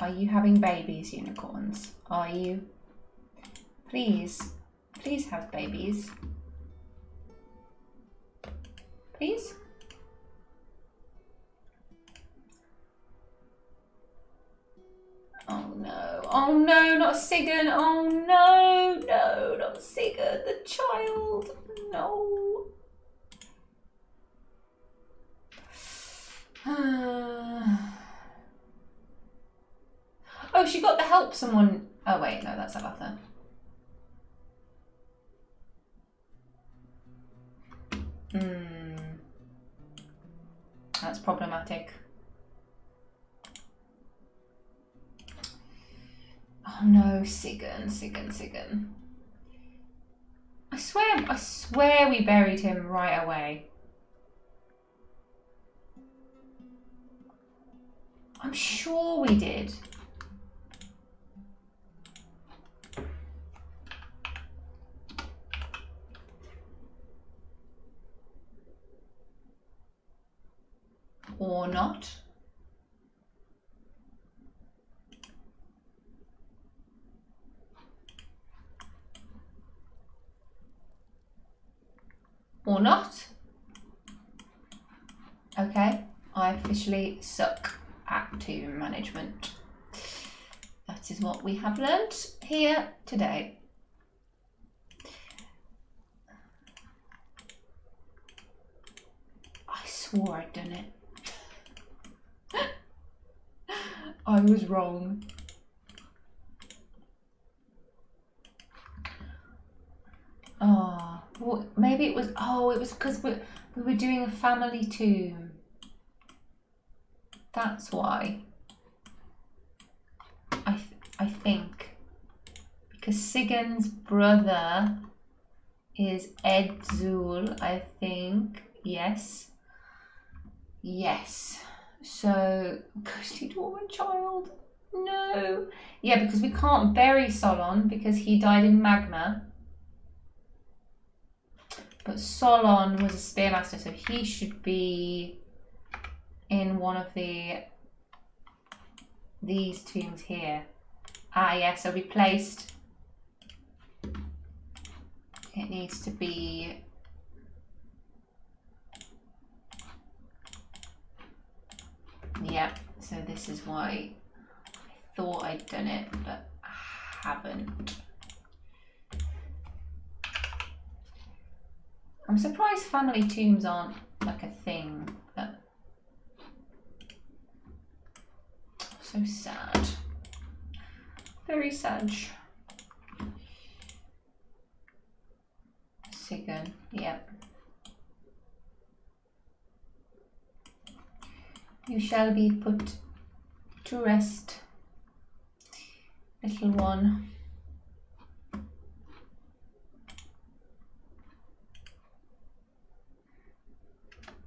A: Are you having babies, unicorns? Are you? Please have babies. Please? Oh no, not Sigurd. Oh no, not Sigurd, the child. No. Oh, she got the help someone. Oh wait, no, that's Avatha. That's problematic. Oh no, Sigurd. I swear we buried him right away. I'm sure we did. Or not. Or not. Okay, I officially suck at tomb management. That is what we have learnt here today. I swore I'd done it. I was wrong. Oh, well, maybe it was. Oh, it was because we were doing a family tomb. That's why. I think because Sigurd's brother is Edzul. I think yes. So, ghostly dwarven child. No. Yeah, because we can't bury Solon because he died in magma. But Solon was a spearmaster, so he should be in one of these tombs here. Ah, yeah, so we placed. It needs to be. Yeah, so So this is why I thought I'd done it, but I haven't. I'm surprised family tombs aren't like a thing, but so sad. Very sad. Sigan, yep. You shall be put to rest, little one.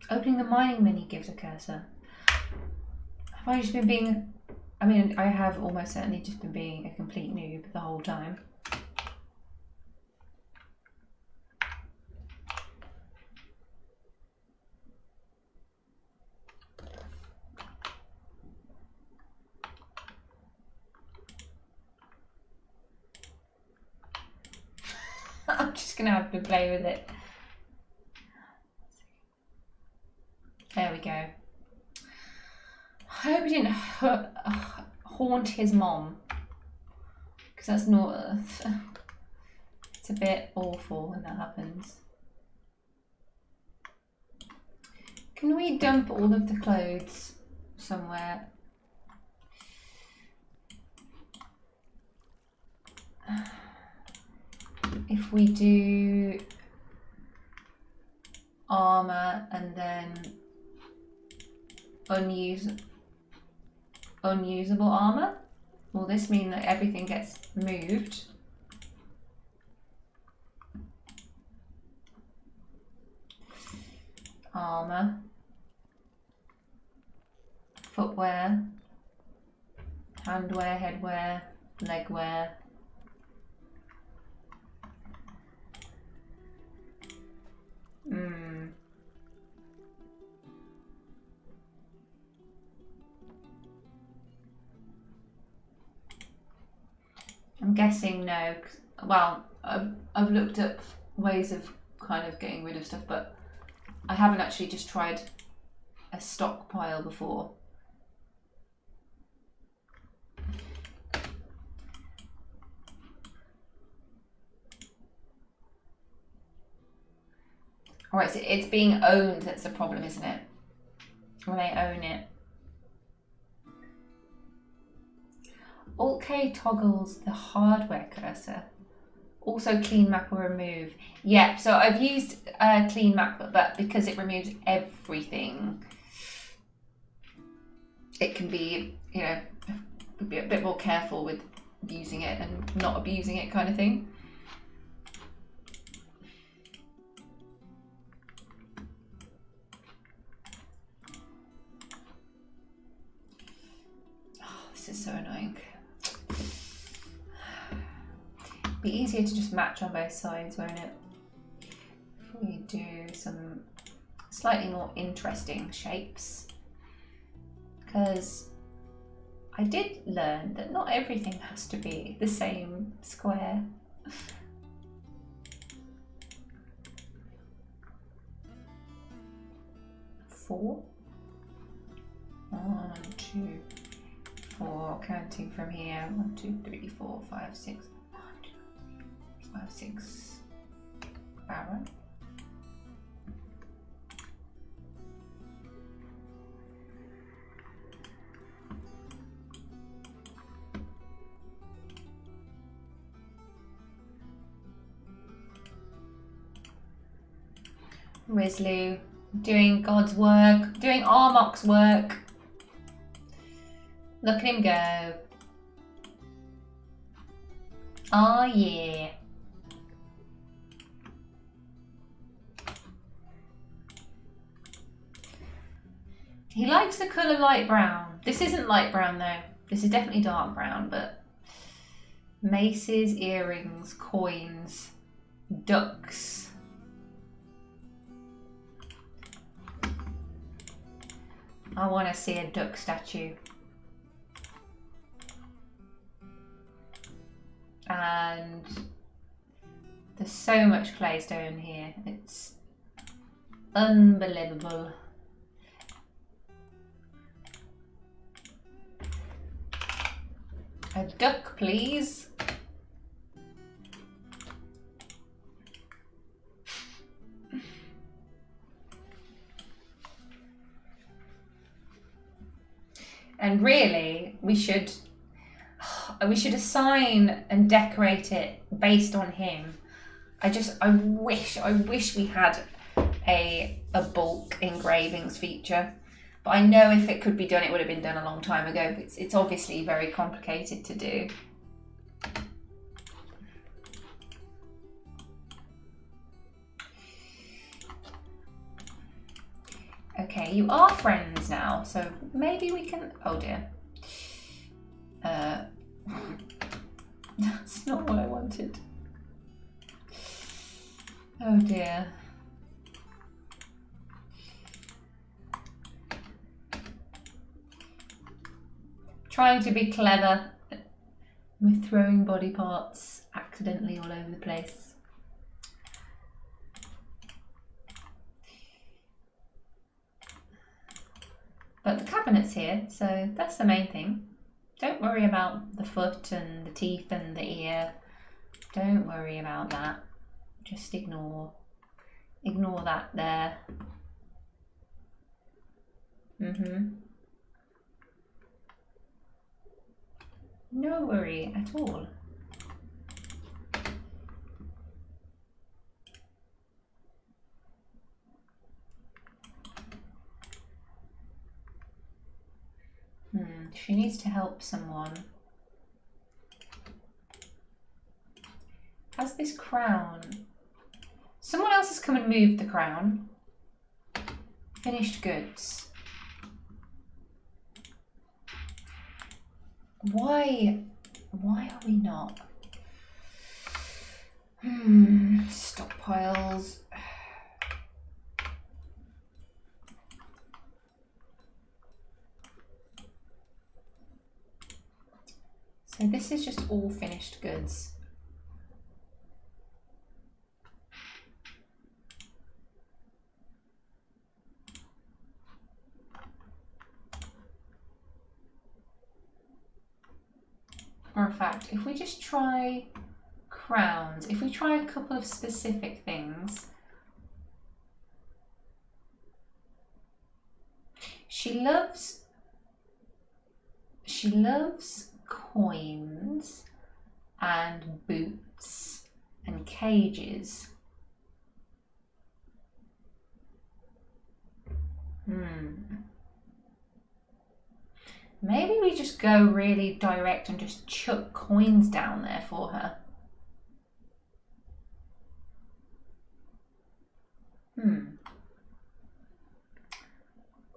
A: Opening the mining menu gives a cursor. Have I just been being... I mean, I have almost certainly just been being a complete noob the whole time. I'm just gonna have to play with it. There we go. I hope he didn't haunt his mom, because that's not. It's a bit awful when that happens. Can we dump all of the clothes somewhere? If we do armor and then unusable armor, will this mean that everything gets moved? Armor, footwear, handwear, headwear, legwear. I'm guessing no. Well, I've looked up ways of kind of getting rid of stuff, but I haven't actually just tried a stockpile before. Alright, so it's being owned that's the problem, isn't it? When they own it. Alt-K toggles the hardware cursor. Also clean map or remove. Yeah, so I've used clean map, but because it removes everything, it can be, you know, be a bit more careful with using it and not abusing it kind of thing. Oh, this is so annoying. Be easier to just match on both sides, won't it? If we do some slightly more interesting shapes, because I did learn that not everything has to be the same square. 4. 1, 2, 4. Counting from here. 1, 2, 3, 4, 5, 6. 1, 2, 3, 4, 5, 6. Barrel. Rizlu, doing God's work, doing Armok's work. Look at him go. Oh yeah. He likes the colour light brown. This isn't light brown though. This is definitely dark brown, but maces, earrings, coins, ducks. I want to see a duck statue. And there's so much claystone here. It's unbelievable. A duck, please. And really, we should assign and decorate it based on him. I wish we had a bulk engravings feature. But I know if it could be done, it would have been done a long time ago. But it's obviously very complicated to do. Okay, you are friends now, so maybe we can... Oh dear. That's not what I wanted. Oh dear. Trying to be clever with throwing body parts accidentally all over the place. But the cabinet's here, so that's the main thing. Don't worry about the foot and the teeth and the ear. Don't worry about that. Just ignore that there. No worry at all. She needs to help someone. Has this crown? Someone else has come and moved the crown. Finished goods. Why are we not? Stockpiles. So this is just all finished goods. Or in fact, if we just try crowns, if we try a couple of specific things. She loves coins and boots and cages. Maybe we just go really direct and just chuck coins down there for her.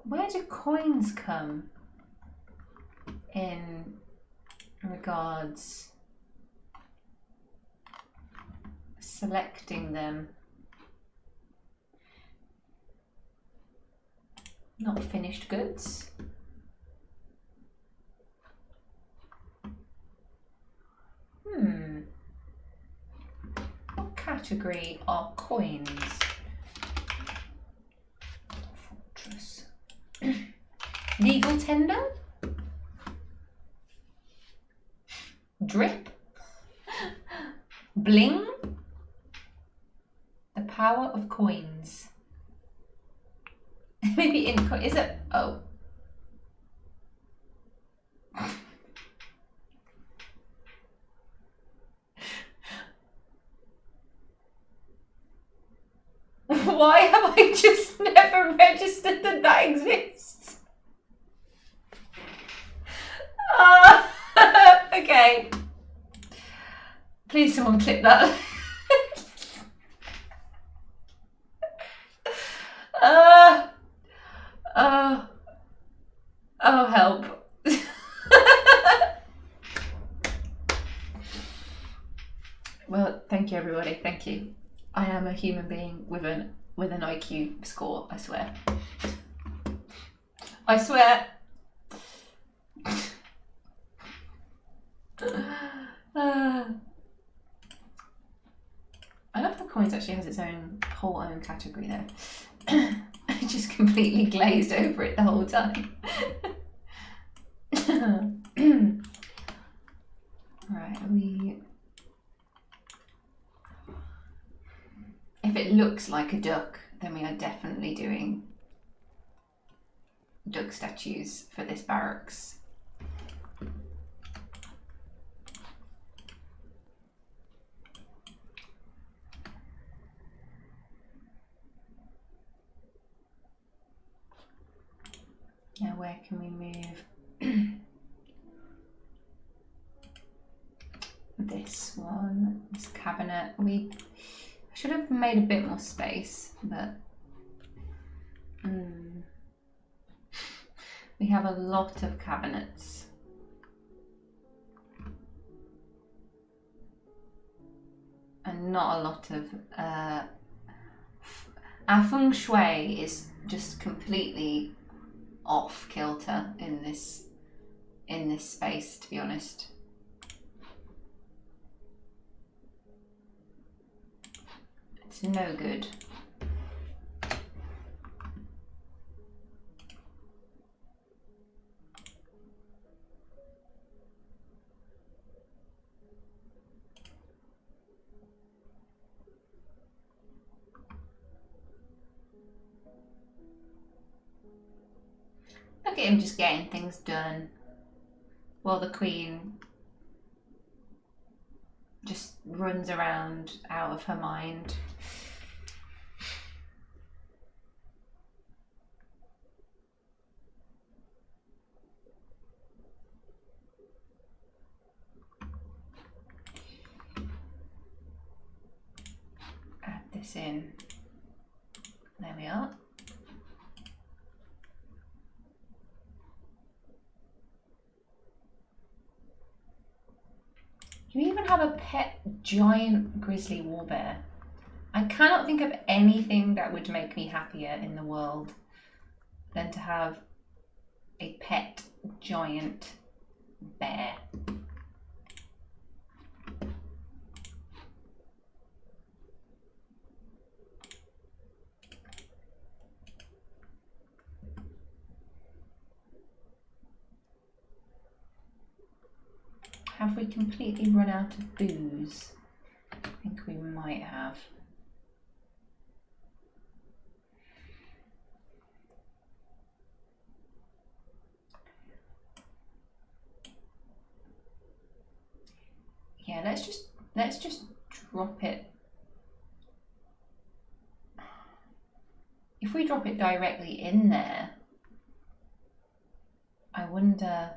A: Where do coins come in regards selecting them? Not finished goods. What category are coins? Fortress. Legal tender? Drip? Bling? The power of coins. Maybe in coin. Is it? Oh. Why have I just never registered that that exists? Okay. Please someone clip that. Oh help. Well, thank you everybody, thank you. I am a human being with an IQ score, I swear. I swear. I love how coins actually has its whole own category though. I just completely glazed over it the whole time. it looks like a duck, then we are definitely doing duck statues for this barracks. Now where can we move? This one, this cabinet. I should have made a bit more space, but we have a lot of cabinets. And not a lot of our feng shui is just completely off kilter in this space, to be honest. It's no good. Look at him just getting things done while the Queen just runs around out of her mind. Add this in. There we are. You even have a pet giant grizzly warbear. I cannot think of anything that would make me happier in the world than to have a pet giant bear. Have we completely run out of booze? I think we might have. Yeah, let's just drop it. If we drop it directly in there, I wonder.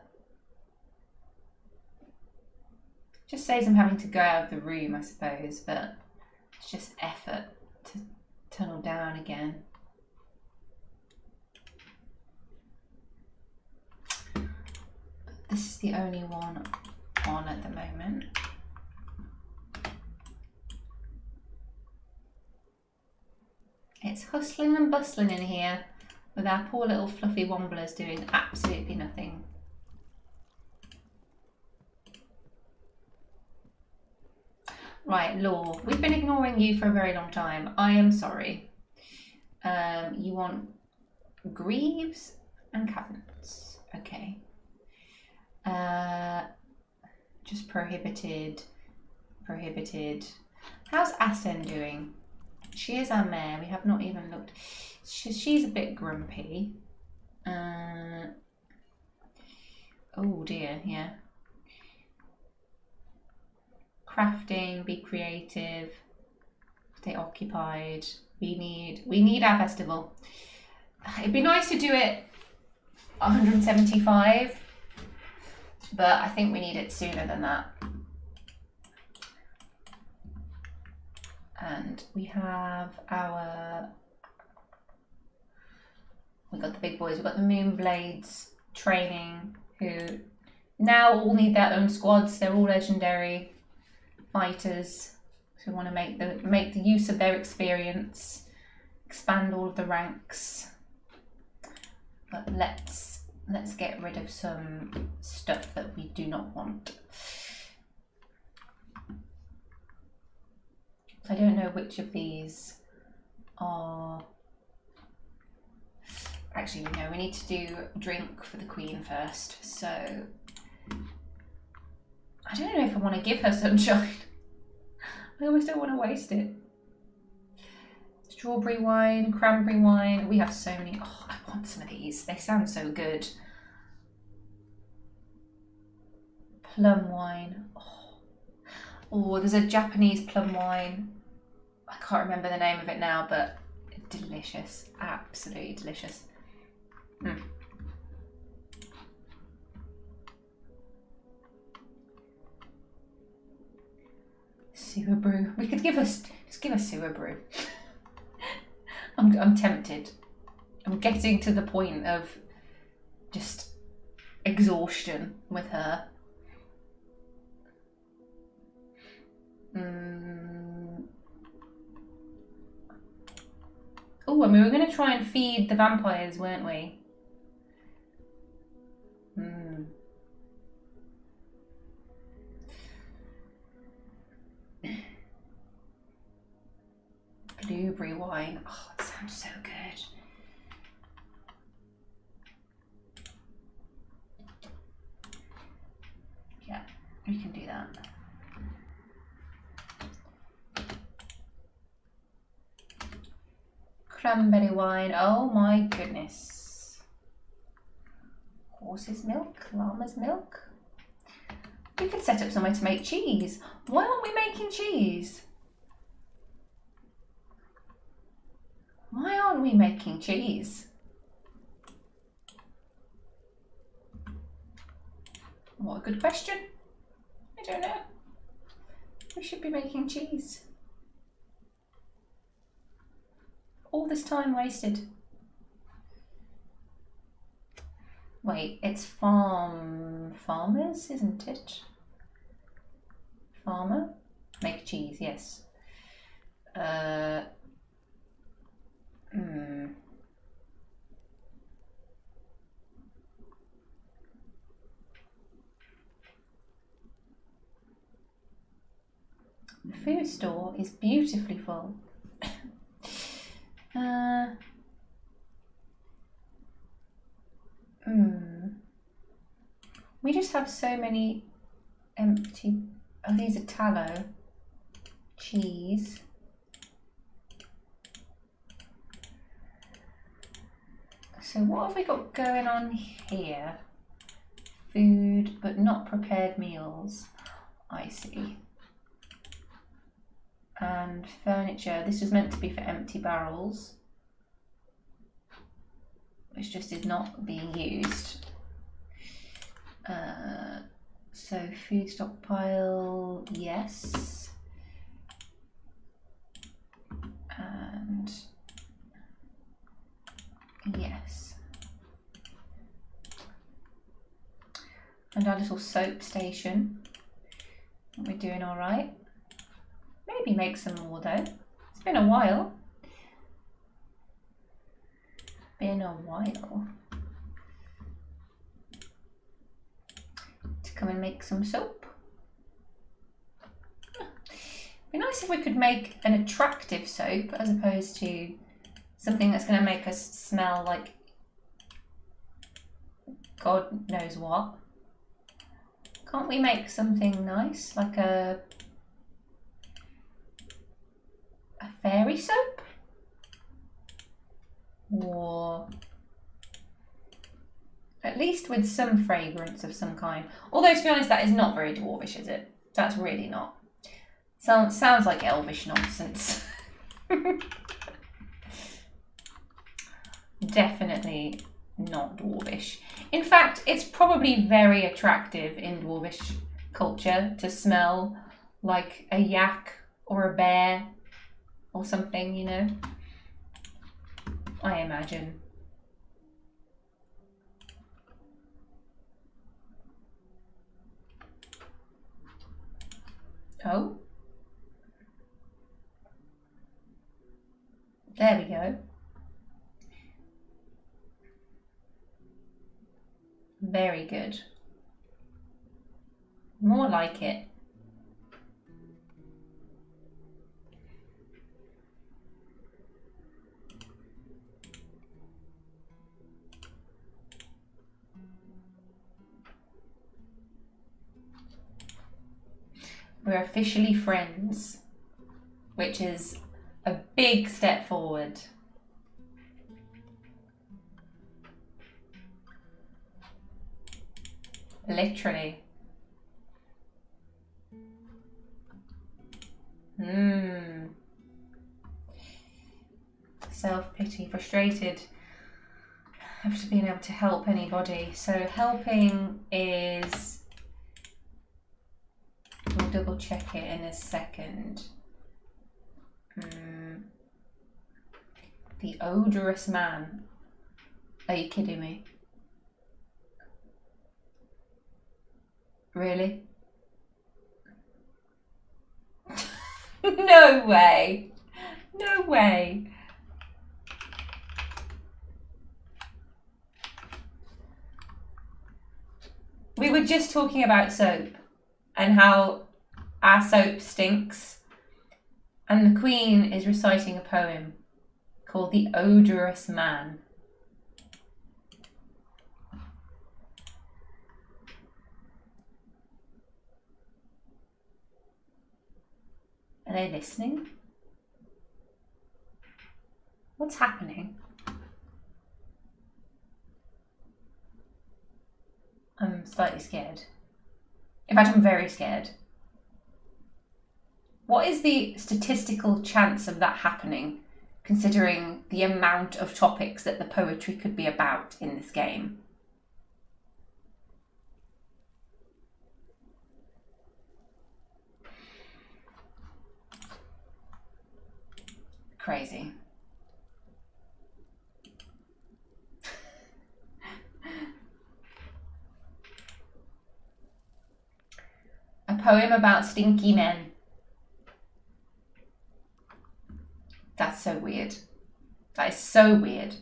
A: Just saves them having to go out of the room, I suppose, but it's just effort to tunnel down again. This is the only one on at the moment. It's hustling and bustling in here with our poor little fluffy womblers doing absolutely nothing. Right, Law, we've been ignoring you for a very long time. I am sorry. You want greaves and cabinets. Okay. Just prohibited. How's Asen doing? She is our mayor. We have not even looked. She's a bit grumpy. Oh dear, yeah. Crafting, be creative, stay occupied. We need our festival. It'd be nice to do it 175, but I think we need it sooner than that. And we have we've got the big boys, we've got the Moonblades training, who now all need their own squads. They're all legendary fighters, so we want to make the use of their experience, expand all of the ranks. But let's get rid of some stuff that we do not want. I don't know which of these are. Actually, no, we need to do drink for the Queen first. So I don't know if I want to give her sunshine. I almost don't want to waste it. Strawberry wine, cranberry wine. We have so many. Oh, I want some of these. They sound so good. Plum wine. Oh, there's a Japanese plum wine. I can't remember the name of it now, but delicious. Absolutely delicious. Sewer brew. We could just give us sewer brew. I'm tempted. I'm getting to the point of just exhaustion with her. Oh, and we were going to try and feed the vampires, weren't we? Blueberry wine. Oh, it sounds so good. Yeah, we can do that. Cranberry wine. Oh my goodness. Horse's milk, llama's milk. We could set up somewhere to make cheese. Why aren't we making cheese? Why aren't we making cheese? What a good question. I don't know. We should be making cheese. All this time wasted. Wait, it's farmers, isn't it? Farmer? Make cheese, yes. The food store is beautifully full. We just have so many empty. Oh, these are tallow. Cheese. So what have we got going on here? Food, but not prepared meals. I see. And furniture. This was meant to be for empty barrels, which just is not being used. So food stockpile, yes. And yes. And our little soap station. We're doing all right. Maybe make some more though. It's been a while. To come and make some soap. Be nice if we could make an attractive soap as opposed to something that's going to make us smell like God knows what. Can't we make something nice, like a fairy soap? Or at least with some fragrance of some kind. Although, to be honest, that is not very dwarvish, is it? That's really not. Sounds like elvish nonsense. Definitely not dwarvish. In fact, it's probably very attractive in dwarvish culture to smell like a yak or a bear or something, you know? I imagine. Oh. There we go. Very good. More like it. We're officially friends, which is A big step forward. Literally. Self-pity, frustrated after being able to help anybody. So helping is, we'll double check it in a second. The odorous man. Are you kidding me? Really? No way. No way. We were just talking about soap and how our soap stinks. And the Queen is reciting a poem called The Odorous Man. Are they listening? What's happening? I'm slightly scared. In fact, I'm very scared. What is the statistical chance of that happening, considering the amount of topics that the poetry could be about in this game? Crazy. A poem about stinky men. That's so weird. That is so weird.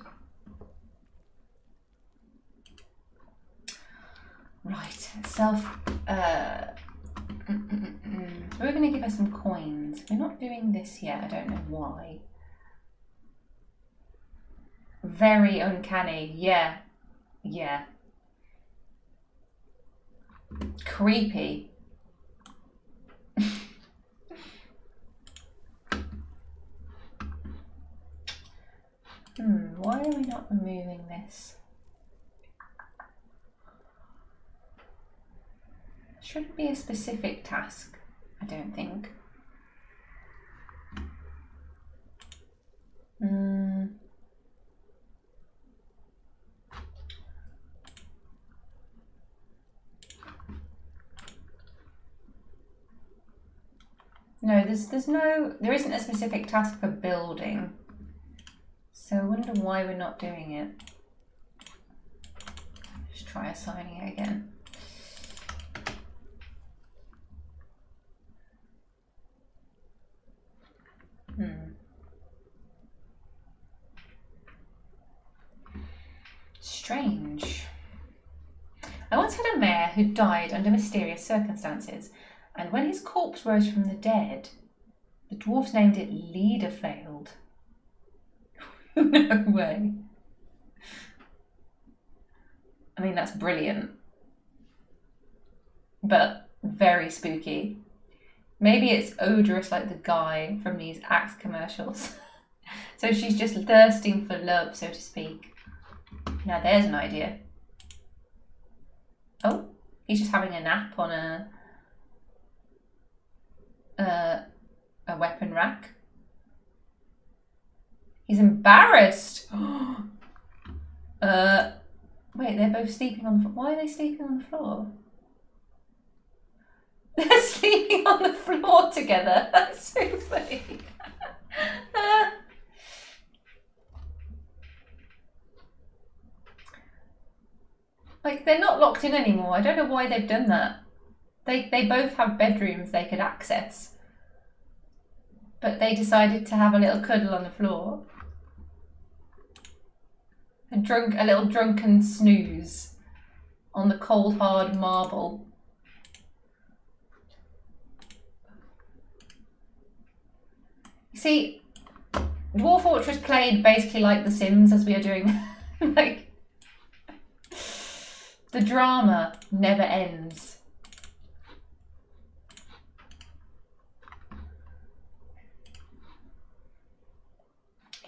A: Right, we're going to give her some coins. We're not doing this yet, I don't know why. Very uncanny, yeah. Yeah. Creepy. Why are we not removing this? Shouldn't be a specific task, I don't think. No, there isn't a specific task for building. So I wonder why we're not doing it. Just try assigning it again. Strange. I once had a mayor who died under mysterious circumstances, and when his corpse rose from the dead, the dwarves named it Leaderfield. No way. I mean, that's brilliant. But very spooky. Maybe it's odorous like the guy from these Axe commercials. So she's just thirsting for love, so to speak. Now there's an idea. Oh, he's just having a nap on a weapon rack. He's embarrassed. Wait, they're both sleeping on the floor. Why are they sleeping on the floor? They're sleeping on the floor together. That's so funny. Like, they're not locked in anymore. I don't know why they've done that. They both have bedrooms they could access. But they decided to have a little cuddle on the floor. A little drunken snooze on the cold, hard marble. You see, Dwarf Fortress played basically like The Sims, as we are doing. Like, the drama never ends.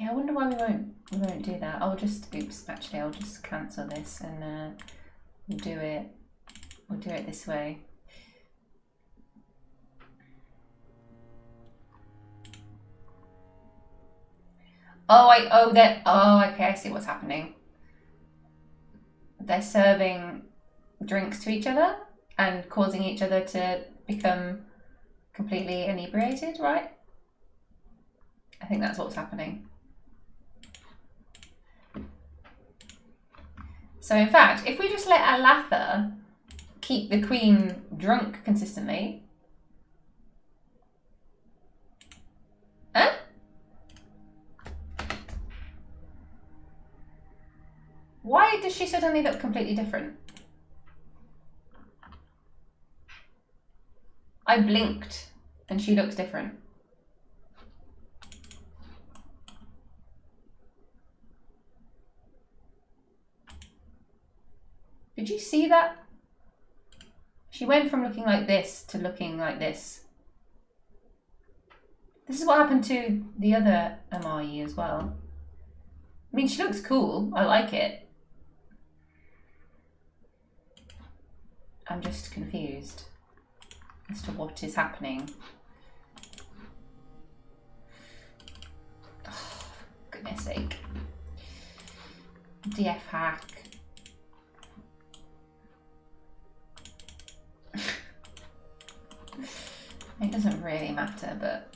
A: Yeah, I wonder why we won't do that. I'll just, oops, actually I'll just cancel this and we'll do it this way. Oh, okay, I see what's happening. They're serving drinks to each other and causing each other to become completely inebriated, right? I think that's what's happening. So in fact, if we just let Alatha keep the queen drunk consistently... Huh? Why does she suddenly look completely different? I blinked and she looks different. Did you see that? She went from looking like this to looking like this. This is what happened to the other MRE as well. I mean, she looks cool. I like it. I'm just confused as to what is happening. Oh, for goodness sake. DF hack. It doesn't really matter, but...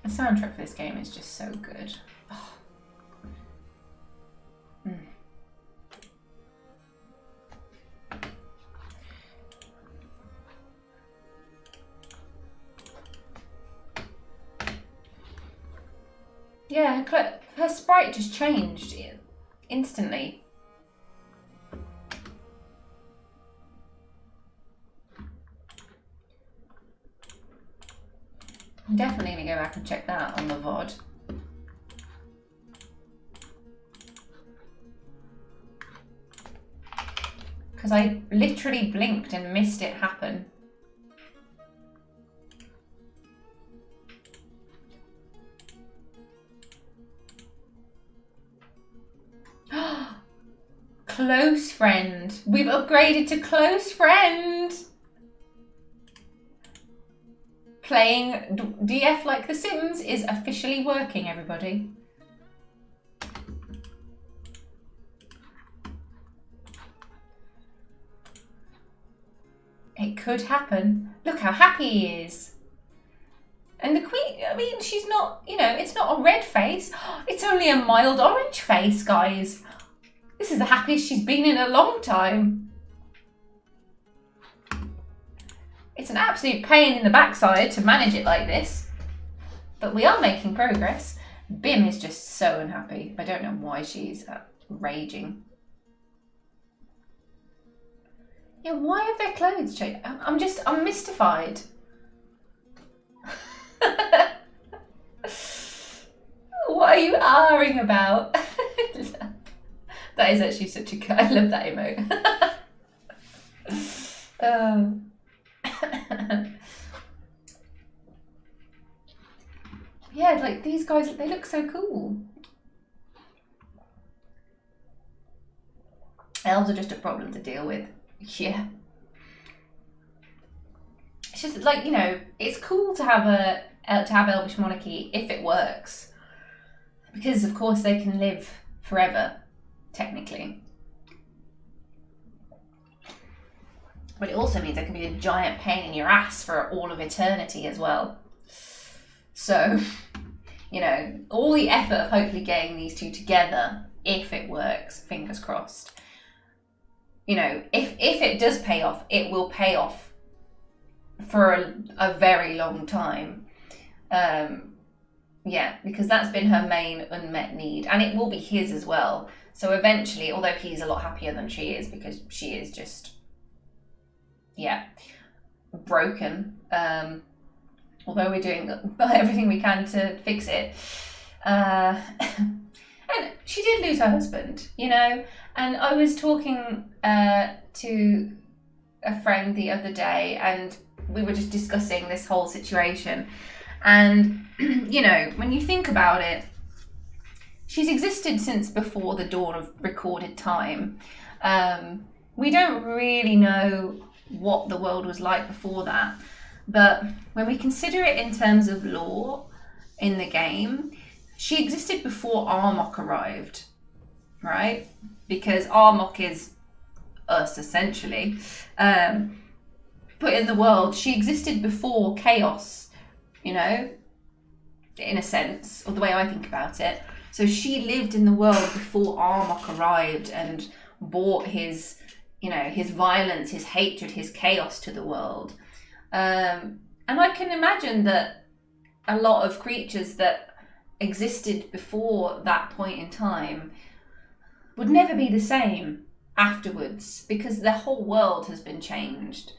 A: The soundtrack for this game is just so good. Oh. Yeah, her sprite just changed instantly. I'm definitely going to go back and check that on the VOD. Because I literally blinked and missed it happen. Close friend. We've upgraded to close friend. Playing DF like The Sims is officially working, everybody. It could happen. Look how happy he is. And the queen, I mean, she's not, you know, it's not a red face. It's only a mild orange face, guys. This is the happiest she's been in a long time. It's an absolute pain in the backside to manage it like this. But we are making progress. Bim is just so unhappy. I don't know why she's raging. Yeah, why have their clothes changed? I'm mystified. What are you ahhing about? That is actually such a good... I love that emote. Yeah, like these guys, they look so cool. Elves are just a problem to deal with. Yeah. It's just like, you know, it's cool to have Elvish monarchy if it works. Because of course they can live forever, technically. But it also means there can be a giant pain in your ass for all of eternity as well. So, you know, all the effort of hopefully getting these two together, if it works, fingers crossed. You know, if it does pay off, it will pay off for a very long time. Yeah, because that's been her main unmet need, and it will be his as well. So eventually, although he's a lot happier than she is, because she is just, yeah, broken. Although we're doing everything we can to fix it. And And she did lose her husband, you know. And I was talking to a friend the other day, and we were just discussing this whole situation. And, you know, when you think about it, she's existed since before the dawn of recorded time. We don't really know what the world was like before that. But when we consider it in terms of lore in the game, she existed before Armok arrived, right? Because Armok is us, essentially. But in the world, she existed before chaos, you know, in a sense, or the way I think about it. So she lived in the world before Armok arrived and brought his, you know, his violence, his hatred, his chaos to the world. And I can imagine that a lot of creatures that existed before that point in time would never be the same afterwards, because the whole world has been changed.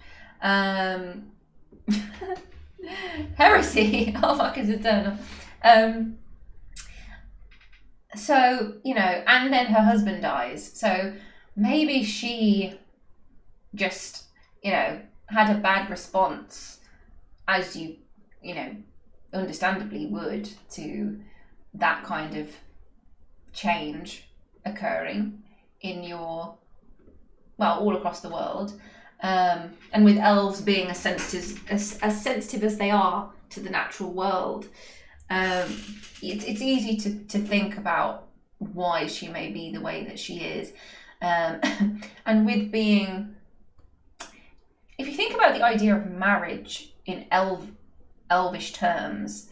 A: Heresy. Oh, fuck, is eternal. So, you know, and then her husband dies. So maybe she just, you know, had a bad response, as you know, understandably would, to that kind of change occurring in your, well, all across the world. And with elves being as sensitive as they are to the natural world, it's easy to think about why she may be the way that she is. And with being, if you think about the idea of marriage in elvish terms,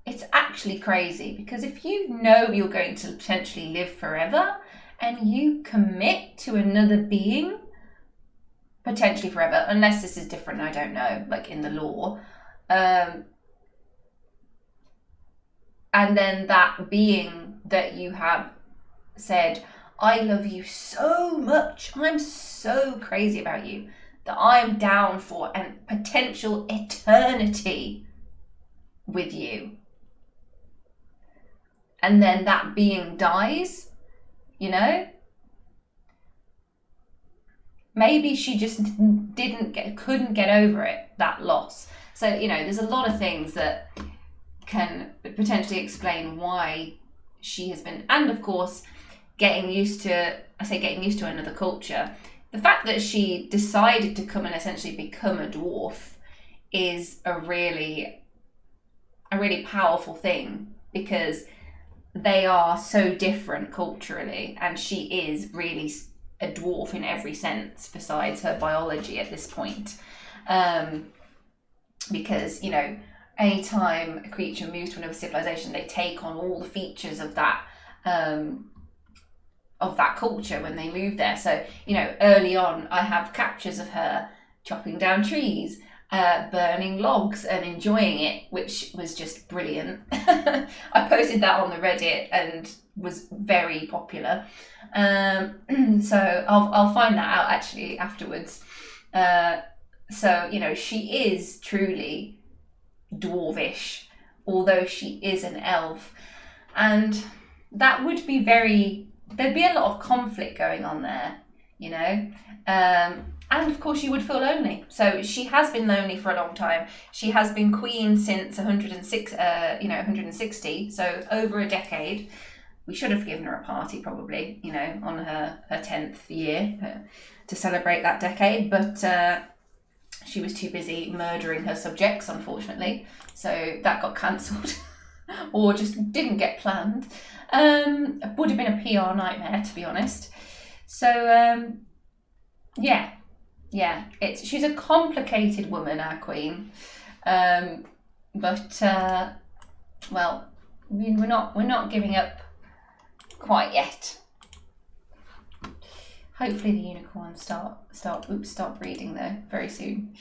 A: it's actually crazy, because if you know you're going to potentially live forever and you commit to another being, potentially forever, unless this is different, I don't know, like in the lore, and then that being that you have said, I love you so much, I'm so crazy about you, that I'm down for a potential eternity with you. And then that being dies, you know? Maybe she just couldn't get over it, that loss. So, you know, there's a lot of things that can potentially explain why she has been, and of course, getting used to another culture. The fact that she decided to come and essentially become a dwarf is a really powerful thing, because they are so different culturally, and she is really a dwarf in every sense besides her biology at this point. Because, you know, anytime a creature moves to another civilization, they take on all the features of that culture when they move there. So, you know, early on, I have captures of her chopping down trees, burning logs and enjoying it, which was just brilliant. I posted that on the Reddit and was very popular. So I'll find that out actually afterwards. So, you know, she is truly dwarvish, although she is an elf. And that would be there'd be a lot of conflict going on there, you know. And of course, you would feel lonely. So she has been lonely for a long time. She has been queen since 160, so over a decade. We should have given her a party probably, you know, on her 10th year to celebrate that decade. But she was too busy murdering her subjects, unfortunately. So that got cancelled or just didn't get planned. It would have been a PR nightmare, to be honest. So, yeah, she's a complicated woman, our queen. But well, I mean, we're not giving up quite yet. Hopefully the unicorns start breeding though very soon,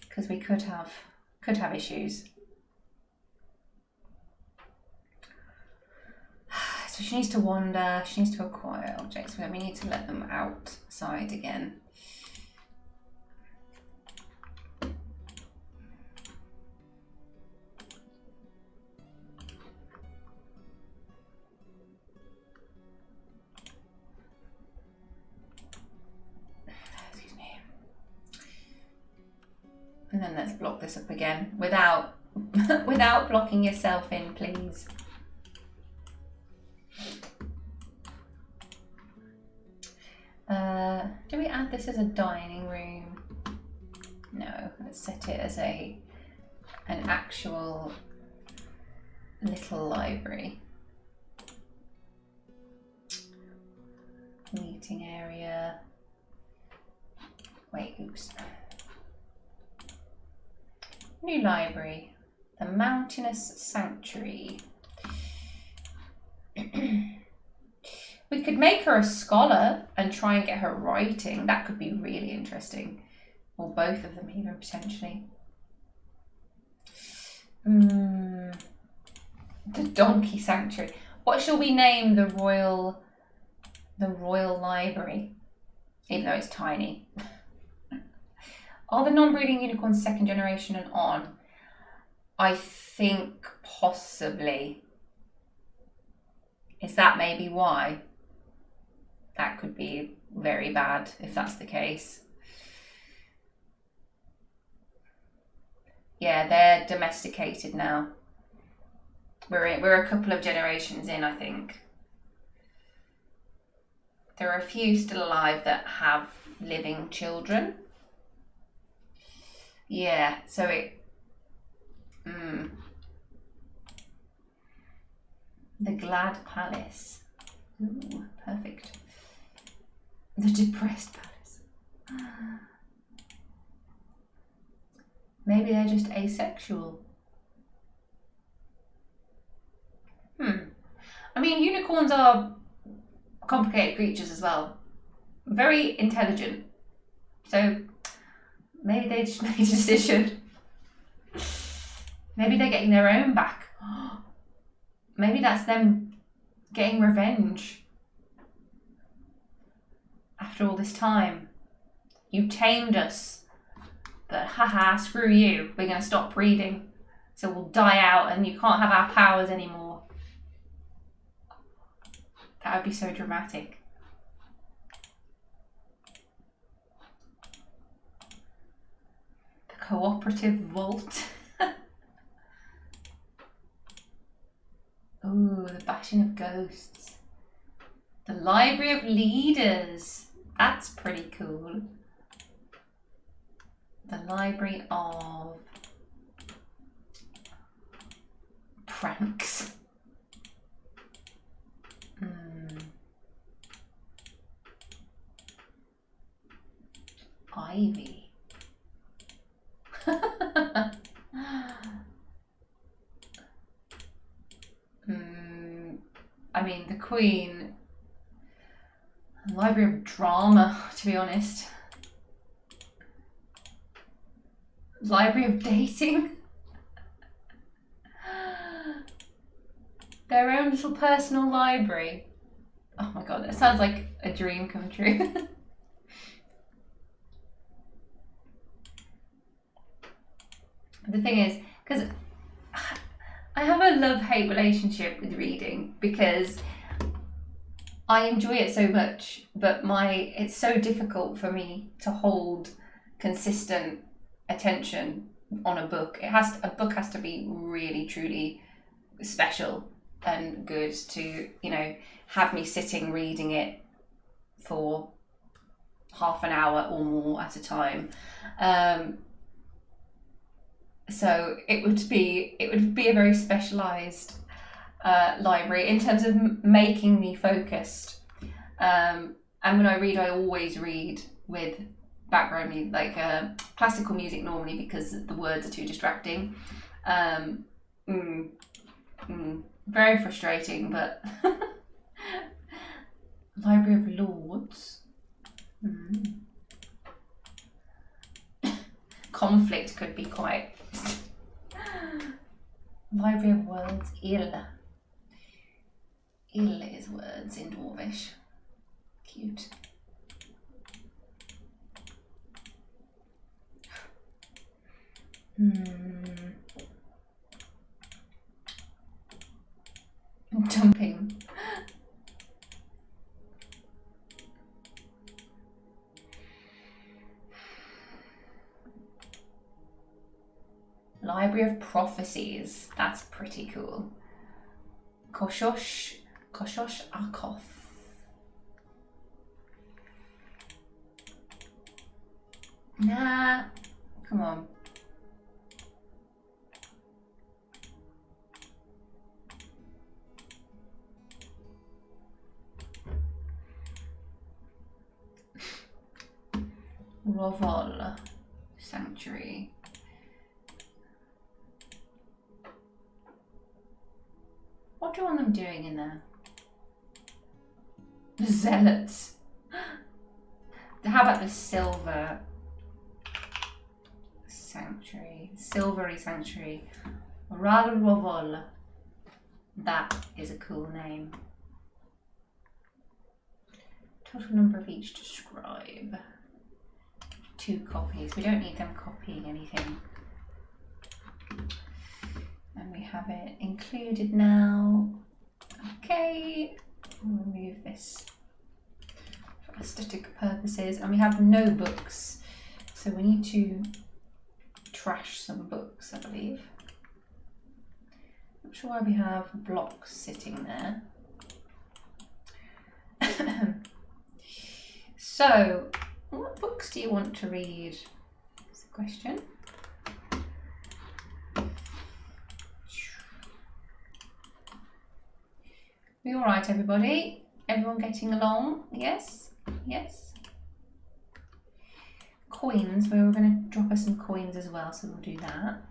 A: because we could have issues. So she needs to wander, she needs to acquire objects, we need to let them outside again. And then let's block this up again without without blocking yourself in, please. Do we add this as a dining room? No, let's set it as an actual little library. Meeting area. Wait, oops. New library. The Mountainous Sanctuary. We could make her a scholar and try and get her writing. That could be really interesting. Or both of them even, potentially. The Donkey Sanctuary. What shall we name the Royal Library? Even though it's tiny. Are the non-breeding unicorns second generation and on? I think possibly. Is that maybe why? That could be very bad if that's the case. Yeah, they're domesticated now. We're a couple of generations in, I think. There are a few still alive that have living children. Yeah, so it... The Glad Palace. Ooh, perfect. The Depressed Palace. Maybe they're just asexual. I mean, unicorns are complicated creatures as well. Very intelligent. So maybe they just made a decision. Maybe they're getting their own back. Maybe that's them getting revenge. After all this time, you tamed us, but haha, screw you. We're going to stop breeding, so we'll die out and you can't have our powers anymore. That would be so dramatic. The Cooperative Vault. Ooh, the Bashing of Ghosts. The Library of Leaders. That's pretty cool. The Library of Pranks. Ivy. I mean, the Queen. Library of Drama, to be honest. Library of Dating. Their own little personal library. Oh my god, that sounds like a dream come true. The thing is, because I have a love-hate relationship with reading because I enjoy it so much, but it's so difficult for me to hold consistent attention on a book. A book has to be really, truly special and good to, have me sitting reading it for half an hour or more at a time. So it would be a very specialized library in terms of making me focused. And when I read, I always read with background music, like classical music normally, because the words are too distracting. Very frustrating, but Library of Lords. Conflict could be quite. Library of Words. Il is words in Dwarvish. Cute. Dumping. Library of Prophecies. That's pretty cool. Koshosh Akoth. Nah, come on. Rovol Sanctuary. What do I want them doing in there? The Zealots. How about the Silver Sanctuary? Silvery Sanctuary. Ral Rovol. That is a cool name. Total number of each to scribe. 2 copies. We don't need them copying anything. And we have it included now. Okay, we'll remove this for aesthetic purposes. And we have no books, so we need to trash some books, I believe. Not sure why we have blocks sitting there. So, what books do you want to read? That's the question. We all right, everybody? Everyone getting along? Yes? Yes? Coins. We were going to drop us some coins as well, so we'll do that.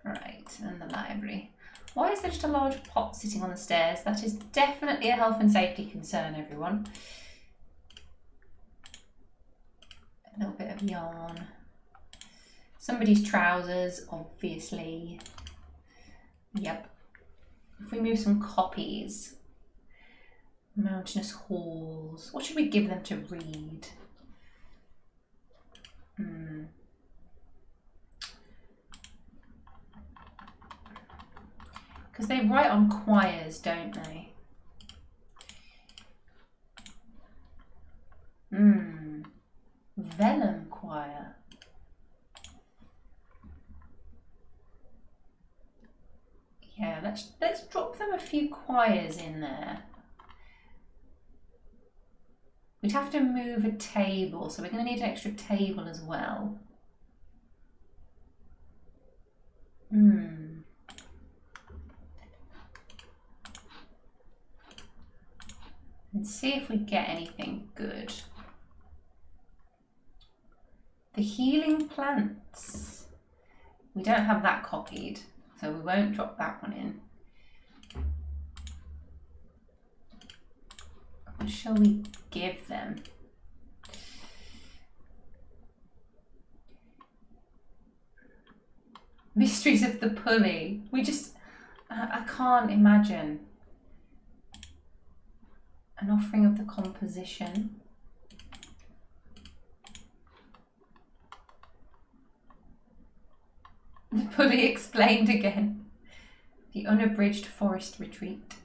A: Right, and the library. Why is there just a large pot sitting on the stairs? That is definitely a health and safety concern, everyone. A little bit of yarn. Somebody's trousers, obviously. Yep. If we move some copies. Mountainous halls. What should we give them to read? Because they write on choirs, don't they? Vellum choir. Yeah, let's drop them a few choirs in there. We'd have to move a table, so we're going to need an extra table as well. And see if we get anything good. The healing plants. We don't have that copied, so we won't drop that one in. What shall we give them? Mysteries of the Pulley. We just, I can't imagine. An offering of the composition. The Pulley explained again. The unabridged forest retreat.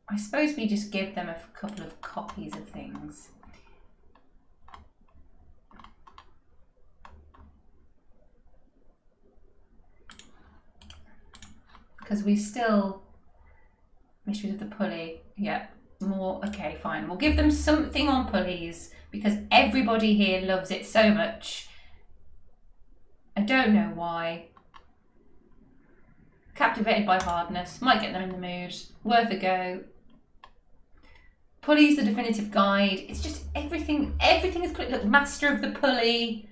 A: I suppose we just give them a couple of copies of things. Because we still... Mysteries of the Pulley. Yeah, more... Okay, fine. We'll give them something on pulleys because everybody here loves it so much. I don't know why. Captivated by hardness. Might get them in the mood. Worth a go. Pulley's the definitive guide. It's just everything. Everything is... Look, Master of the Pulley.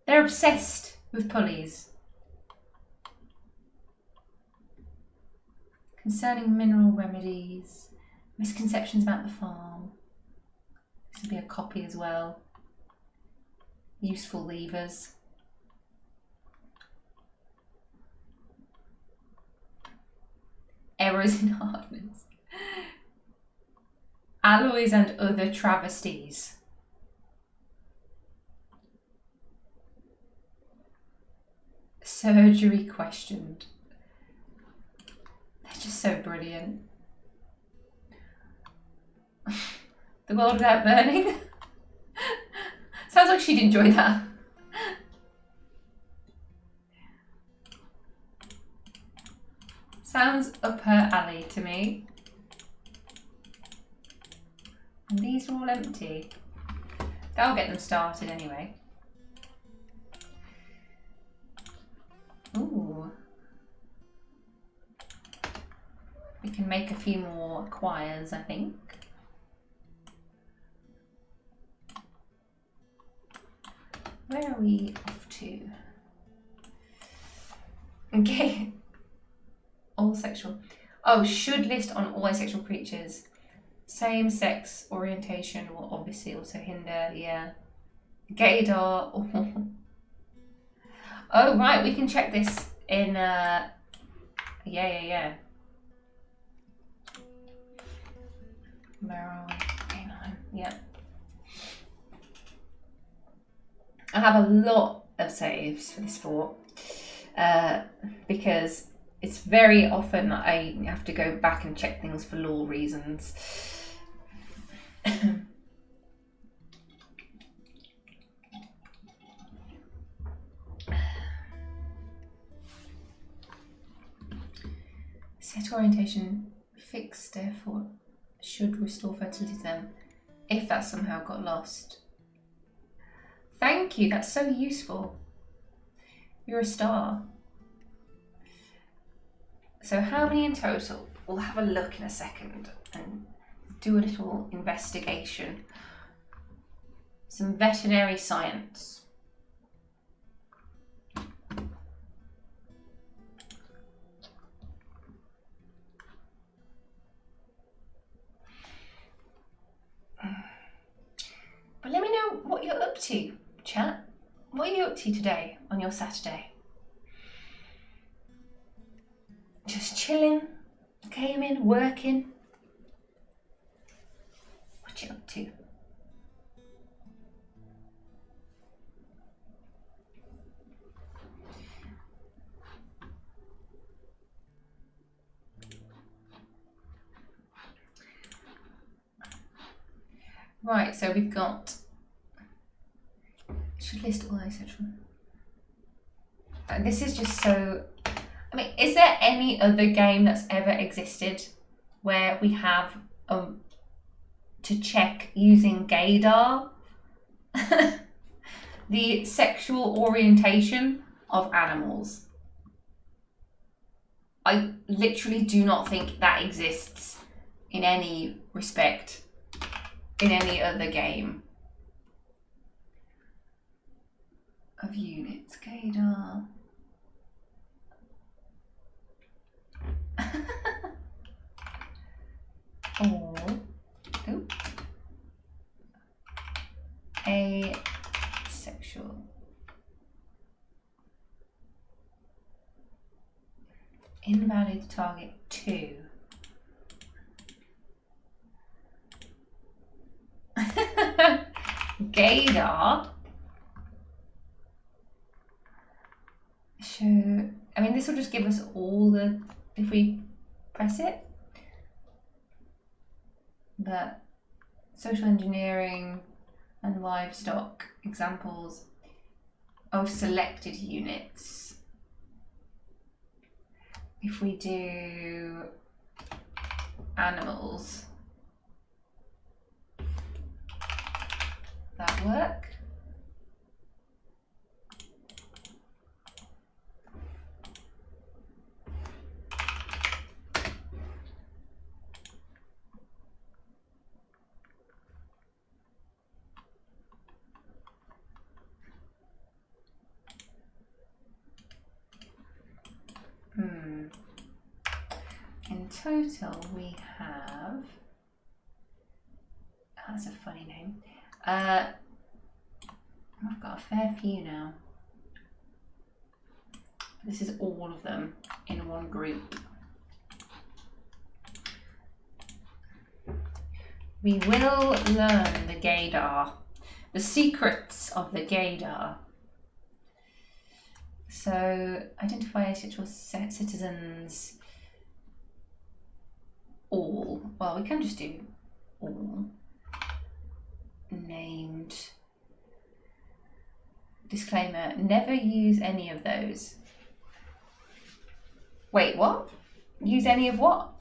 A: They're obsessed with pulleys. Concerning mineral remedies, misconceptions about the farm. This will be a copy as well. Useful levers. Errors in hardness. Alloys and other travesties. Surgery questioned. They're just so brilliant. The world without burning. Sounds like she'd enjoy that. Sounds up her alley to me. And these are all empty. That'll get them started anyway. Ooh. We can make a few more choirs, I think. Where are we off to? Okay. All sexual. Oh, should list on all asexual creatures. Same sex orientation will obviously also hinder, yeah. Gaydar. Oh, right, we can check this in, yeah. Where are we? A9, yeah. I have a lot of saves for this fort because it's very often that I have to go back and check things for lore reasons. Set orientation fixed, therefore should restore fertility to them if that somehow got lost. Thank you, that's so useful. You're a star. So how many in total? We'll have a look in a second and do a little investigation. Some veterinary science. But let me know what you're up to, chat. What are you up to today on your Saturday? Just chilling, gaming, working. What you up to? Right, so we've got, should list all asexual. And this is just so, I mean, is there any other game that's ever existed where we have to check using gaydar the sexual orientation of animals? I literally do not think that exists in any respect in any other game of units. Gaydar. Or asexual. Invalid target 2. Gaydar. Show, I mean, this will just give us all the, if we press it, but social engineering and livestock examples of selected units. If we do animals, that work? In total, we have, that's a funny name. I've got a fair few now. This is all of them in one group. We will learn the gaydar, the secrets of the gaydar. So, identify asexual citizens. All. Well, we can just do all. named. Disclaimer, never use any of those. Wait, what? Use any of what?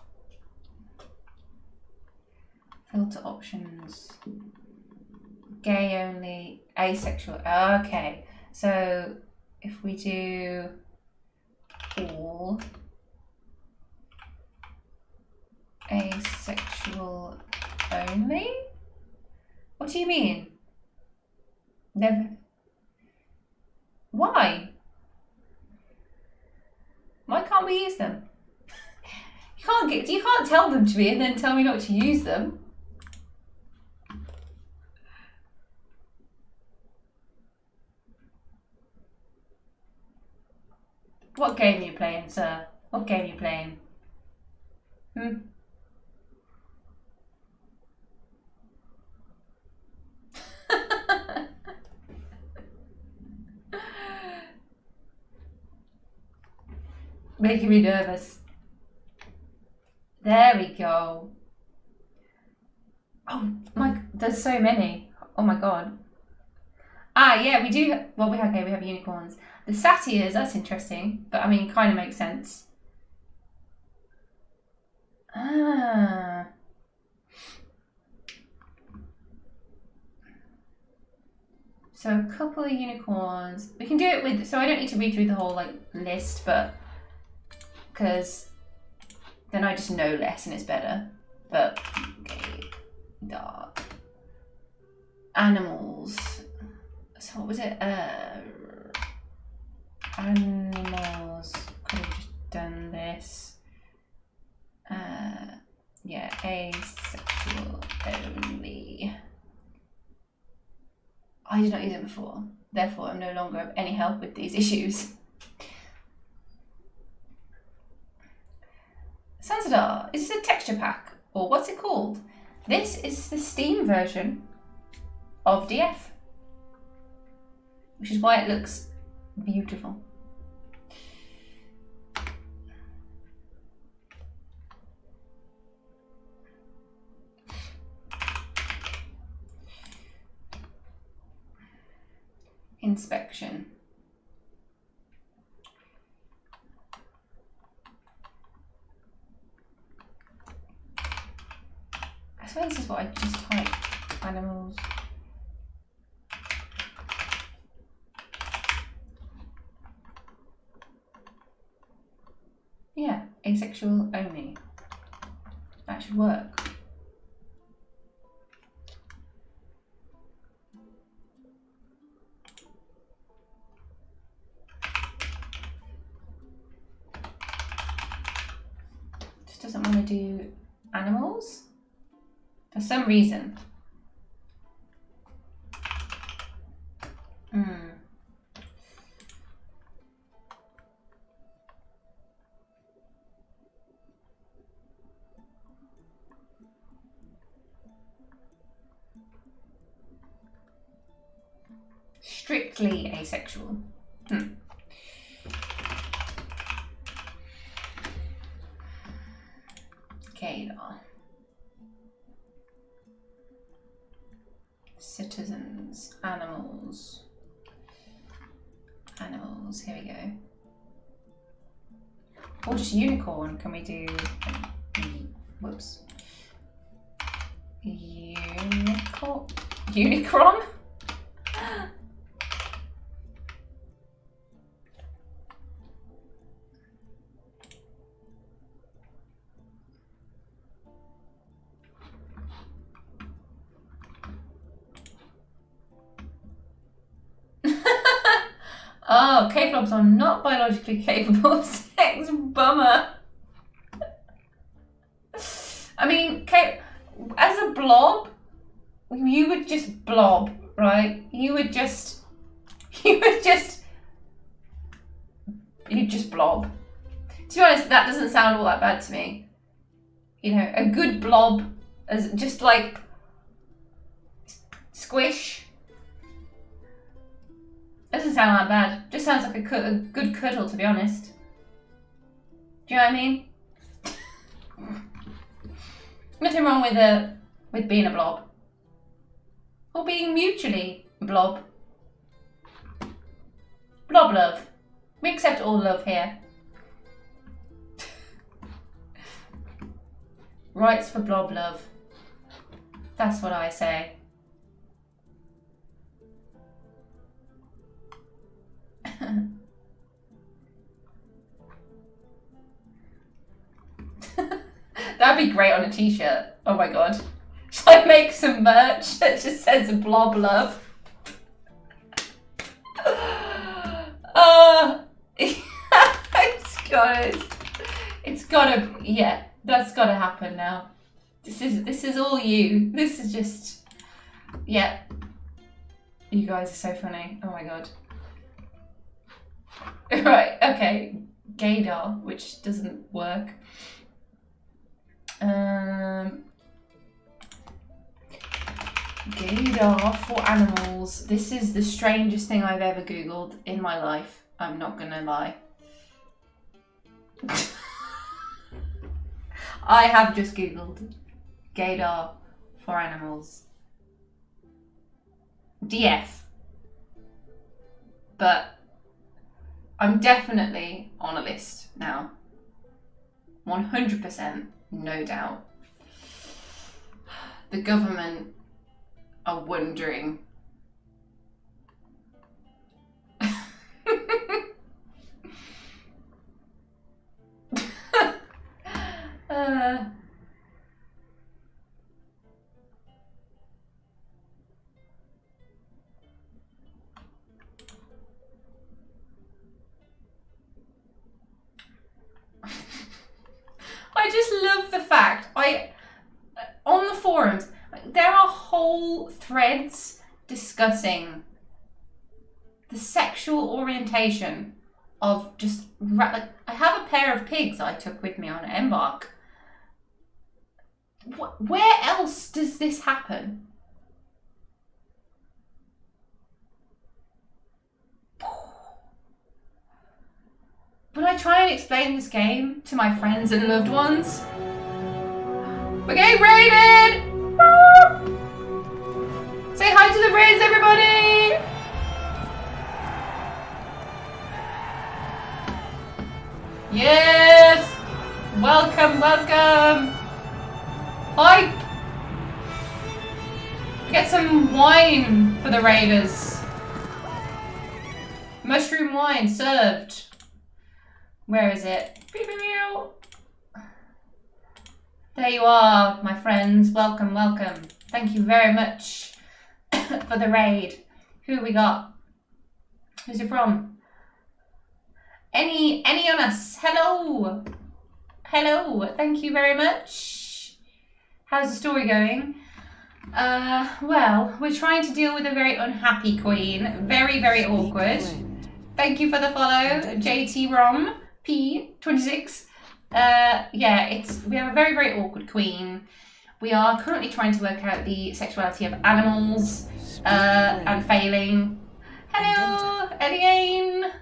A: Filter options. Gay only, asexual. Okay, so if we do all asexual only? What do you mean? Never. Why? Why can't we use them? You can't tell them to me and then tell me not to use them. What game are you playing, sir? What game are you playing? Making me nervous. There we go. Oh my, there's so many. Oh my god. Ah, yeah, we do. Well, we have unicorns. The satyrs, that's interesting, but I mean, kind of makes sense. Ah. So a couple of unicorns. We can do it with, so I don't need to read through the whole like list, but because then I just know less and it's better. But okay, dark animals. So what was it? Animals. Could have just done this. Yeah, asexual only. I did not use it before, therefore I'm no longer of any help with these issues. Ilonzanor, is this a texture pack or what's it called? This is the Steam version of DF, which is why it looks beautiful. Inspection. I suppose this is what I just typed. Animals. Yeah, asexual only. That should work. Doesn't want to do animals for some reason. Strictly asexual. Kadar. Citizens, animals. Animals, here we go. Or just unicorn, can we do, whoops. Unicron? Oh, K-blobs are not biologically capable of sex. Bummer. I mean, as a blob, you would just blob, right? You'd just blob. To be honest, that doesn't sound all that bad to me. You know, a good blob is just like squish. Doesn't sound that bad. Just sounds like a good cuddle, to be honest. Do you know what I mean? Nothing wrong with being a blob. or being mutually blob. Blob love. We accept all love here. Rights for blob love. That's what I say. That'd be great on a t-shirt. Oh my god. Should I make some merch that just says blob love? It's gotta, yeah, that's gotta happen now. This is all you. This is just, yeah. You guys are so funny. Oh my god. Right, okay. Gaydar, which doesn't work. Gaydar for animals. This is the strangest thing I've ever Googled in my life. I'm not gonna lie. I have just Googled Gaydar for animals. DF. But I'm definitely on a list now. 100%, no doubt. The government are wondering. I just love the fact, on the forums, there are whole threads discussing the sexual orientation of just, like, I have a pair of pigs I took with me on Embark. Where else does this happen? When I try and explain this game to my friends and loved ones, we're getting raided! Say hi to the raids, everybody! Yes! Welcome, welcome! Hi! Get some wine for the raiders. Mushroom wine served. Where is it? There you are, my friends. Welcome, welcome. Thank you very much for the raid. Who have we got? Who's it from? Any on us? Hello. Hello. Thank you very much. How's the story going? Well, we're trying to deal with a very unhappy queen. Very, very awkward. Thank you for the follow, JT Rom P26. Yeah, we have a very, very awkward queen. We are currently trying to work out the sexuality of animals and failing. Hello, Eliane.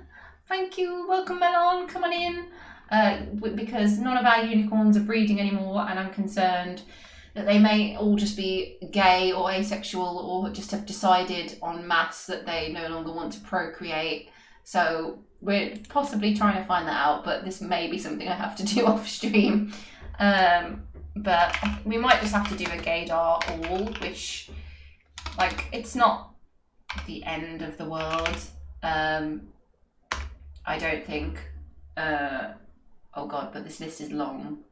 A: Thank you. Welcome, Melon. Come on in. Because none of our unicorns are breeding anymore, and I'm concerned that they may all just be gay or asexual or just have decided en masse that they no longer want to procreate. So we're possibly trying to find that out, but this may be something I have to do off stream. But we might just have to do a gaydar all, which, like, it's not the end of the world. I don't think. Oh god, but this list is long.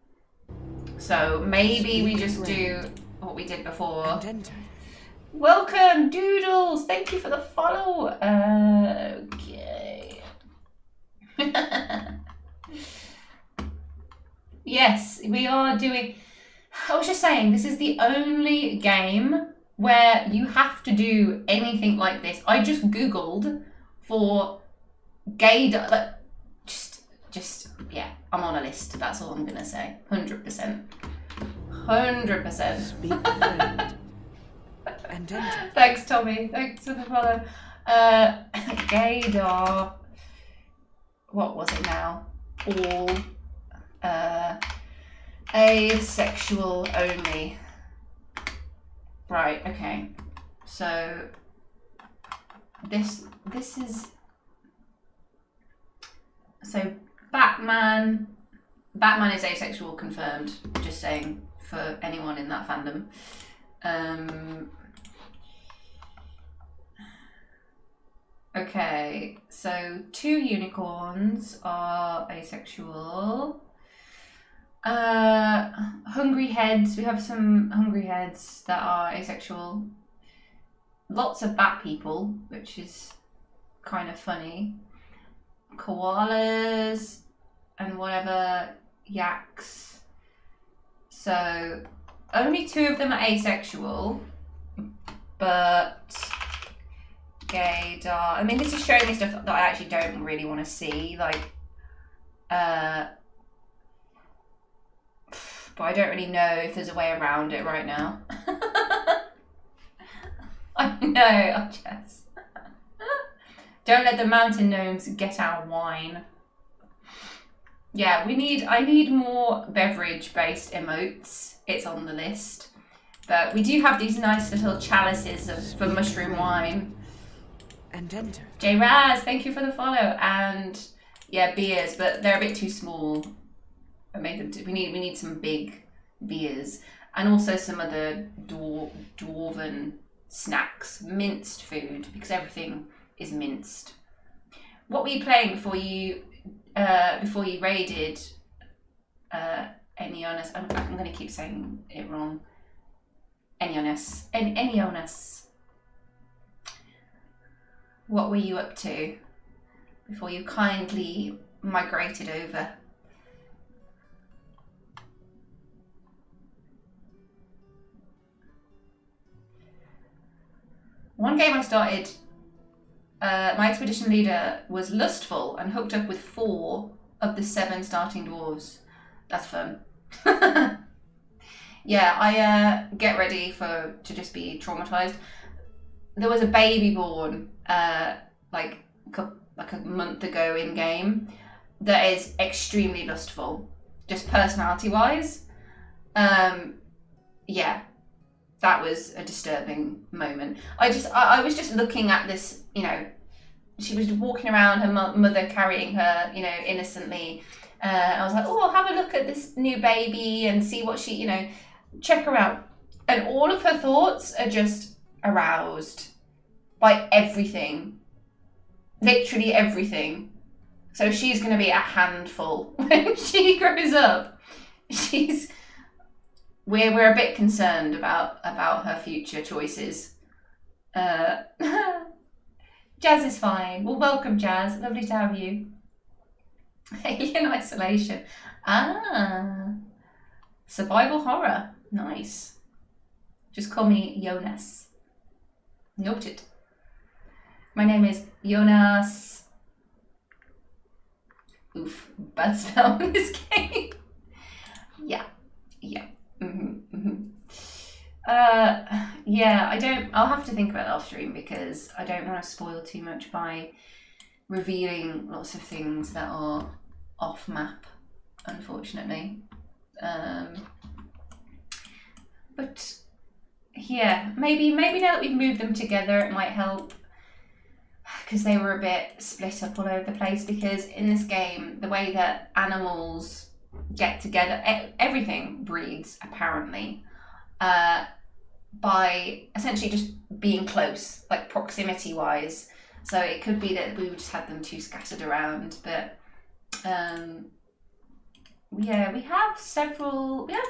A: So maybe we just do what we did before. Welcome, Doodles! Thank you for the follow. Okay. Yes, we are doing... I was just saying, this is the only game where you have to do anything like this. I just Googled for gaydar, like, just, yeah, I'm on a list. That's all I'm gonna say. 100%. 100%. Thanks, Tommy. Thanks for the follow. Gaydar. What was it now? All. Asexual only. Right, okay. So this is, so Batman is asexual, confirmed, just saying for anyone in that fandom. Okay, so 2 unicorns are asexual. Hungry heads, we have some hungry heads that are asexual. Lots of bat people, which is kind of funny. Koalas and whatever, yaks. So only 2 of them are asexual, but gaydar. I mean, this is showing me stuff that I actually don't really want to see, like, but I don't really know if there's a way around it right now. I know, Jess. Don't let the mountain gnomes get our wine. Yeah, I need more beverage-based emotes. It's on the list. But we do have these nice little chalices for mushroom wine.
B: And enter.
A: J Raz, thank you for the follow. And yeah, beers, but they're a bit too small. I made them. We need some big beers, and also some other dwarven snacks, minced food, because everything is minced. What were you playing before you raided Enionis? I'm going to keep saying it wrong. Enionis. What were you up to before you kindly migrated over? One game I started, my expedition leader was lustful and hooked up with 4 of the 7 starting dwarves. That's fun. Yeah, I get ready to just be traumatized. There was a baby born like a month ago in game that is extremely lustful, just personality wise. Yeah, that was a disturbing moment. I was just looking at this, you know, she was walking around, her mother carrying her, you know, innocently. I was like, oh, I'll have a look at this new baby and see what she, you know, check her out. And all of her thoughts are just aroused by everything. Literally everything. So she's going to be a handful when she grows up. We're a bit concerned about her future choices. Jazz is fine. Well, welcome, Jazz. Lovely to have you. Alien Isolation. Ah. Survival horror. Nice. Just call me Jonas. Noted. My name is Jonas. Oof. Bad spell in this game. Yeah. Yeah, I'll have to think about it off stream because I don't want to spoil too much by revealing lots of things that are off map, unfortunately. But yeah, maybe now that we've moved them together it might help, because they were a bit split up all over the place, because in this game the way that animals get together, everything breeds apparently by essentially just being close, like proximity wise. So it could be that we just had them too scattered around, but yeah, we have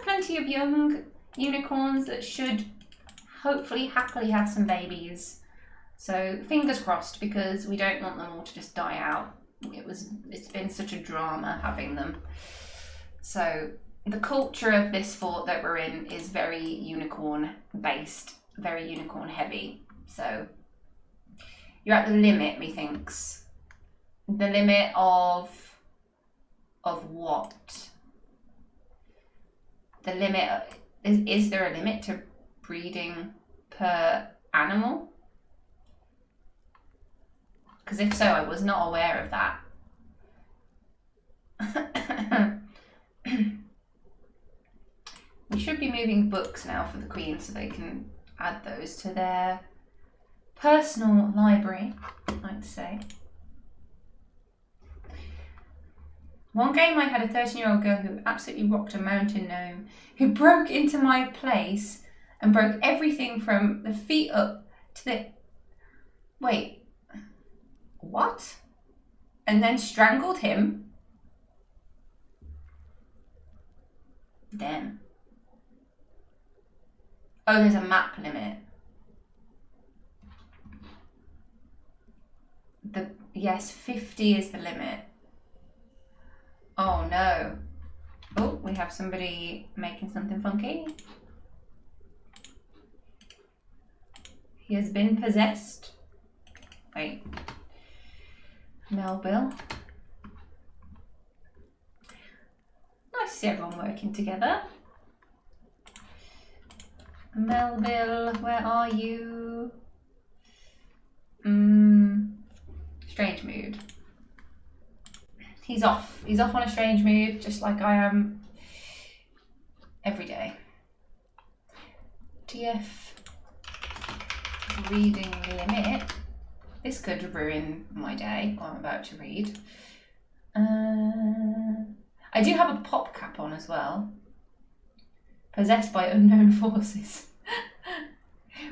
A: plenty of young unicorns that should hopefully happily have some babies. So fingers crossed, because we don't want them all to just die out. It's been such a drama having them. So the culture of this fort that we're in is very unicorn based, very unicorn heavy. So you're at the limit, methinks. The limit of what? The limit is there a limit to breeding per animal? Because if so, I was not aware of that. We should be moving books now for the Queen so they can add those to their personal library, I'd say. One game I had a 13-year-old girl who absolutely rocked a mountain gnome who broke into my place and broke everything from the feet up to the... Wait. What? And then strangled him? Damn. Oh, there's a map limit. Yes, 50 is the limit. Oh no. Oh, we have somebody making something funky. He has been possessed. Wait. Melville. Nice to see everyone working together. Melville, where are you? Strange mood. He's off. He's off on a strange mood, just like I am every day. TF reading limit. This could ruin my day, what I'm about to read. I do have a pop cap on as well. Possessed by unknown forces.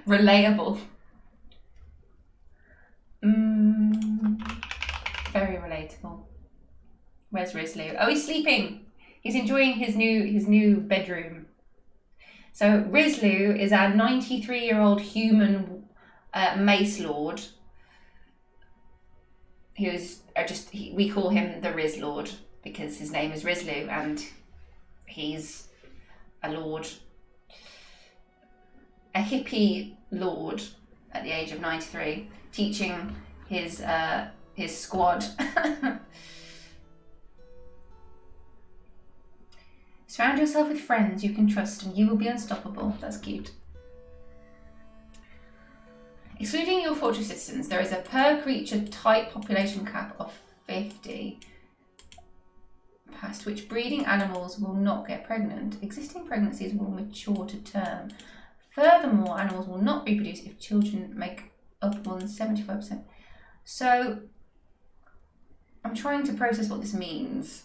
A: Relatable. Very relatable. Where's Rizlu? Oh, he's sleeping. He's enjoying his new bedroom. So Rizlu is our 93-year-old human mace lord. We call him the Riz Lord because his name is Rizlu and he's a lord, a hippie lord at the age of 93, teaching his squad. Surround yourself with friends you can trust and you will be unstoppable. That's cute. Excluding your fortress citizens, there is a per creature type population cap of 50, past which breeding animals will not get pregnant. Existing pregnancies will mature to term. Furthermore, animals will not reproduce if children make up more than 75%. So, I'm trying to process what this means.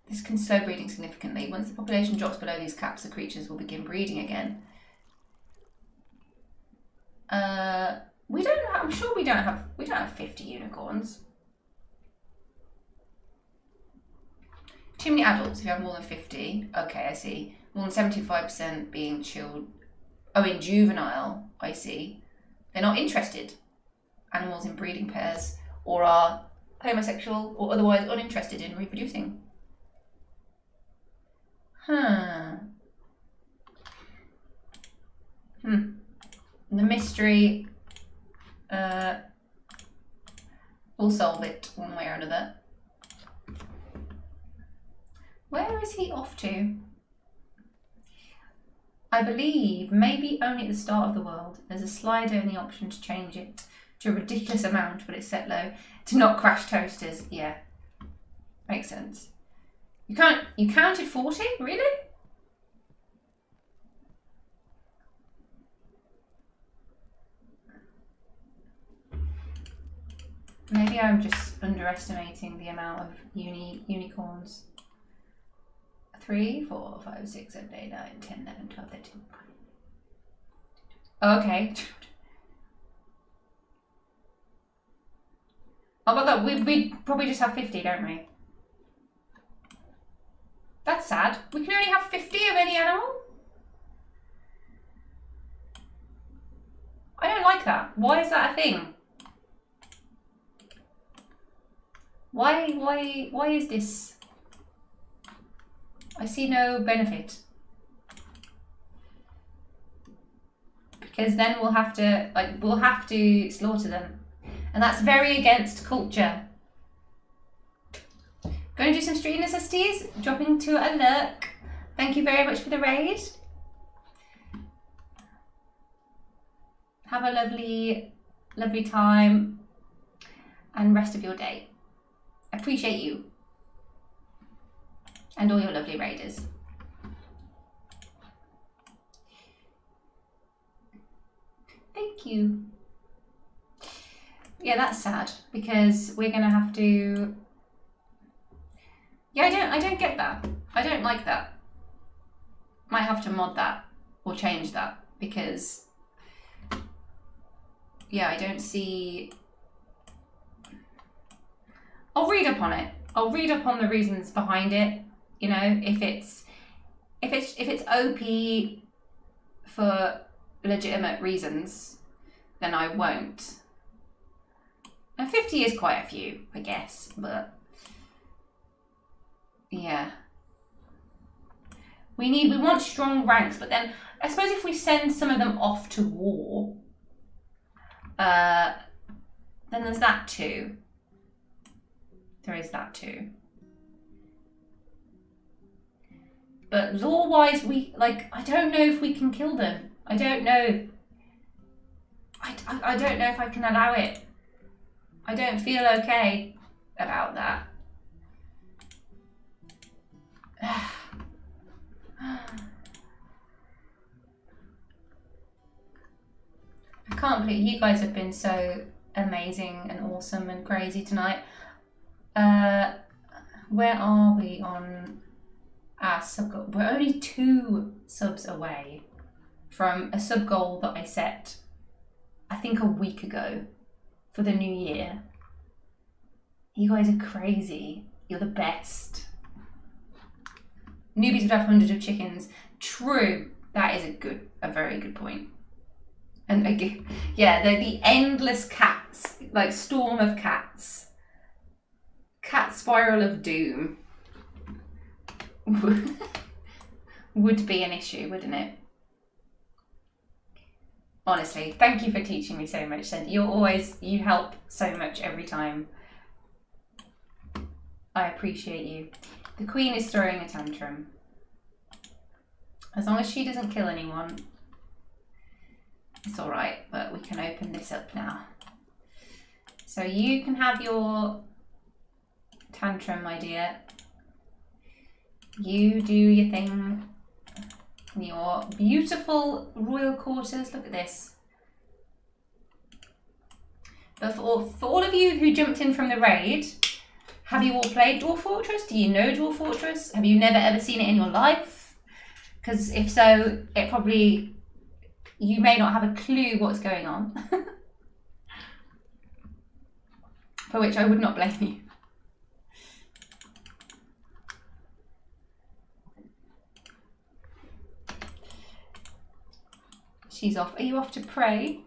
A: This can slow breeding significantly. Once the population drops below these caps, the creatures will begin breeding again. I'm sure we don't have 50 unicorns. Too many adults if you have more than 50. Okay, I see. More than 75% being chilled. Oh, in juvenile, I see. They're not interested. Animals in breeding pairs or are homosexual or otherwise uninterested in reproducing. The mystery, we'll solve it one way or another. Where is he off to? I believe maybe only at the start of the world. There's a slider in the option to change it to a ridiculous amount, but it's set low to not crash toasters. Yeah, makes sense. You counted 40? Really? Maybe I'm just underestimating the amount of unicorns. 3, 4, 5, 6, 7, 8, 9, 10, 11, 12, 13. Okay. Oh my god, we probably just have 50, don't we? That's sad. We can only have 50 of any animal? I don't like that. Why is that a thing? Why is this? I see no benefit. Because then we'll have to slaughter them. And that's very against culture. Going to do some street necessities, dropping to a lurk. Thank you very much for the raid. Have a lovely, lovely time and rest of your day. Appreciate you and all your lovely raiders. Thank you. Yeah, that's sad because we're gonna have to. Yeah, I don't get that. I don't like that. Might have to mod that or change that because. Yeah, I don't see. I'll read up on it. I'll read up on the reasons behind it. You know, if it's OP for legitimate reasons, then I won't. And 50 is quite a few, I guess, but yeah. We want strong ranks, but then I suppose if we send some of them off to war, then there's that too. There is that too. But lore-wise, I don't know if we can kill them. I don't know. I don't know if I can allow it. I don't feel okay about that. I can't believe you guys have been so amazing and awesome and crazy tonight. Where are we on our sub goal? We're only 2 subs away from a sub goal that I set, I think, a week ago for the new year. You guys are crazy. You're the best. Newbies would have hundreds of chickens. True. That is a very good point. And again, yeah, the endless cats, like storm of cats. Cat spiral of doom would be an issue, wouldn't it? Honestly, thank you for teaching me so much, Cindy. You help so much every time. I appreciate you. The queen is throwing a tantrum. As long as she doesn't kill anyone, it's all right, but we can open this up now. So you can have your tantrum, my dear. You do your thing in your beautiful royal quarters. Look at this. But for all of you who jumped in from the raid, have you all played Dwarf Fortress? Do you know Dwarf Fortress? Have you never ever seen it in your life? Because if so, you may not have a clue what's going on. For which I would not blame you. She's off. Are you off to pray?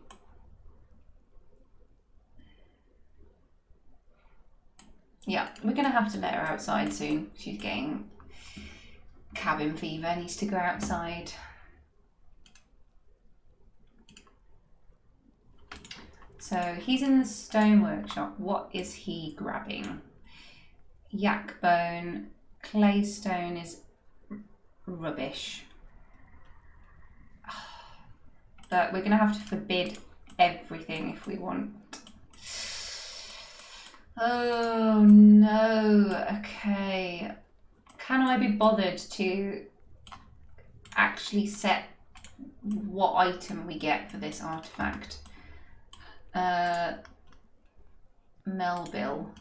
A: Yeah, we're going to have to let her outside soon. She's getting cabin fever, needs to go outside. So he's in the stone workshop. What is he grabbing? Yak bone, clay stone is rubbish. But we're going to have to forbid everything if we want. Oh no, okay. Can I be bothered to actually set what item we get for this artifact? Melville.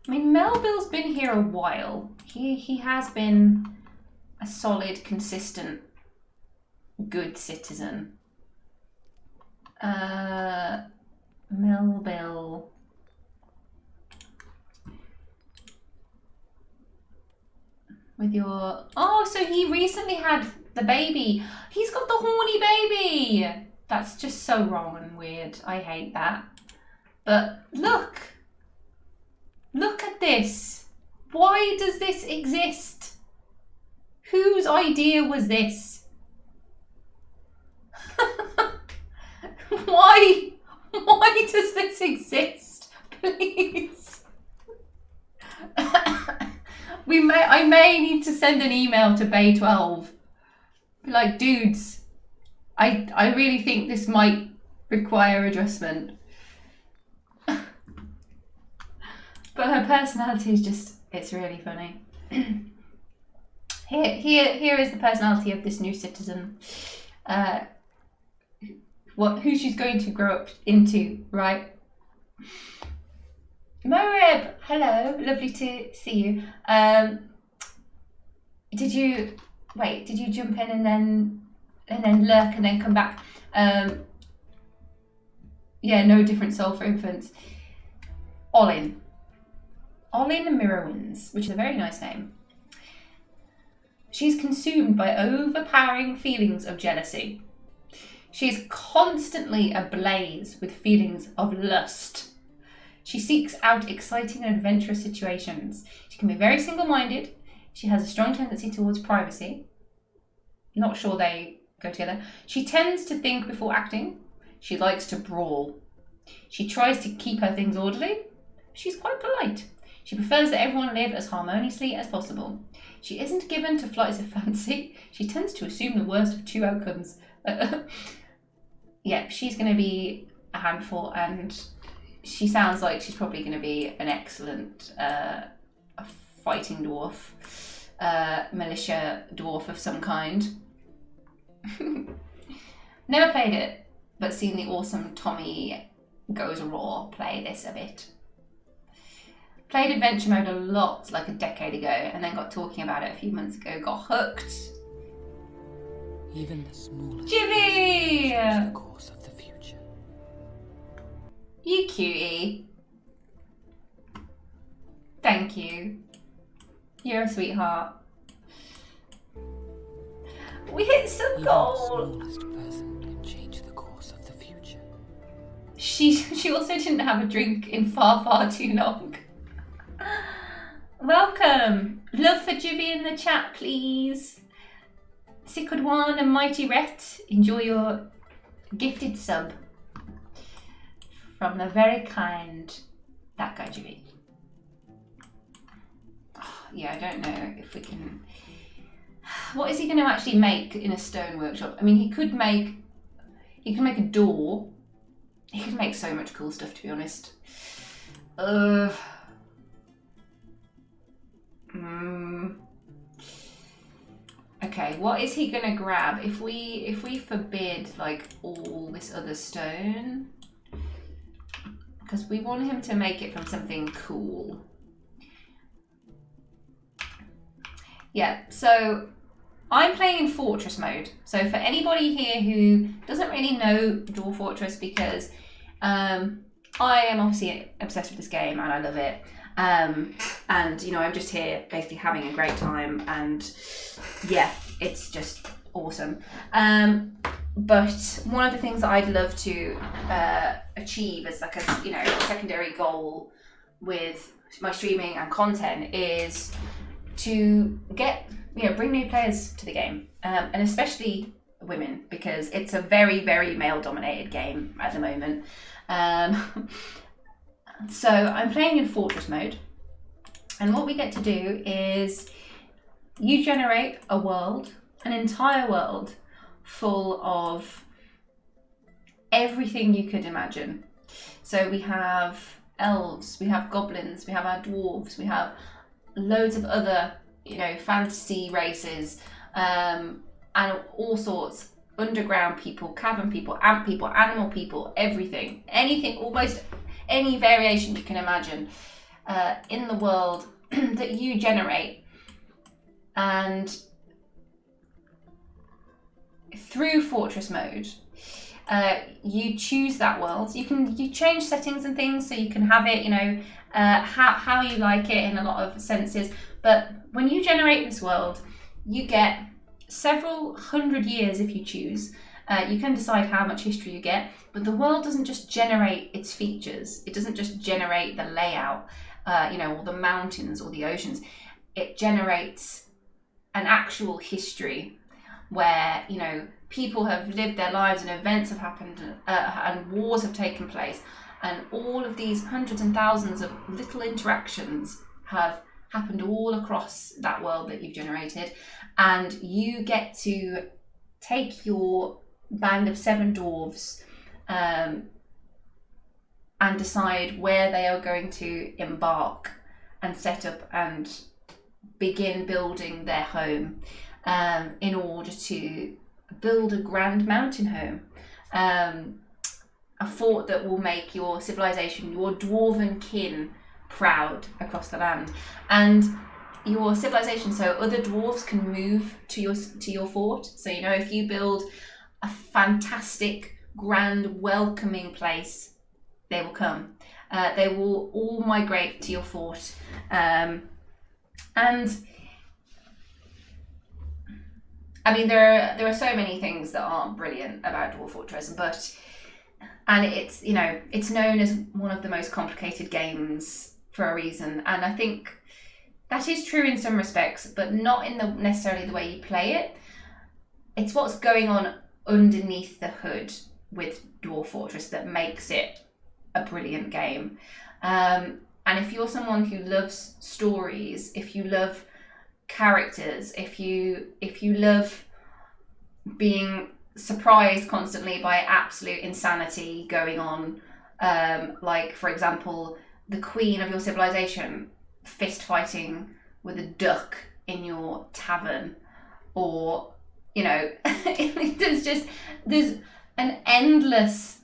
A: I mean, Melville's been here a while. He has been a solid, consistent, good citizen. Melville. With your... Oh, so he recently had the baby. He's got the horny baby. That's just so wrong and weird. I hate that. But look. Look at this. Why does this exist? Whose idea was this? Why does this exist? Please. I may need to send an email to Bay 12. Be like, dudes, I really think this might require adjustment. But her personality is just, it's really funny. Here is the personality of this new citizen. who she's going to grow up into, right? Morib, hello, lovely to see you. Did you jump in and then lurk and then come back? Yeah, no different soul for infants. Olin Mirrowinds, which is a very nice name. She's consumed by overpowering feelings of jealousy. She is constantly ablaze with feelings of lust. She seeks out exciting and adventurous situations. She can be very single-minded. She has a strong tendency towards privacy. Not sure they go together. She tends to think before acting. She likes to brawl. She tries to keep her things orderly. She's quite polite. She prefers that everyone live as harmoniously as possible. She isn't given to flights of fancy. She tends to assume the worst of two outcomes. Yeah, she's going to be a handful, and she sounds like she's probably going to be an excellent fighting dwarf, militia dwarf of some kind. Never played it, but seen the awesome Tommy Goes Raw play this a bit. Played adventure mode a lot, like a decade ago, and then got talking about it a few months ago. Got hooked.
B: Even the smallest
A: Jimmy!
B: change the course of the future.
A: You cutie. Thank you. You're a sweetheart. We hit some
B: Even
A: gold.
B: the smallest person can change the course of the future.
A: She also didn't have a drink in far too long. Welcome. Love for Jivy in the chat, please. Sickwood One and Mighty Rhett, enjoy your gifted sub from the very kind that guy Jivy. Oh, yeah, I don't know if we can. What is he going to actually make in a stone workshop? I mean, he could make a door. He could make so much cool stuff, to be honest. Okay, what is he gonna grab if we forbid like all this other stone? Because we want him to make it from something cool. Yeah, so I'm playing in Fortress mode. So for anybody here who doesn't really know Dwarf Fortress, because I am obviously obsessed with this game and I love it. And you know, I'm just here basically having a great time, and yeah, it's just awesome. But one of the things that I'd love to achieve as like a secondary goal with my streaming and content is to bring new players to the game, and especially women, because it's a very, very male dominated game at the moment. So I'm playing in Fortress mode, and what we get to do is you generate a world, an entire world full of everything you could imagine. So we have elves, we have goblins, we have our dwarves, we have loads of other, fantasy races, and all sorts, underground people, cavern people, ant people, animal people, everything, anything, almost any variation you can imagine in the world that you generate. And through Fortress mode, you choose that world. You change settings and things, so you can have it, how you like it in a lot of senses. But when you generate this world, you get several hundred years if you choose. You can decide how much history you get, but the world doesn't just generate its features. It doesn't just generate the layout, or the mountains or the oceans. It generates an actual history where, people have lived their lives and events have happened, and wars have taken place, and all of these hundreds and thousands of little interactions have happened all across that world that you've generated. And you get to take your band of 7 dwarves and decide where they are going to embark and set up and begin building their home, in order to build a grand mountain home. a fort that will make your civilization, your dwarven kin, proud across the land, and your civilization, so other dwarves can move to your fort. So you know, if you build a fantastic, grand, welcoming place, they will come. They will all migrate to your fort, and I mean, there are so many things that aren't brilliant about Dwarf Fortress, and it's, you know, it's known as one of the most complicated games for a reason, and I think that is true in some respects, but not in necessarily the way you play it. It's what's going on underneath the hood with Dwarf Fortress that makes it a brilliant game. And if you're someone who loves stories, if you love characters, if you love being surprised constantly by absolute insanity going on, like for example, the queen of your civilization fist fighting with a duck in your tavern, or you know, there's an endless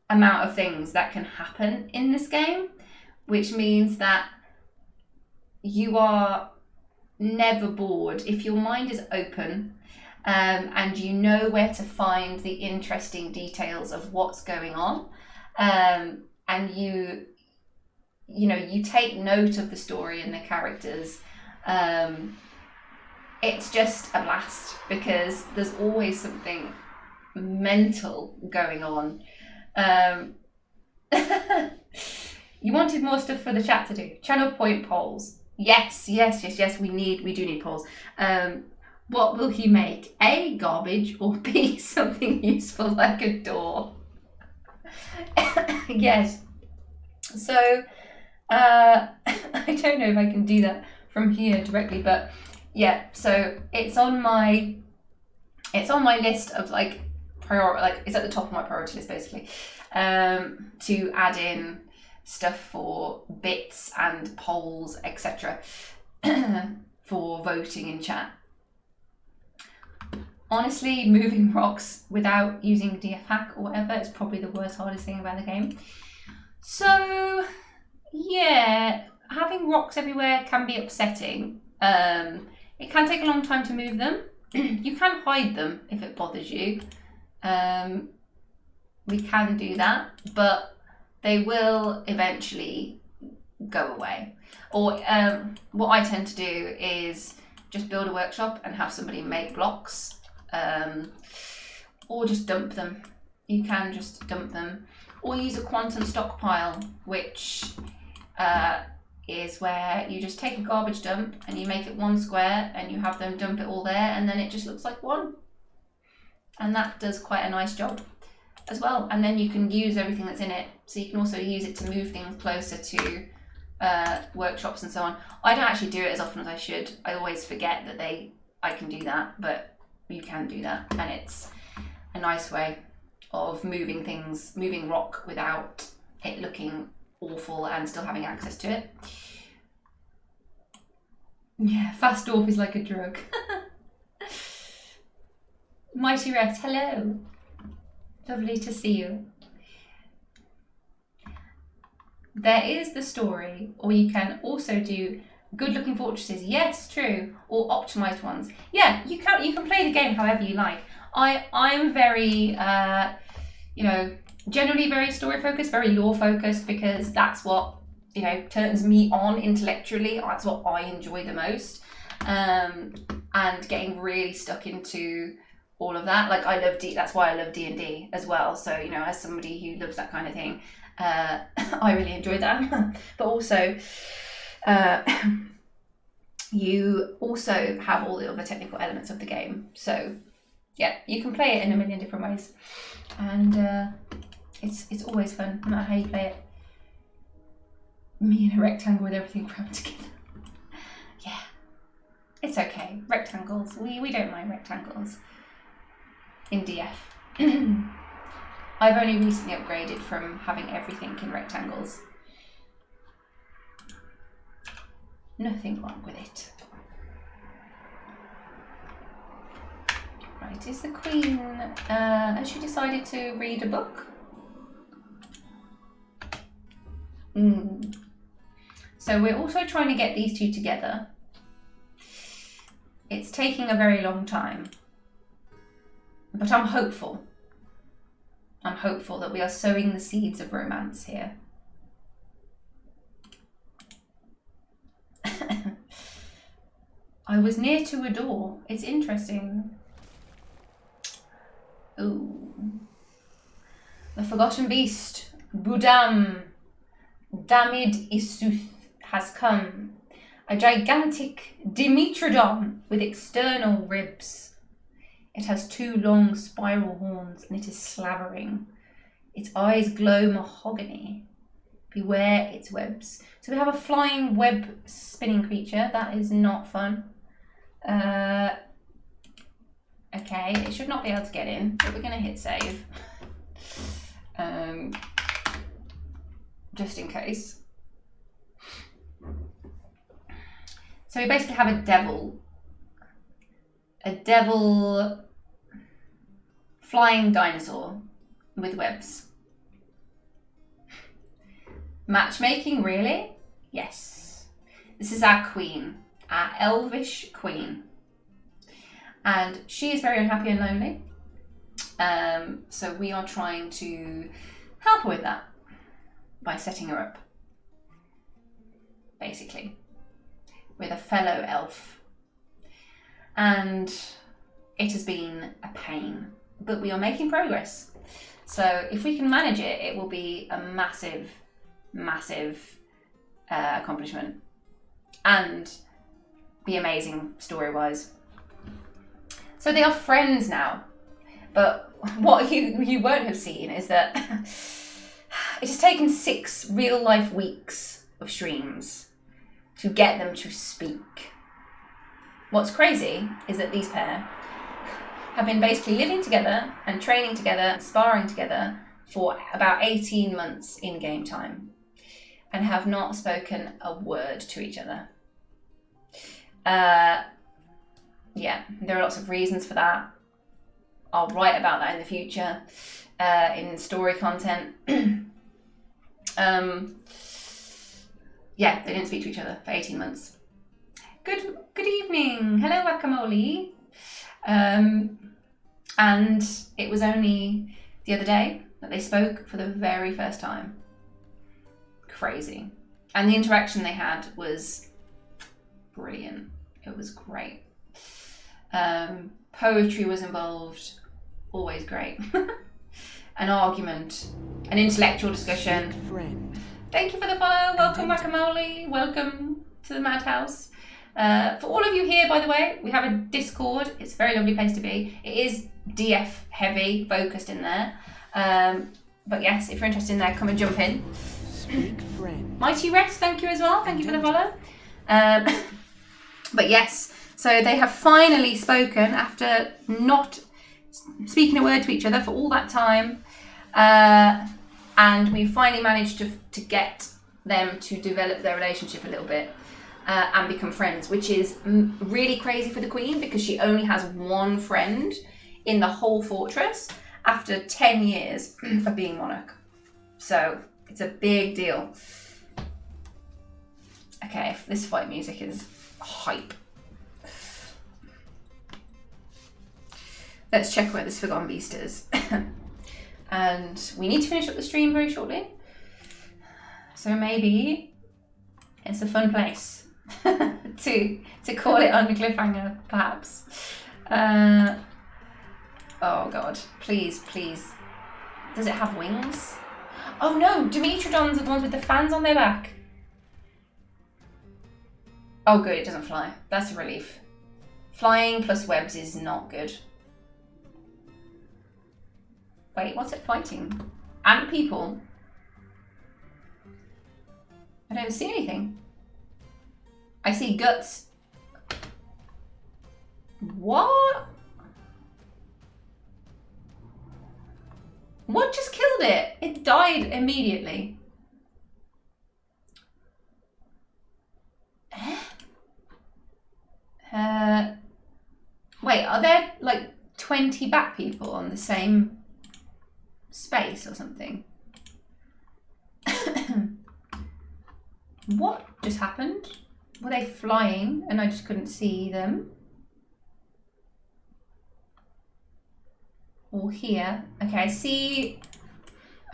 A: amount of things that can happen in this game, which means that you are never bored if your mind is open, and you know where to find the interesting details of what's going on, and you take note of the story and the characters. It's just a blast because there's always something mental going on. You wanted more stuff for the chat to do. Channel point polls. Yes. We do need polls. What will he make? A, garbage, or B, something useful like a door? Yes. So, I don't know if I can do that from here directly, but yeah. So it's on my list of like it's at the top of my priority list basically, to add in stuff for bits and polls, etc. for voting in chat. Honestly, moving rocks without using DF hack or whatever is probably the hardest thing about the game. So yeah, having rocks everywhere can be upsetting. It can take a long time to move them. You can hide them if it bothers you. We can do that, but they will eventually go away. Or what I tend to do is just build a workshop and have somebody make blocks, or just dump them. You can just dump them, or use a quantum stockpile, which is where you just take a garbage dump and you make it one square and you have them dump it all there, and then it just looks like one. And that does quite a nice job as well. And then you can use everything that's in it. So you can also use it to move things closer to workshops and so on. I don't actually do it as often as I should. I always forget that I can do that, but you can do that. And it's a nice way of moving things, moving rock without it looking awful and still having access to it. Yeah, fast dwarf is like a drug. Mighty Rex, hello. Lovely to see you. There is the story, or you can also do good looking fortresses. Yes, true. Or optimized ones. Yeah, you can play the game however you like. I'm very generally very story focused, very lore focused, because that's what, turns me on intellectually. That's what I enjoy the most. And getting really stuck into all of that. Like that's why I love D&D as well. So, as somebody who loves that kind of thing, I really enjoy that. But also, you also have all the other technical elements of the game. So yeah, you can play it in a million different ways. And it's always fun, no matter how you play it. Me in a rectangle with everything crammed together. Yeah, it's okay. Rectangles, we don't mind rectangles in DF. I've only recently upgraded from having everything in rectangles. Nothing wrong with it. Right, Right, is the Queen, has she decided to read a book? So we're also trying to get these two together. It's taking a very long time, but I'm hopeful. I'm hopeful that we are sowing the seeds of romance here. I was near to a door. It's interesting. Ooh. The Forgotten Beast, Budam, Damid Isuth, has come. A gigantic Dimetrodon with external ribs. It has 2 long spiral horns and it is slavering. Its eyes glow mahogany. Beware its webs. So we have a flying web spinning creature. That is not fun. Okay, it should not be able to get in, but we're going to hit save. Just in case. So we basically have a devil flying dinosaur with webs. Matchmaking, really? Yes. This is our queen, our elvish queen. And she is very unhappy and lonely. So we are trying to help her with that by setting her up, basically, with a fellow elf. And it has been a pain, but we are making progress. So if we can manage it, it will be a massive, massive accomplishment and be amazing story-wise. So they are friends now, but what you won't have seen is that it has taken 6 real-life weeks of streams to get them to speak. What's crazy is that these pair have been basically living together and training together and sparring together for about 18 months in game time and have not spoken a word to each other. Yeah, there are lots of reasons for that. I'll write about that in the future in story content. Yeah, they didn't speak to each other for 18 months. Good evening. Hello, Guacamole. And it was only the other day that they spoke for the very first time. Crazy. And the interaction they had was brilliant. It was great. Poetry was involved, always great. An argument, an intellectual discussion. Thank you for the follow. Welcome, Guacamole. Welcome to the Madhouse. For all of you here, by the way, we have a Discord. It's a very lovely place to be. It is DF heavy, focused in there. But yes, if you're interested in there, come and jump in. Mighty Rest, thank you as well. Thank you for the follow. But yes, so they have finally spoken after not speaking a word to each other for all that time. And we finally managed to get them to develop their relationship a little bit and become friends, which is really crazy for the Queen because she only has one friend in the whole fortress after 10 years of being monarch. So it's a big deal. Okay, this fight music is hype. Let's check where this Forgotten Beast is. And we need to finish up the stream very shortly. So maybe it's a fun place to call it on the cliffhanger, perhaps. Oh God, please. Does it have wings? Oh no, Dimetrodons are the ones with the fans on their back. Oh good, it doesn't fly. That's a relief. Flying plus webs is not good. Wait, what's it fighting? And people? I don't see anything. I see guts. What? What just killed it? It died immediately. Wait, are there like 20 bat people on the same space or something. What just happened? Were they flying and I just couldn't see them? Or here. Okay, I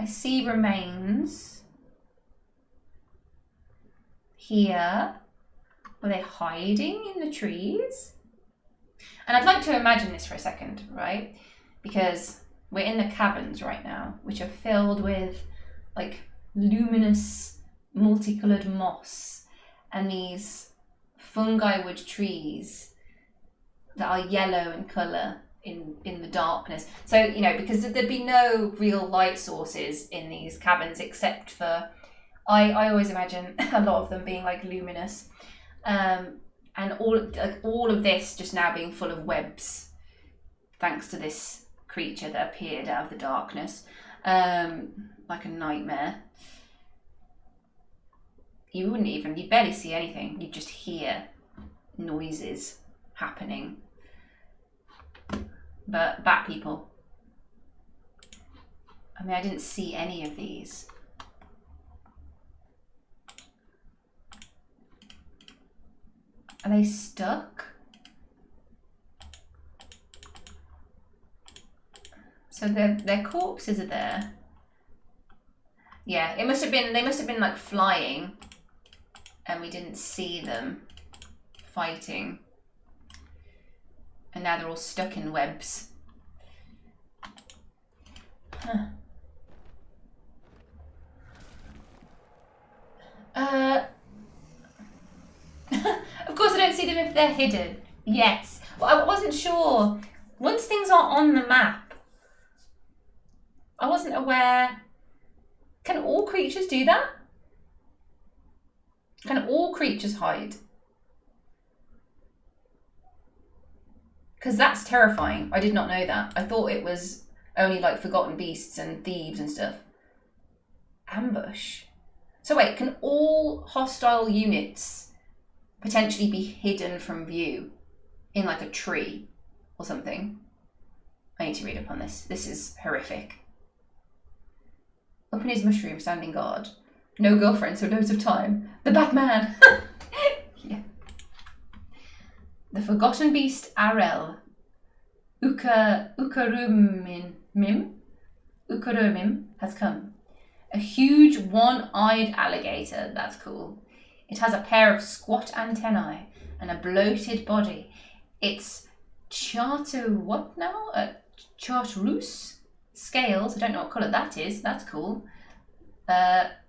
A: see remains. Here. Were they hiding in the trees? And I'd like to imagine this for a second, right? Because we're in the caverns right now, which are filled with like luminous, multicolored moss and these fungi wood trees that are yellow in colour in the darkness. So, you know, because there'd be no real light sources in these caverns except for, I always imagine a lot of them being like luminous. And all of this just now being full of webs, thanks to this creature that appeared out of the darkness, like a nightmare. You'd barely see anything. You'd just hear noises happening. But bat people. I mean, I didn't see any of these. Are they stuck? So their corpses are there. Yeah, they must have been like flying and we didn't see them fighting. And now they're all stuck in webs. Huh. Of course I don't see them if they're hidden. Yes. Well, I wasn't sure. Once things are on the map, I wasn't aware. Can all creatures do that? Can all creatures hide? Because that's terrifying. I did not know that. I thought it was only like forgotten beasts and thieves and stuff. Ambush. So wait, can all hostile units potentially be hidden from view in like a tree or something? I need to read up on this. This is horrific. Up in his mushroom, standing guard. No girlfriend, so loads of time. The Batman. Yeah. The forgotten beast Arel. Ukarumim has come. A huge one-eyed alligator. That's cool. It has a pair of squat antennae and a bloated body. It's chartreuse scales. I don't know what colour that is. That's cool.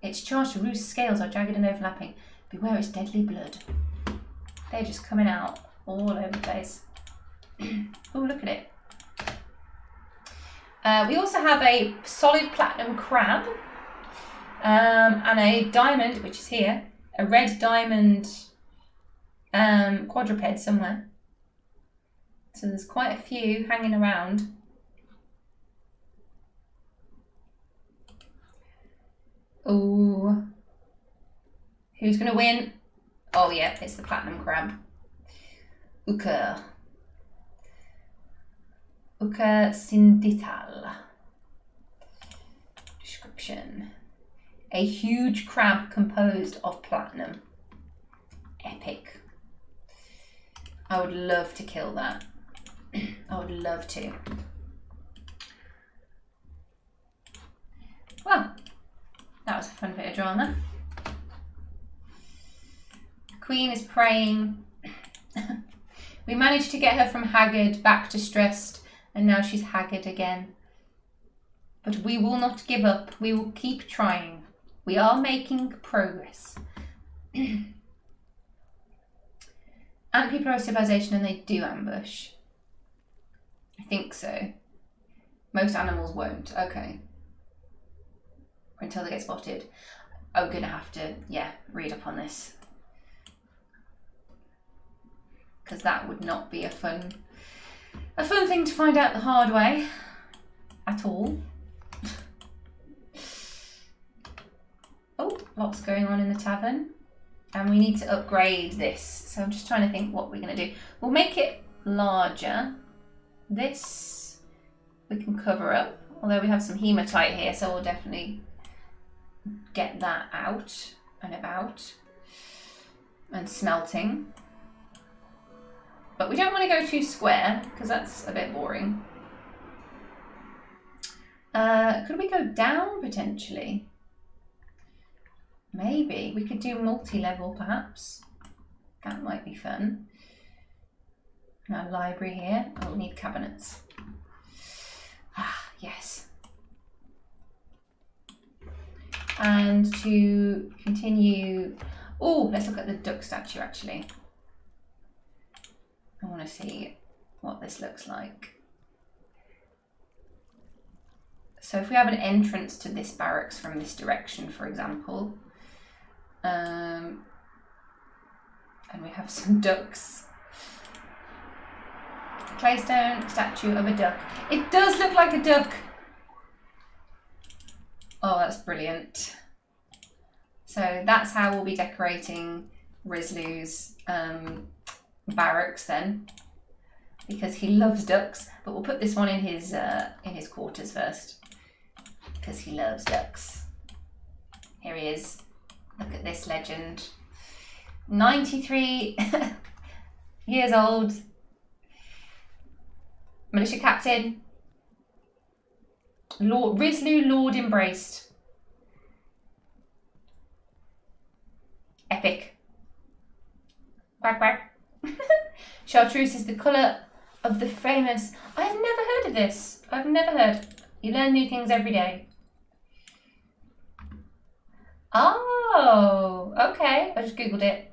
A: Its chartreuse scales are jagged and overlapping. Beware its deadly blood. They're just coming out all over the place. Oh, look at it. We also have a solid platinum crab and a diamond, which is here. A red diamond quadruped somewhere. So there's quite a few hanging around. Oh, who's going to win? Oh yeah, it's the platinum crab. Uka Sindital. Description. A huge crab composed of platinum. Epic. I would love to kill that. I would love to. Well, that was a fun bit of drama. The Queen is praying. We managed to get her from haggard back to stressed, and now she's haggard again. But we will not give up. We will keep trying. We are making progress. Ant people are a civilization and they do ambush. I think so. Most animals won't. Okay. Until they get spotted. I'm going to have to, read up on this. Because that would not be a fun thing to find out the hard way. At all. Oh, lots going on in the tavern. And we need to upgrade this. So I'm just trying to think what we're going to do. We'll make it larger. This we can cover up, although we have some hematite here, so we'll definitely get that out and about and smelting. But we don't want to go too square because that's a bit boring. Could we go down potentially? Maybe we could do multi-level perhaps. That might be fun. Our library here. Oh, we need cabinets. Ah, yes. And to continue, oh, let's look at the duck statue actually. I want to see what this looks like. So if we have an entrance to this barracks from this direction, for example, and we have some ducks. Claystone statue of a duck. It does look like a duck. Oh, that's brilliant. So that's how we'll be decorating Rizlu's barracks then, because he loves ducks. But we'll put this one in his quarters first, because he loves ducks. Here he is. Look at this legend. 93 years old. Militia captain. Lord Rizlu, Lord embraced. Epic. Quack quack. Chartreuse is the colour of the famous. I've never heard of this. I've never heard. You learn new things every day. Oh, okay. I just googled it.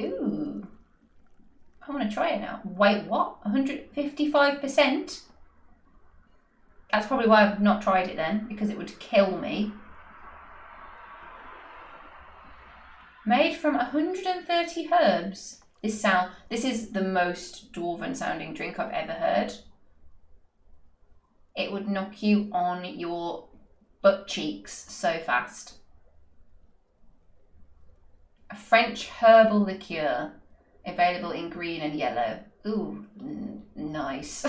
A: Ooh. I want to try it now. Wait, what? 155%? That's probably why I've not tried it then, because it would kill me. Made from 130 herbs. This is the most dwarven sounding drink I've ever heard. It would knock you on your butt cheeks so fast. A French herbal liqueur, available in green and yellow. Ooh, nice.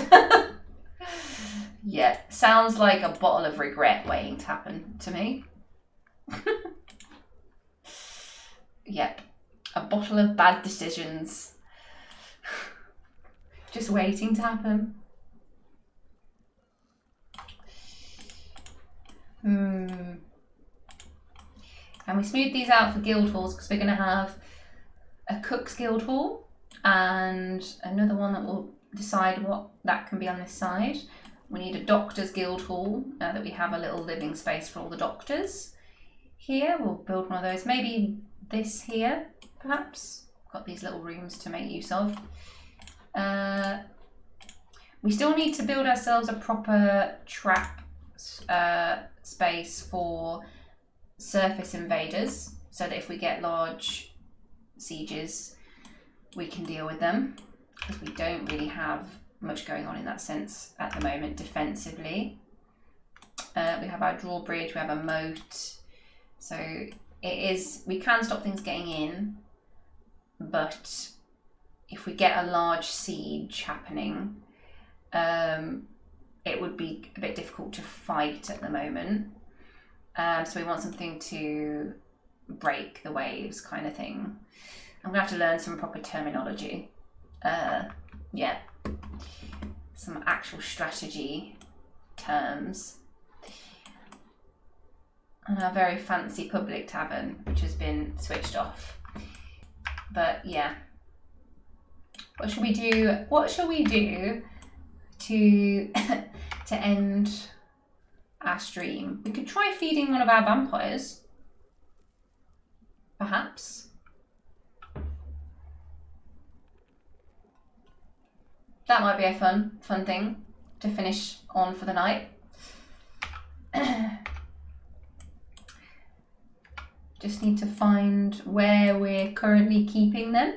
A: Yeah, sounds like a bottle of regret waiting to happen to me. Yep, a bottle of bad decisions. Just waiting to happen. And we smooth these out for guild halls because we're going to have a cook's guild hall and another one that will decide what that can be on this side. We need a doctor's guild hall that we have a little living space for all the doctors. Here we'll build one of those, maybe this here perhaps. Got these little rooms to make use of. We still need to build ourselves a proper trap space for surface invaders, so that if we get large sieges we can deal with them, because we don't really have much going on in that sense at the moment defensively. We have our drawbridge, we have a moat, so we can stop things getting in, but if we get a large siege happening, it would be a bit difficult to fight at the moment. So we want something to break the waves kind of thing. I'm going to have to learn some proper terminology. Yeah, some actual strategy terms. And our very fancy public tavern, which has been switched off. But yeah. What shall we do? What shall we do to to end our stream? We could try feeding one of our vampires, perhaps. That might be a fun thing to finish on for the night. Just need to find where we're currently keeping them.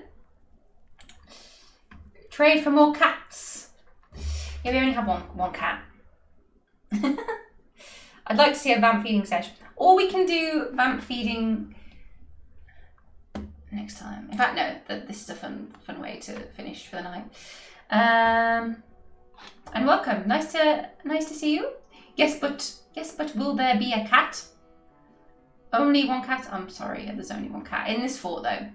A: Trade for more cats. Yeah, we only have one cat. I'd like to see a vamp feeding session. Or we can do vamp feeding next time. In fact, no, this is a fun way to finish for the night. And welcome. Nice to see you. Yes, but will there be a cat? Only one cat? I'm sorry, there's only one cat in this fort though.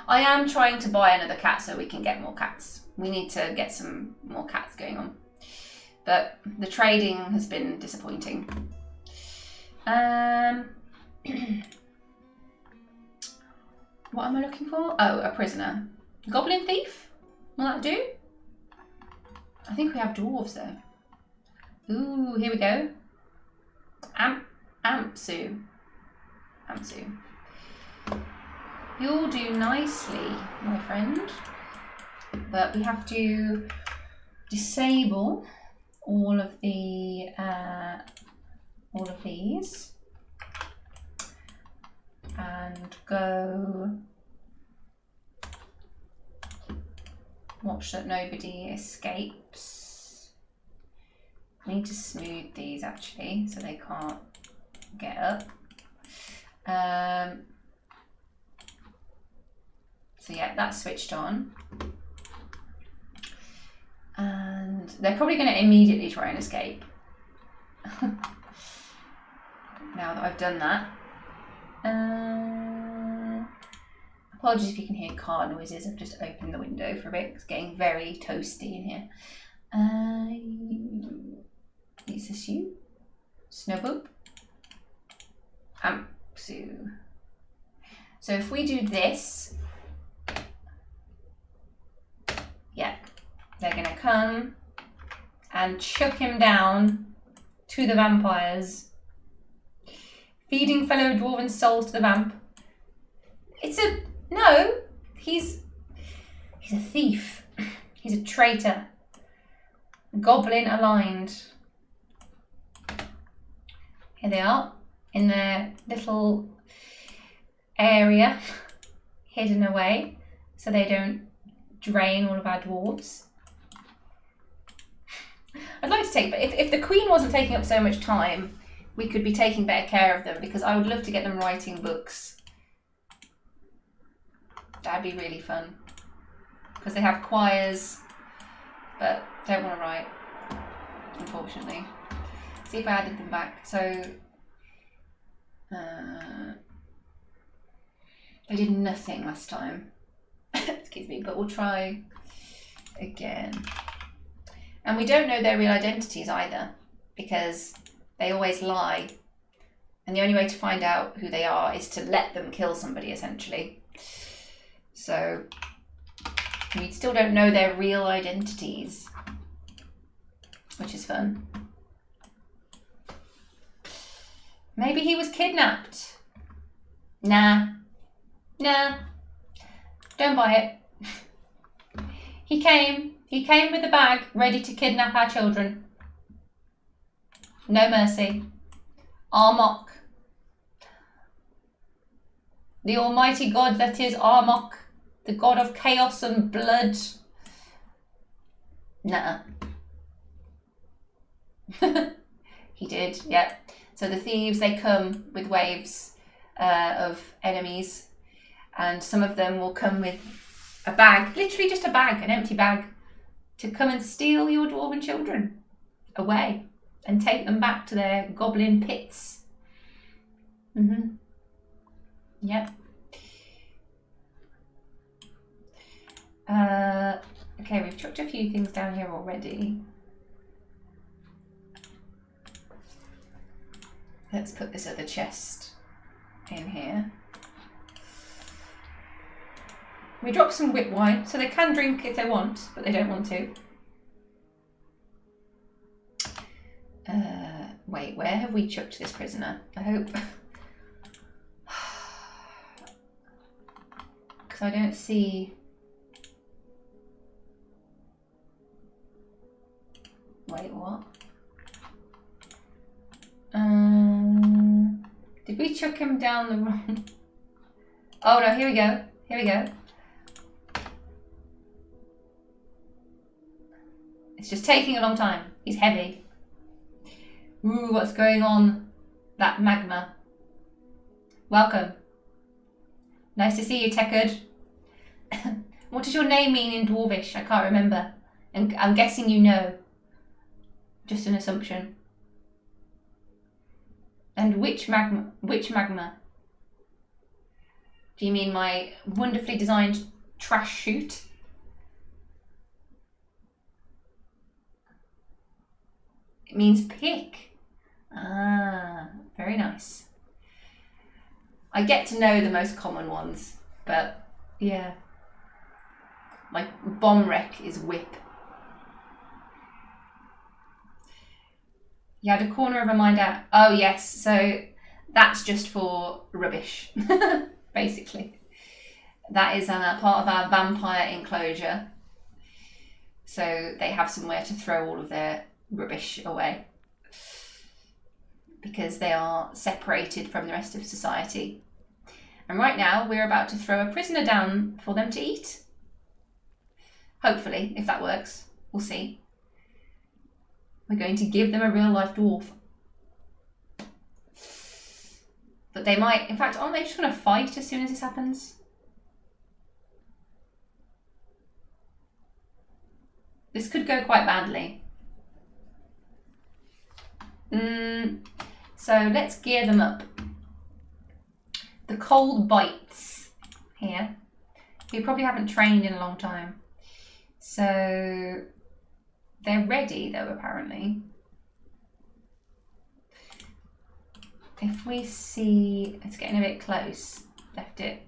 A: I am trying to buy another cat so we can get more cats. We need to get some more cats going on. But the trading has been disappointing. What am I looking for? Oh, a prisoner. Goblin thief? Will that do? I think we have dwarves though. Ooh, here we go. Amsu. You'll do nicely, my friend. But we have to disable all of these and go watch that nobody escapes. I need to smooth these actually so they can't get up. So yeah, that's switched on. And they're probably going to immediately try and escape. Now that I've done that. Apologies if you can hear car noises. I've just opened the window for a bit. It's getting very toasty in here. Is this you? Snowboop? So if we do this, yeah, they're going to come and chuck him down to the vampires, feeding fellow dwarven souls to the vamp. No, he's a thief. He's a traitor. Goblin aligned. Here they are in their little area, hidden away so they don't drain all of our dwarves. I'd like to take, but if the queen wasn't taking up so much time, we could be taking better care of them, because I would love to get them writing books. That'd be really fun. Because they have choirs, but don't want to write, unfortunately. See if I added them back. So, they did nothing last time. Excuse me, but we'll try again. And we don't know their real identities either, because they always lie. And the only way to find out who they are is to let them kill somebody, essentially. So we still don't know their real identities, which is fun. Maybe he was kidnapped. Nah. Don't buy it. He came with a bag ready to kidnap our children. No mercy. Armok. The almighty god that is Armok, the god of chaos and blood. Nah. He did, yep. So the thieves, they come with waves of enemies, and some of them will come with a bag, literally just a bag, an empty bag, to come and steal your dwarven children away and take them back to their goblin pits. Yep. Okay, we've chucked a few things down here already. Let's put this other chest in here. We dropped some whip wine, so they can drink if they want, but they don't want to. Wait, where have we chucked this prisoner? I hope. Because I don't see. Wait, what? Did we chuck him down the wrong? Oh no, here we go. Here we go. It's just taking a long time. He's heavy. Ooh, what's going on? That magma. Welcome. Nice to see you, Tekard. What does your name mean in Dwarvish? I can't remember. And I'm guessing you know. Just an assumption. And which magma? Which magma? Do you mean my wonderfully designed trash chute? It means pick. Ah, very nice. I get to know the most common ones, but yeah. Like bomb wreck is whip. You had a corner of a mind out. Oh yes, so that's just for rubbish, basically. That is part of our vampire enclosure. So they have somewhere to throw all of their rubbish away. Because they are separated from the rest of society. And right now we're about to throw a prisoner down for them to eat. Hopefully, if that works. We'll see. We're going to give them a real life dwarf. But they might, in fact, aren't they just going to fight as soon as this happens? This could go quite badly. So let's gear them up. The cold bites here. We probably haven't trained in a long time. So they're ready though, apparently. If we see, it's getting a bit close. Left it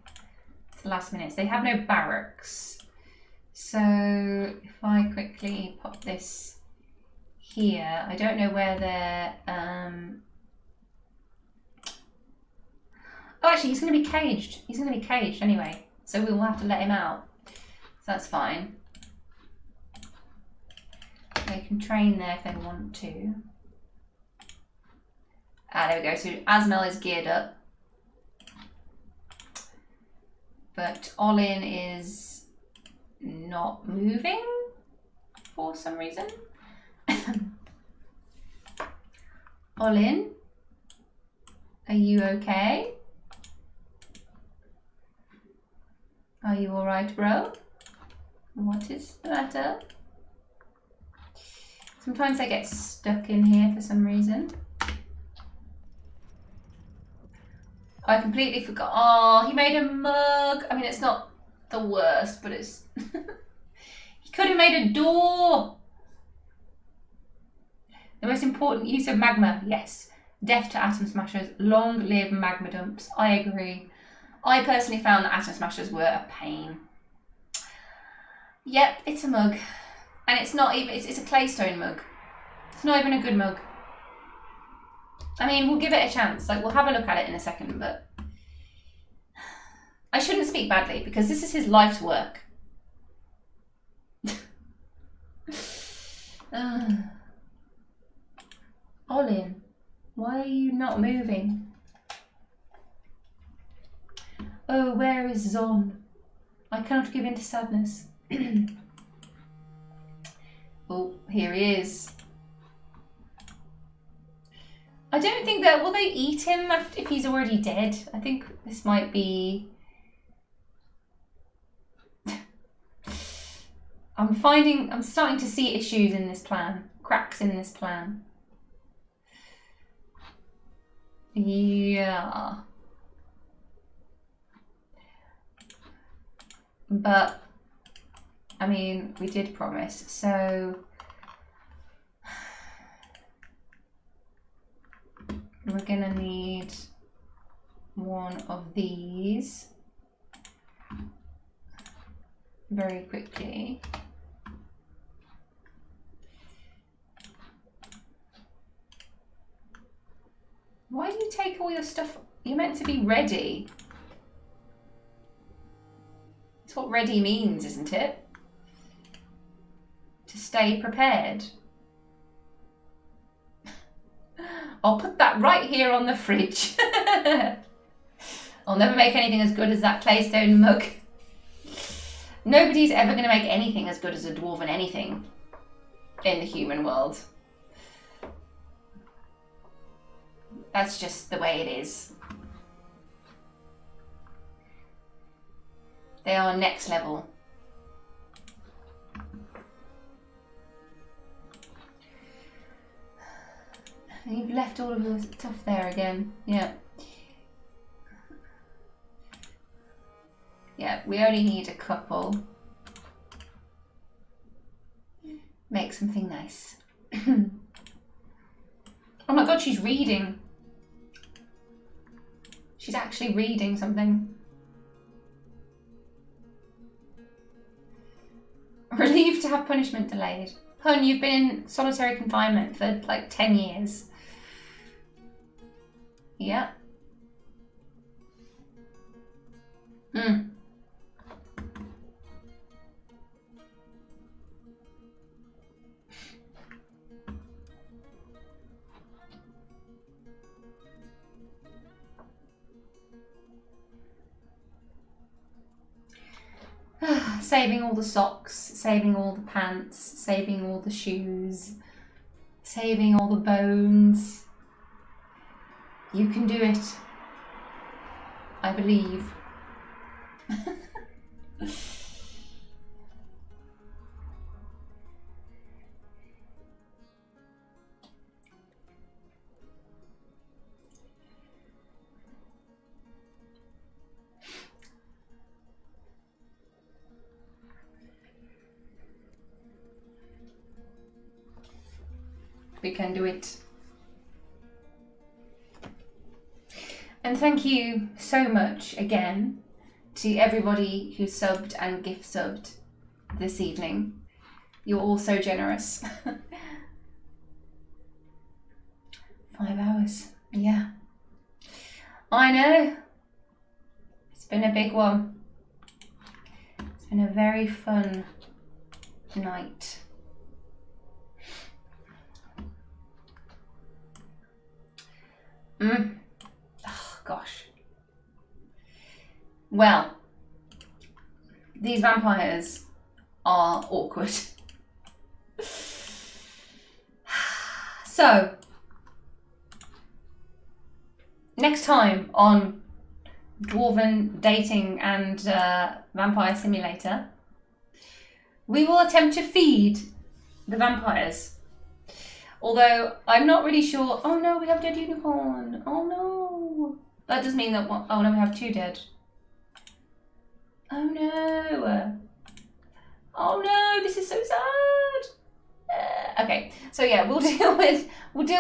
A: to the last minute. They have no barracks. So if I quickly pop this here, I don't know where they're, oh, actually, he's going to be caged. He's going to be caged anyway. So we will have to let him out. So that's fine. They can train there if they want to. Ah, there we go. So Asmel is geared up. But Olin is not moving for some reason. Olin, are you okay? Are you alright, bro? What is the matter? Sometimes I get stuck in here for some reason. I completely forgot. Oh, he made a mug. I mean, it's not the worst, but it's... He could have made a door. The most important use of magma, yes. Death to atom smashers. Long live magma dumps. I agree. I personally found that atom smashers were a pain. Yep, it's a mug. And it's not even, it's a claystone mug. It's not even a good mug. I mean, we'll give it a chance. Like, we'll have a look at it in a second, but I shouldn't speak badly because this is his life's work. Olin, why are you not moving? Oh, where is Zon? I cannot give in to sadness. Oh, here he is. I don't think that, will they eat him if he's already dead? I think this might be... I'm starting to see issues in this plan, cracks in this plan. Yeah. But, I mean, we did promise, so... We're gonna need one of these very quickly. Why do you take all your stuff? You're meant to be ready. That's what ready means, isn't it? To stay prepared. I'll put that right here on the fridge. I'll never make anything as good as that claystone mug. Nobody's ever going to make anything as good as a dwarven anything in the human world. That's just the way it is. They are next level. You've left all of the stuff there again. Yeah. Yeah, we only need a couple. Make something nice. Oh my god, she's reading. She's actually reading something. Relieved to have punishment delayed. Hun, you've been in solitary confinement for like 10 years. Yeah. Saving all the socks, saving all the pants, saving all the shoes, saving all the bones. You can do it. I believe. We can do it. And thank you so much again to everybody who subbed and gift subbed this evening. You're all so generous. 5 hours, yeah. I know. It's been a big one. It's been a very fun night. Oh, gosh. Well, these vampires are awkward. So, next time on Dwarven Dating and Vampire Simulator, we will attempt to feed the vampires. Although I'm not really sure. Oh no, we have dead unicorn. Oh no. That does mean that oh no, we have 2 dead. Oh no. Oh no, this is so sad. Okay, so yeah, we'll deal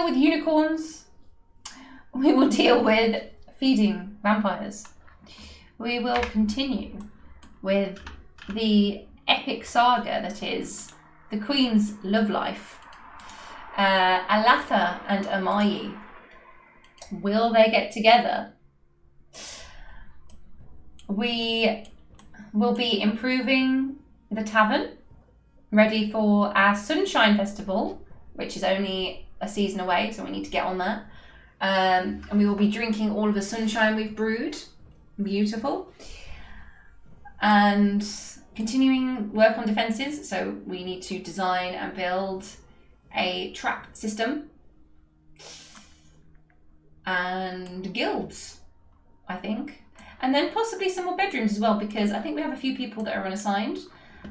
A: with unicorns. We will deal with feeding vampires. We will continue with the epic saga that is the Queen's love life. Alatha and Amayi. Will they get together? We will be improving the tavern, ready for our Sunshine Festival, which is only a season away, so we need to get on that. And we will be drinking all of the sunshine we've brewed. Beautiful. And continuing work on defences, so we need to design and build a trap system and guilds, I think, and then possibly some more bedrooms as well, because I think we have a few people that are unassigned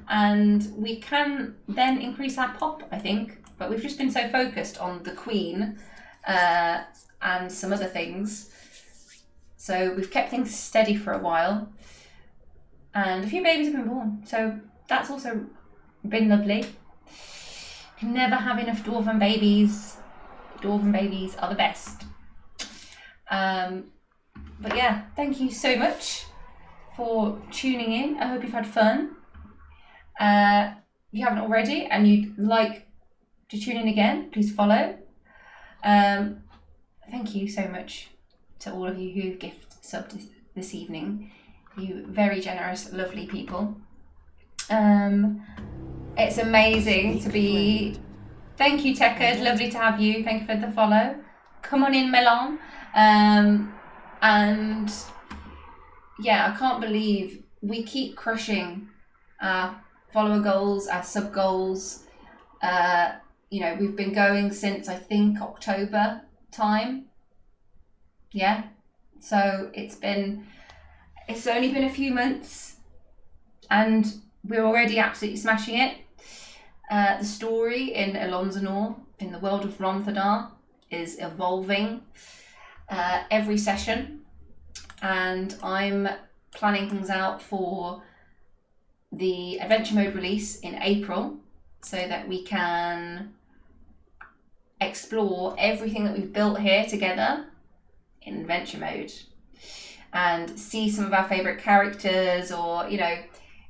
A: and we can then increase our pop, I think, but we've just been so focused on the Queen and some other things, so we've kept things steady for a while, and a few babies have been born, so that's also been lovely. Can never have enough dwarven babies. Dwarven babies are the best. But yeah, thank you so much for tuning in. I hope you've had fun. If you haven't already and you'd like to tune in again, please follow. Thank you so much to all of you who gift subbed this evening. You very generous, lovely people. It's amazing to be... Thank you, Tekard. Lovely to have you. Thank you for the follow. Come on in, Melon. And yeah, I can't believe we keep crushing our follower goals, our sub goals. You know, we've been going since, I think, October time. Yeah. So it's only been a few months and we're already absolutely smashing it. The story in Ilonzanor, in the world of Romthadar, is evolving every session, and I'm planning things out for the adventure mode release in April so that we can explore everything that we've built here together in adventure mode and see some of our favourite characters, or, you know,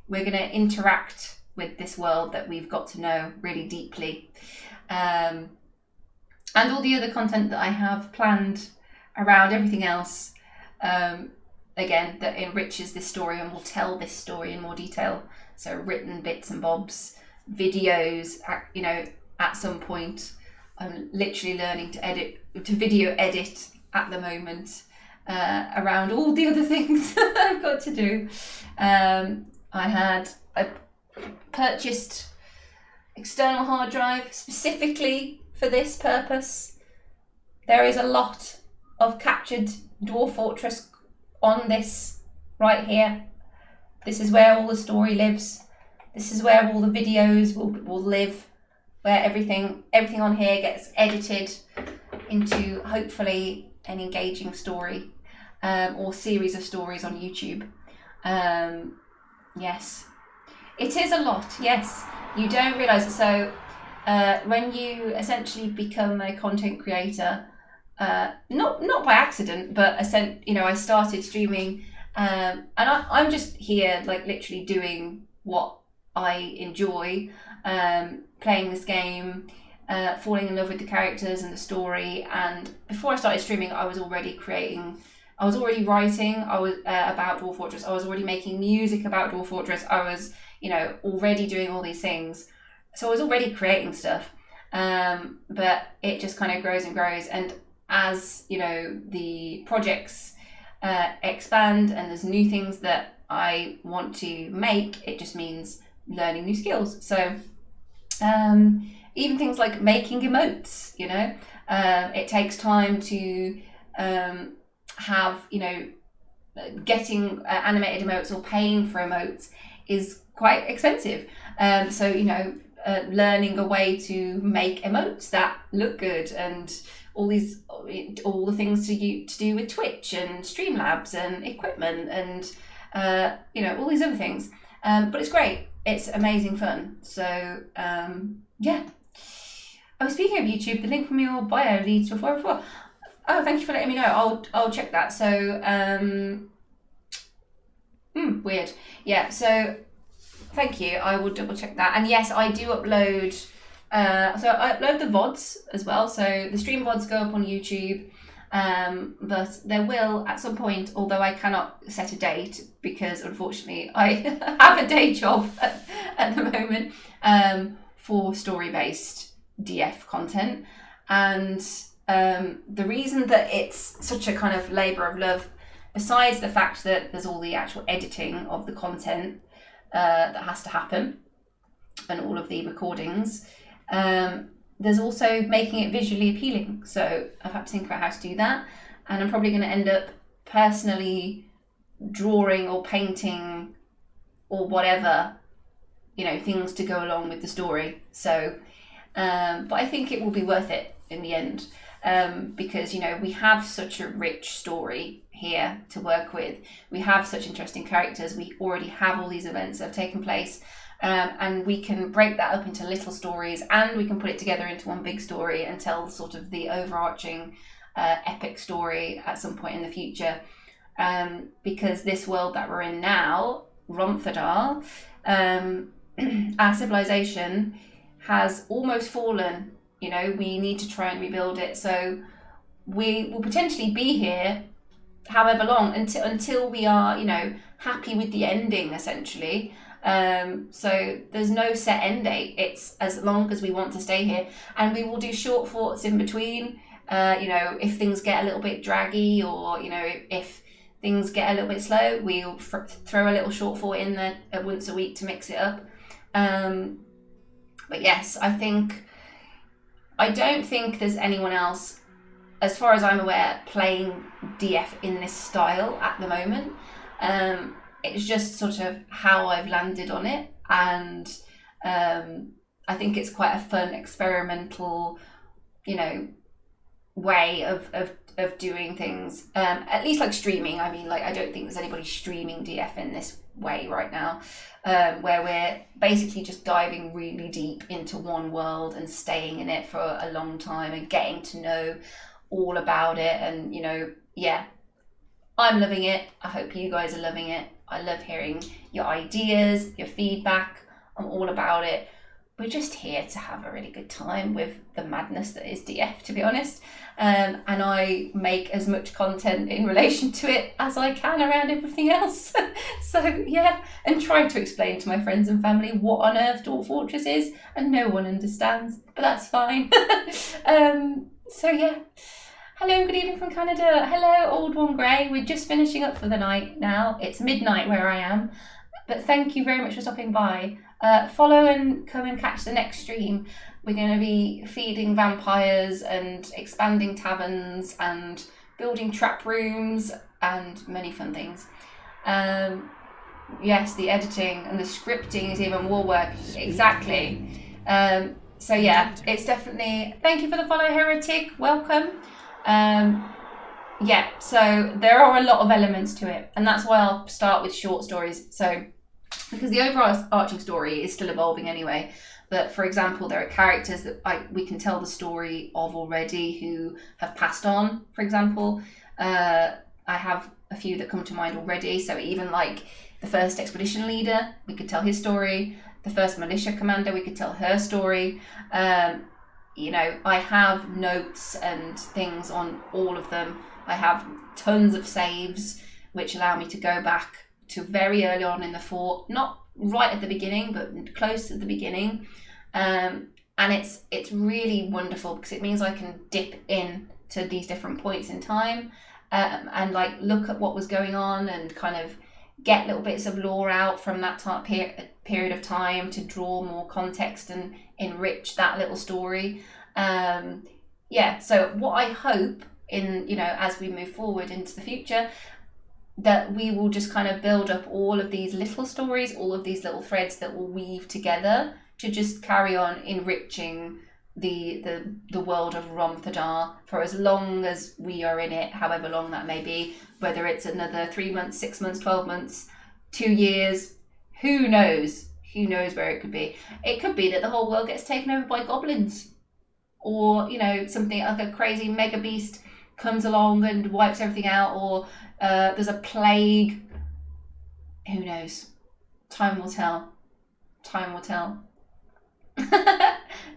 A: we're going to interact with this world that we've got to know really deeply. And all the other content that I have planned around everything else, again, that enriches this story and will tell this story in more detail. So written bits and bobs, videos, you know, at some point. I'm literally learning to video edit at the moment, around all the other things I've got to do. I purchased external hard drive specifically for this purpose. There is a lot of captured Dwarf Fortress on this right here. This is where all the story lives. This is where all the videos will live, where everything on here gets edited into hopefully an engaging story, or series of stories on YouTube. Yes, it is a lot. Yes, you don't realise it. So when you essentially become a content creator, not by accident, but I started streaming, and I'm just here like literally doing what I enjoy, playing this game, falling in love with the characters and the story. And before I started streaming, I was already writing about Dwarf Fortress. I was already making music about Dwarf Fortress. I was, already doing all these things. So I was already creating stuff. But it just kind of grows and grows. And as, the projects expand and there's new things that I want to make, it just means learning new skills. So even things like making emotes, it takes time to have, getting animated emotes or paying for emotes is quite expensive. So, learning a way to make emotes that look good, and all the things to do with Twitch and Streamlabs and equipment and, all these other things. But it's great. It's amazing fun. So, yeah. Oh, speaking of YouTube, the link from your bio leads to 404. Oh, thank you for letting me know. I'll check that. So, weird. Yeah, so thank you. I will double check that. And yes, I do upload, so I upload the VODs as well. So the stream VODs go up on YouTube, but there will at some point, although I cannot set a date because unfortunately I have a day job at the moment, for story-based DF content. And the reason that it's such a kind of labour of love, besides the fact that there's all the actual editing of the content that has to happen and all of the recordings, there's also making it visually appealing. So I've had to think about how to do that, and I'm probably going to end up personally drawing or painting or whatever, things to go along with the story. So but I think it will be worth it in the end, because we have such a rich story here to work with. We have such interesting characters. We already have all these events that have taken place, and we can break that up into little stories, and we can put it together into one big story and tell sort of the overarching epic story at some point in the future. Because this world that we're in now, Romthadar, our civilization has almost fallen. We need to try and rebuild it. So we will potentially be here however long until we are, happy with the ending, essentially. So there's no set end date. It's as long as we want to stay here, and we will do short forts in between. If things get a little bit draggy, or if things get a little bit slow, we'll throw a little short fort in there once a week to mix it up. But yes, I don't think there's anyone else, as far as I'm aware, playing DF in this style at the moment. It's just sort of how I've landed on it, and I think it's quite a fun experimental, way of doing things, at least like streaming. I mean, like, I don't think there's anybody streaming DF in this way right now, where we're basically just diving really deep into one world and staying in it for a long time and getting to know all about it. And, you know, yeah, I'm loving it. I hope you guys are loving it. I love hearing your ideas, your feedback. I'm all about it. We're just here to have a really good time with the madness that is DF, to be honest. And I make as much content in relation to it as I can around everything else. So yeah, and try to explain to my friends and family what on earth Dwarf Fortress is, and no one understands, but that's fine. So yeah. Hello, good evening from Canada. Hello, Old One Grey. We're just finishing up for the night now. It's midnight where I am, but thank you very much for stopping by. Follow and come and catch the next stream. We're going to be feeding vampires and expanding taverns and building trap rooms and many fun things. Yes, the editing and the scripting is even more work. Exactly. So yeah, it's definitely... Thank you for the follow, Heretic. Welcome. Yeah, so there are a lot of elements to it, and that's why I'll start with short stories. So, because the overarching story is still evolving anyway. But for example, there are characters that we can tell the story of already who have passed on. For example, I have a few that come to mind already. So even like the first expedition leader, we could tell his story. The first militia commander, we could tell her story. You know, I have notes and things on all of them. I have tons of saves which allow me to go back to very early on in the fort, not right at the beginning, but close to the beginning. And it's really wonderful because it means I can dip in to these different points in time, and like look at what was going on and kind of get little bits of lore out from that period of time to draw more context and enrich that little story. Yeah, so what I hope in, you know, as we move forward into the future, that we will just kind of build up all of these little stories, all of these little threads that will weave together to just carry on enriching the world of Romthadar for as long as we are in it, however long that may be, whether it's another 3 months, 6 months, 12 months, 2 years, who knows? Who knows where it could be? It could be that the whole world gets taken over by goblins, or, you know, something like a crazy mega beast comes along and wipes everything out, or there's a plague. Who knows? Time will tell. Time will tell.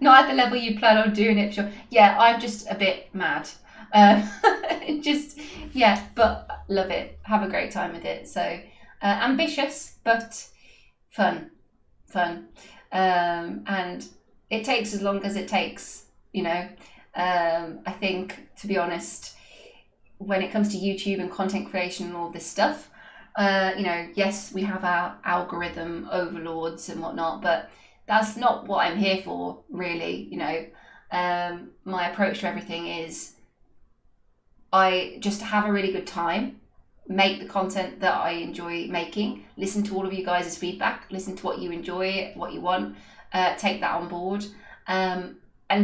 A: Not at the level you plan on doing it, sure. Yeah, I'm just a bit mad. Just, yeah, but love it. Have a great time with it. So ambitious, but fun. And it takes as long as it takes, you know. I think, to be honest, when it comes to YouTube and content creation and all this stuff, you know, yes, we have our algorithm overlords and whatnot, but that's not what I'm here for, really. You know, my approach to everything is I just have a really good time, make the content that I enjoy making, listen to all of you guys' feedback, listen to what you enjoy, what you want, take that on board, and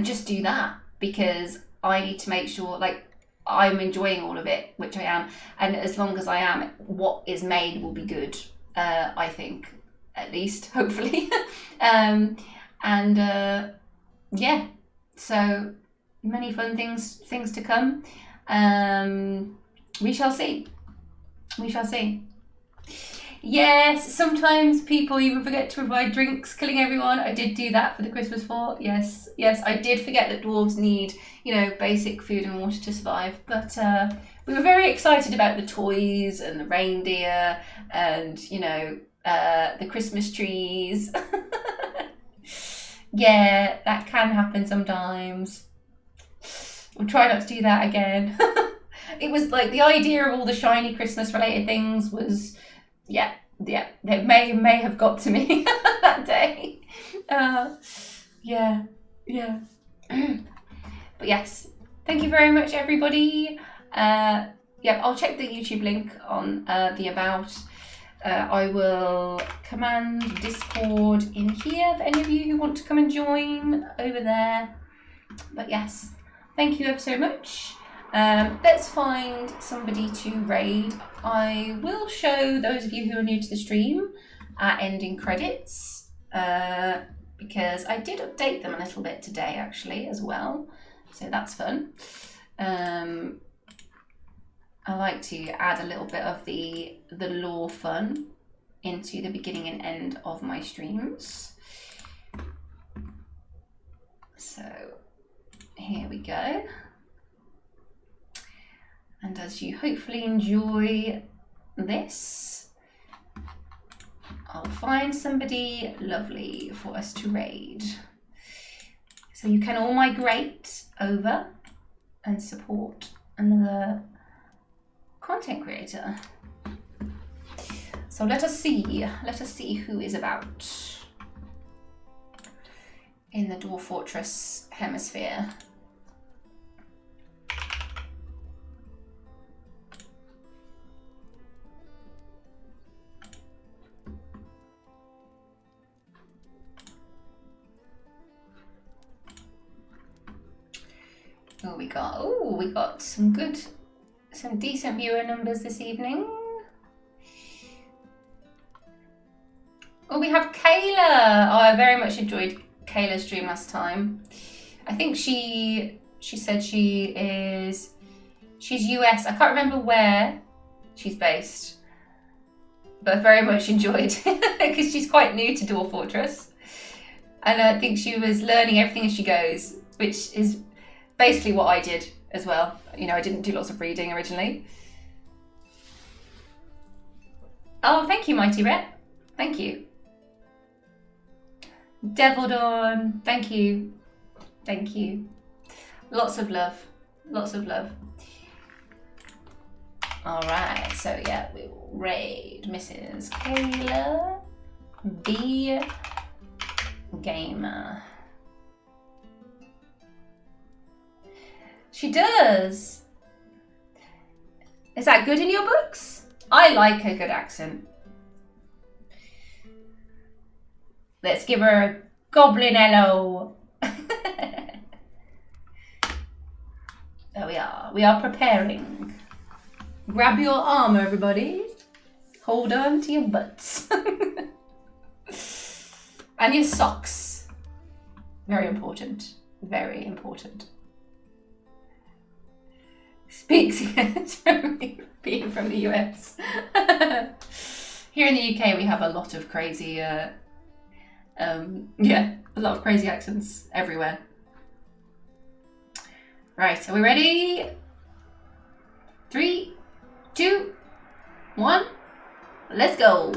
A: just do that, because I need to make sure, like, I'm enjoying all of it, which I am, and as long as I am, what is made will be good, I think, at least, hopefully. Yeah, so many fun things to come. We shall see. Yes, sometimes people even forget to provide drinks, killing everyone. I did do that for the Christmas fort. Yes, I did forget that dwarves need, you know, basic food and water to survive. But we were very excited about the toys and the reindeer and, you know, the Christmas trees. Yeah, that can happen sometimes. We'll try not to do that again. It was like the idea of all the shiny Christmas related things was, yeah, it may have got to me that day. Yeah. But yes, thank you very much, everybody. Yeah, I'll check the YouTube link on the about. I will command Discord in here for any of you who want to come and join over there. But yes, Thank you ever so much. Let's find somebody to raid. I will show those of you who are new to the stream our ending credits, because I did update them a little bit today actually as well, so that's fun. I like to add a little bit of the lore fun into the beginning and end of my streams. So here we go. And as you hopefully enjoy this, I'll find somebody lovely for us to raid. So you can all migrate over and support another content creator. So let us see who is about in the Dwarf Fortress hemisphere. We got some decent viewer numbers this evening. Oh, we have Kayla. Oh, I very much enjoyed Kayla's stream last time. I think she said she's US. I can't remember where she's based, but I very much enjoyed because she's quite new to Dwarf Fortress, and I think she was learning everything as she goes, which is basically what I did as well. You know, I didn't do lots of reading originally. Oh, thank you, Mighty Rhett. Thank you. Devil Dawn, thank you. Thank you. Lots of love. Lots of love. Alright, so yeah, we will raid Mrs. Kayla B. Gamer. She does. Is that good in your books? I like a good accent. Let's give her a goblin hello. There we are. We are preparing. Grab your armor, everybody. Hold on to your butts. And your socks. Very important. Very important. Speaks from being from the US. Here in the UK, we have a lot of crazy, a lot of crazy accents everywhere. Right, are we ready? 3, 2, 1, let's go.